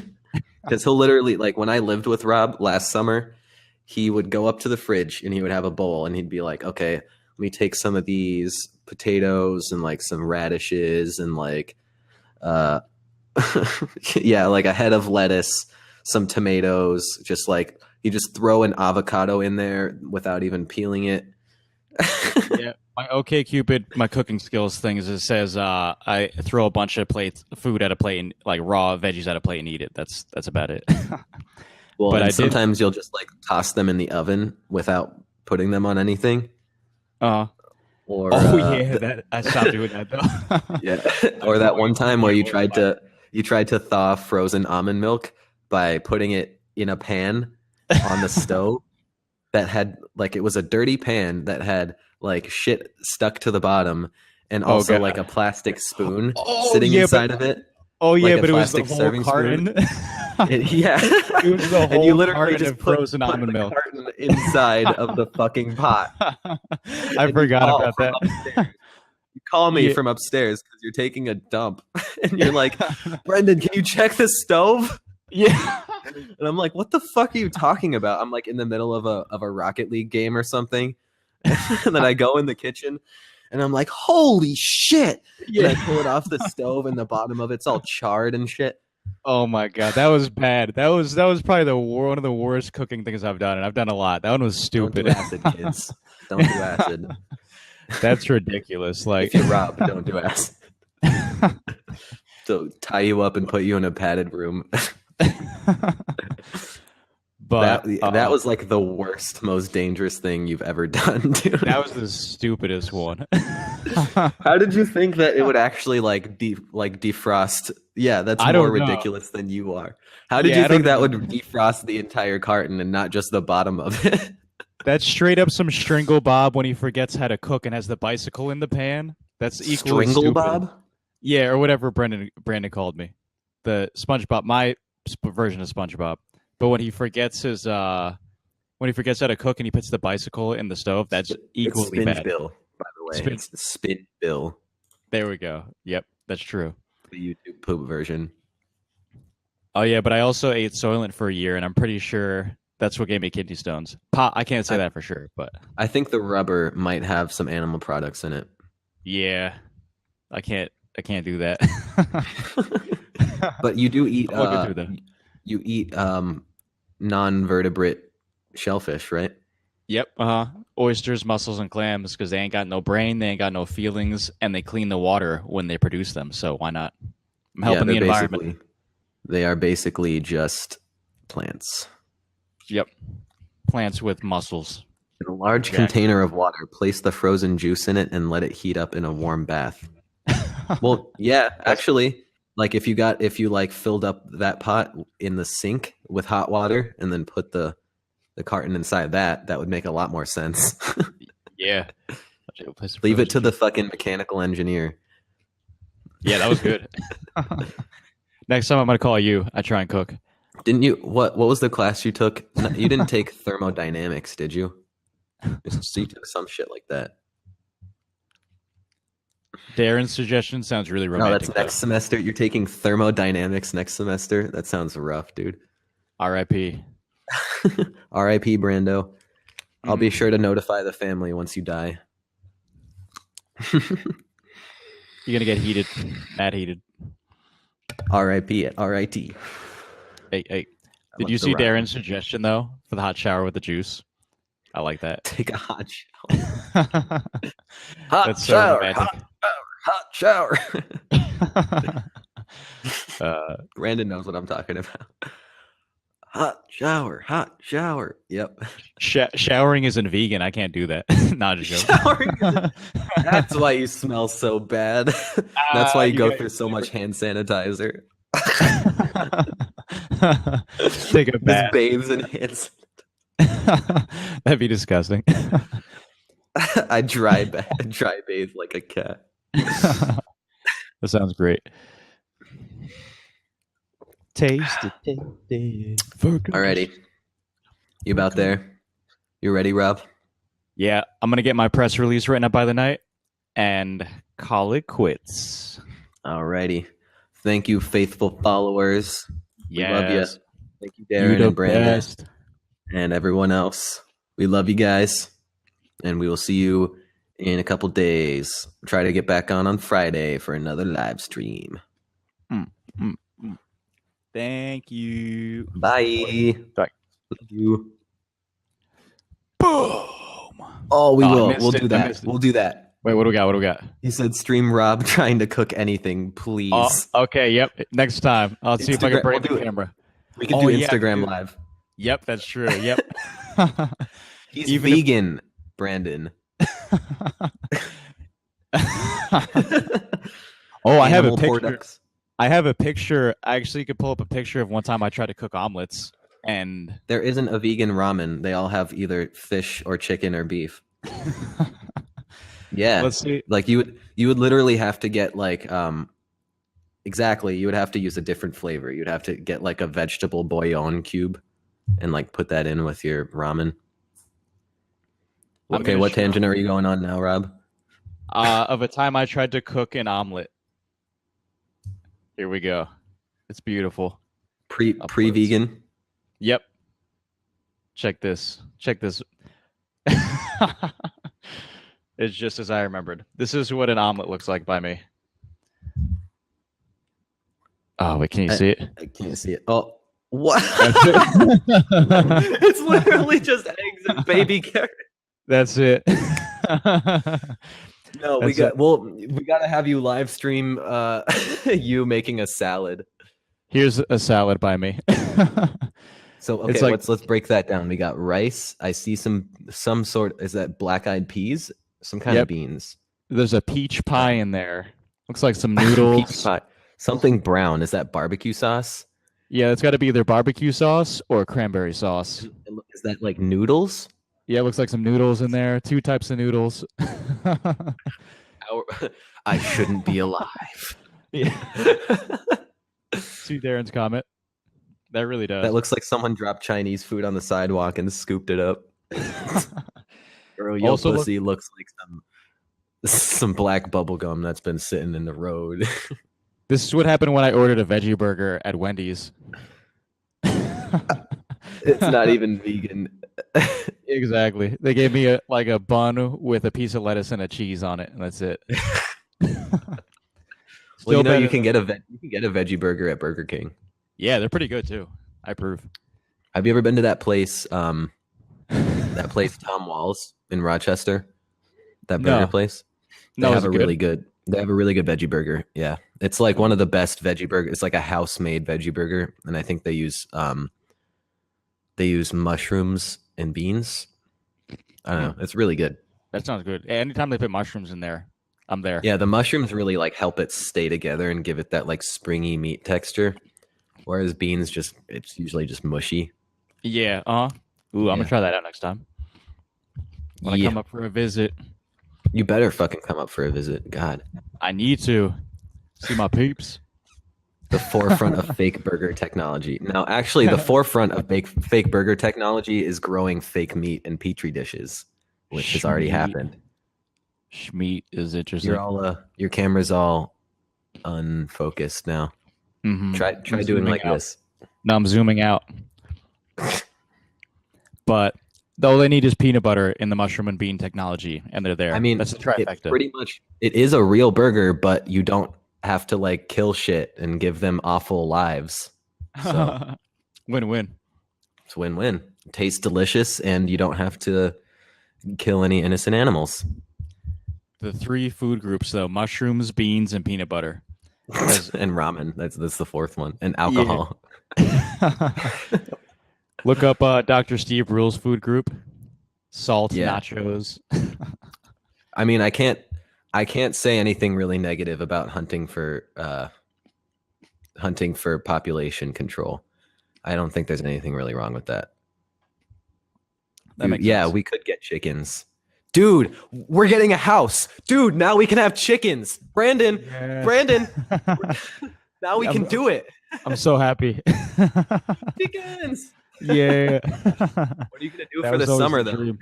Because he'll literally, like when I lived with Rob last summer, he would go up to the fridge and he would have a bowl and he'd be like, okay, let me take some of these potatoes and like some radishes and like, yeah, like a head of lettuce, some tomatoes, just like you just throw an avocado in there without even peeling it. Yeah, my OkCupid, my cooking skills thing is it says I throw a bunch of food at a plate and like raw veggies at a plate and eat it. That's about it. Well, But and sometimes you'll just like toss them in the oven without putting them on anything. Or I stopped doing that though. yeah, or that one time where you tried to thaw frozen almond milk by putting it in a pan on the stove that had like it was a dirty pan that had like shit stuck to the bottom and also like a plastic spoon sitting inside of it. Oh yeah, like but it was the plastic whole serving carton. Yeah, It was the whole and you literally carton just of put frozen almond milk. carton inside of the fucking pot. I forgot about that. You call me Yeah. from upstairs because you're taking a dump, and you're like, Brendan, can you check the stove? Yeah. And I'm like, what the fuck are you talking about? I'm like in the middle of a Rocket League game or something. And then I go in the kitchen and I'm like, holy shit. And I pull it off the stove and the bottom of it's all charred and shit. Oh my god, that was bad. That was probably one of the worst cooking things I've done, and I've done a lot. That one was stupid. Don't do acid, kids. Don't do acid. That's ridiculous. Like If you're Rob, don't do acid. So tie you up and put you in a padded room. But that was like the worst, most dangerous thing you've ever done, dude. that was the stupidest one. How did you think that it would actually like defrost? Yeah, that's I don't more know. ridiculous than you are. How did Yeah, you I think that don't would defrost the entire carton and not just the bottom of it? That's straight up some Stringle Bob when he forgets how to cook and has the bicycle in the pan. That's equally Stringle stupid. Bob? Yeah, or whatever Brandon called me. The SpongeBob, my version of SpongeBob. But when he forgets how to cook and he puts the bicycle in the stove, that's equally it's bad. Spin Bill, by the way. It's the Spin Bill, There we go. Yep, that's true. the YouTube poop version. Oh yeah, but I also ate Soylent for a year, and I'm pretty sure that's what gave me kidney stones. I can't say that for sure, but I think the rubber might have some animal products in it. yeah, I can't do that. But you do eat I'll look into that. you eat non-vertebrate shellfish, right? Yep. Oysters, mussels, and clams because they ain't got no brain, they ain't got no feelings, and they clean the water when they produce them. So why not? I'm helping the they're environment. They are basically just plants. Yep. Plants with muscles. In a large container of water, place the frozen juice in it and let it heat up in a warm bath. Well, yeah, actually, like if you like filled up that pot in the sink with hot water and then put the carton inside that would make a lot more sense. Yeah. Leave it to the fucking mechanical engineer. Yeah, that was good. Next time I'm gonna call you. I try and cook. Didn't you? What was the class you took? You didn't take thermodynamics, did you? So you took some shit like that. Darren's suggestion sounds really No, romantic. that's next semester. You're taking thermodynamics next semester. That sounds rough, dude. R.I.P. R.I.P. Brando. I'll be sure to notify the family once you die. You're gonna get heated, mad heated. R.I.P. at R.I.T. Hey, I did you love the see rhyme. Darren's suggestion though for the hot shower with the juice? I like that. Take a hot shower. Hot That's so shower. romantic. Hot shower. uh, Brandon knows what I'm talking about. Hot shower. Hot shower. Yep. showering isn't vegan. I can't do that. Not a joke. Showering. That's why you smell so bad. That's why you go got- through so much hand sanitizer. Take a Just bath. bathes in hand. That'd be disgusting. I dry bathe like a cat. That sounds great. Taste it. Alrighty. You about there? You ready, Rob? Yeah, I'm gonna get my press release written up by the night and call it quits. Alrighty. Thank you, faithful followers. We love you. Yes. Thank you, You Darren the and Brandon best. and everyone else. We love you guys. And we will see you in a couple days. Try to get back on Friday for another live stream. Thank you. Bye. Bye. Love you. Boom. Oh, we Oh, I will. missed We'll it. do I that. missed it. We'll do that. Wait, what do we got? What do we got? He said, "Stream Rob trying to cook anything, please." Oh, okay. Yep. Next time, I'll see if I can Instagram- bring we'll the do it. camera. We can Oh, do yeah, Instagram dude. Live. Yep, that's true. Yep. He's Even if- vegan, Brandon. Oh, I have a Animal picture. products. I have a picture. I actually could pull up a picture of one time I tried to cook omelets, and There isn't a vegan ramen. They all have either fish or chicken or beef. Yeah. let's see. Like you would literally have to get like exactly, you would have to use a different flavor. You'd have to get like a vegetable bouillon cube and like put that in with your ramen. I'm Okay, gonna what show- tangent are you going on now, Rob? Of a time I tried to cook an omelet. Here we go. It's beautiful. Pre-vegan? Yep. Check this. Check this. It's just as I remembered. This is what an omelet looks like by me. Oh, wait, can you see it? I can't see it. Oh, what? That's It's literally just eggs and baby carrots. That's it. No, we gotta have you live stream you making a salad. Here's a salad by me. So okay, It's like- let's break that down. We got rice. I see some sort. Is that black-eyed peas? Some kind Yep. of beans. There's a peach pie in there. Looks like some Peach noodles. pie. Something brown. Is that barbecue sauce? Yeah, it's got to be either barbecue sauce or cranberry sauce. Is that like noodles? Yeah, it looks like some noodles in there. 2 types of noodles. I shouldn't be alive. Yeah. See Darren's comment. That really does. That looks like someone dropped Chinese food on the sidewalk and scooped it up. Girl, your Also look- pussy looks like some black bubble gum that's been sitting in the road. This is what happened when I ordered a veggie burger at Wendy's. It's not even vegan. Exactly. They gave me a bun with a piece of lettuce and a cheese on it, and that's it. Well, you know, better you can get a veggie burger at Burger King. Yeah, they're pretty good too. I approve. Have you ever been to that place? That place Tom Walls in Rochester. That burger No. place. They No, have is a it good? really good. They have a really good veggie burger. Yeah, it's like one of the best veggie burgers. It's like a house-made veggie burger, and I think they use mushrooms and beans. I don't know. It's really good. That sounds good. Anytime they put mushrooms in there, I'm there. Yeah, the mushrooms really like help it stay together and give it that like springy meat texture. Whereas beans it's usually just mushy. Yeah. Ooh, I'm Yeah. gonna try that out next time when I Yeah. come up for a visit. You better fucking come up for a visit. God. I need to see my peeps. The forefront of fake burger technology. Now, actually, the forefront of fake burger technology is growing fake meat in petri dishes, which has already Schmeat. happened. Schmeat is interesting. You're all your camera's all unfocused now. Mhm. Try I'm doing zooming like out. this. No, I'm zooming out. But all they need is peanut butter in the mushroom and bean technology, and they're there. I mean, that's a it trifecta. pretty much it is a real burger, but you don't have to like kill shit and give them awful lives. So Win-win. It's win-win. Tastes delicious, and you don't have to kill any innocent animals. The 3 food groups, though: mushrooms, beans, and peanut butter. And ramen. That's the fourth one. And alcohol. Look up Dr. Steve Brule's food group. Salt, Yeah. nachos. I mean, I can't say anything really negative about hunting for population control. I don't think there's anything really wrong with that. That makes Yeah, sense. we could get chickens. Dude, we're getting a house. Dude, now we can have chickens. Brandon, now we can do it. I'm so happy. Chickens. Yeah. What are you going to do That for the was always summer, the though? dream.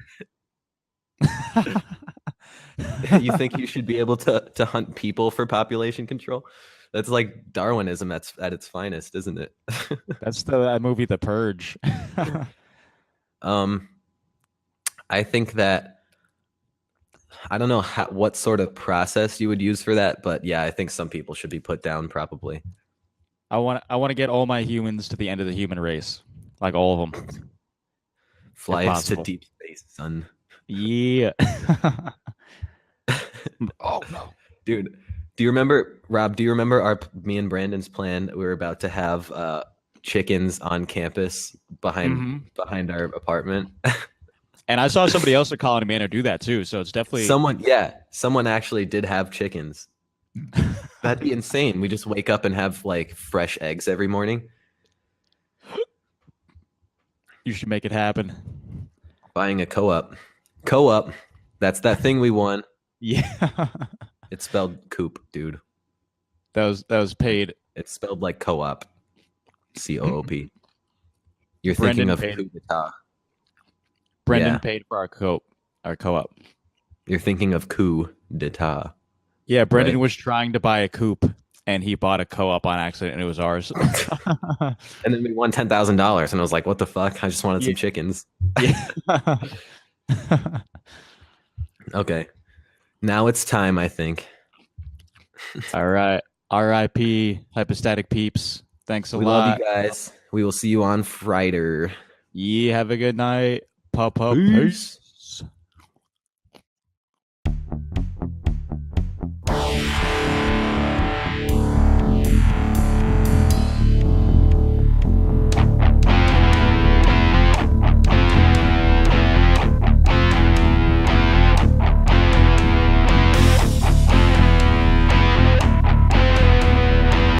You think you should be able to hunt people for population control? That's like Darwinism at its finest, isn't it? That's that movie, The Purge. I think that I don't know what sort of process you would use for that, but yeah, I think some people should be put down probably. I want to get all my humans to the end of the human race, like all of them. Fly us to possible. deep space, son. Yeah. Oh no, Dude, do you remember, Rob? Do you remember me and Brandon's plan? We were about to have chickens on campus behind our apartment. And I saw somebody else at Colony Manor do that too. So it's definitely Someone actually did have chickens. That'd be insane. We just wake up and have like fresh eggs every morning. You should make it happen. Buying a co-op. That's that thing we won. Yeah. It's spelled coop, dude. That was paid. It's spelled like co-op. COOP. You're Brendan thinking of paid. coup d'etat. Brendan Yeah. paid for our co-op. You're thinking of coup d'etat. Yeah, Brendan Right. was trying to buy a coop and he bought a co-op on accident and it was ours. And then we won $10,000, and I was like, "What the fuck? I just wanted some Yeah. chickens." Yeah. Okay, now it's time. I think All right. R.I.P. Hypostatic peeps. Thanks a we lot. love you guys. We will see you on Friday. Yeah, have a good night. Peace. Peace.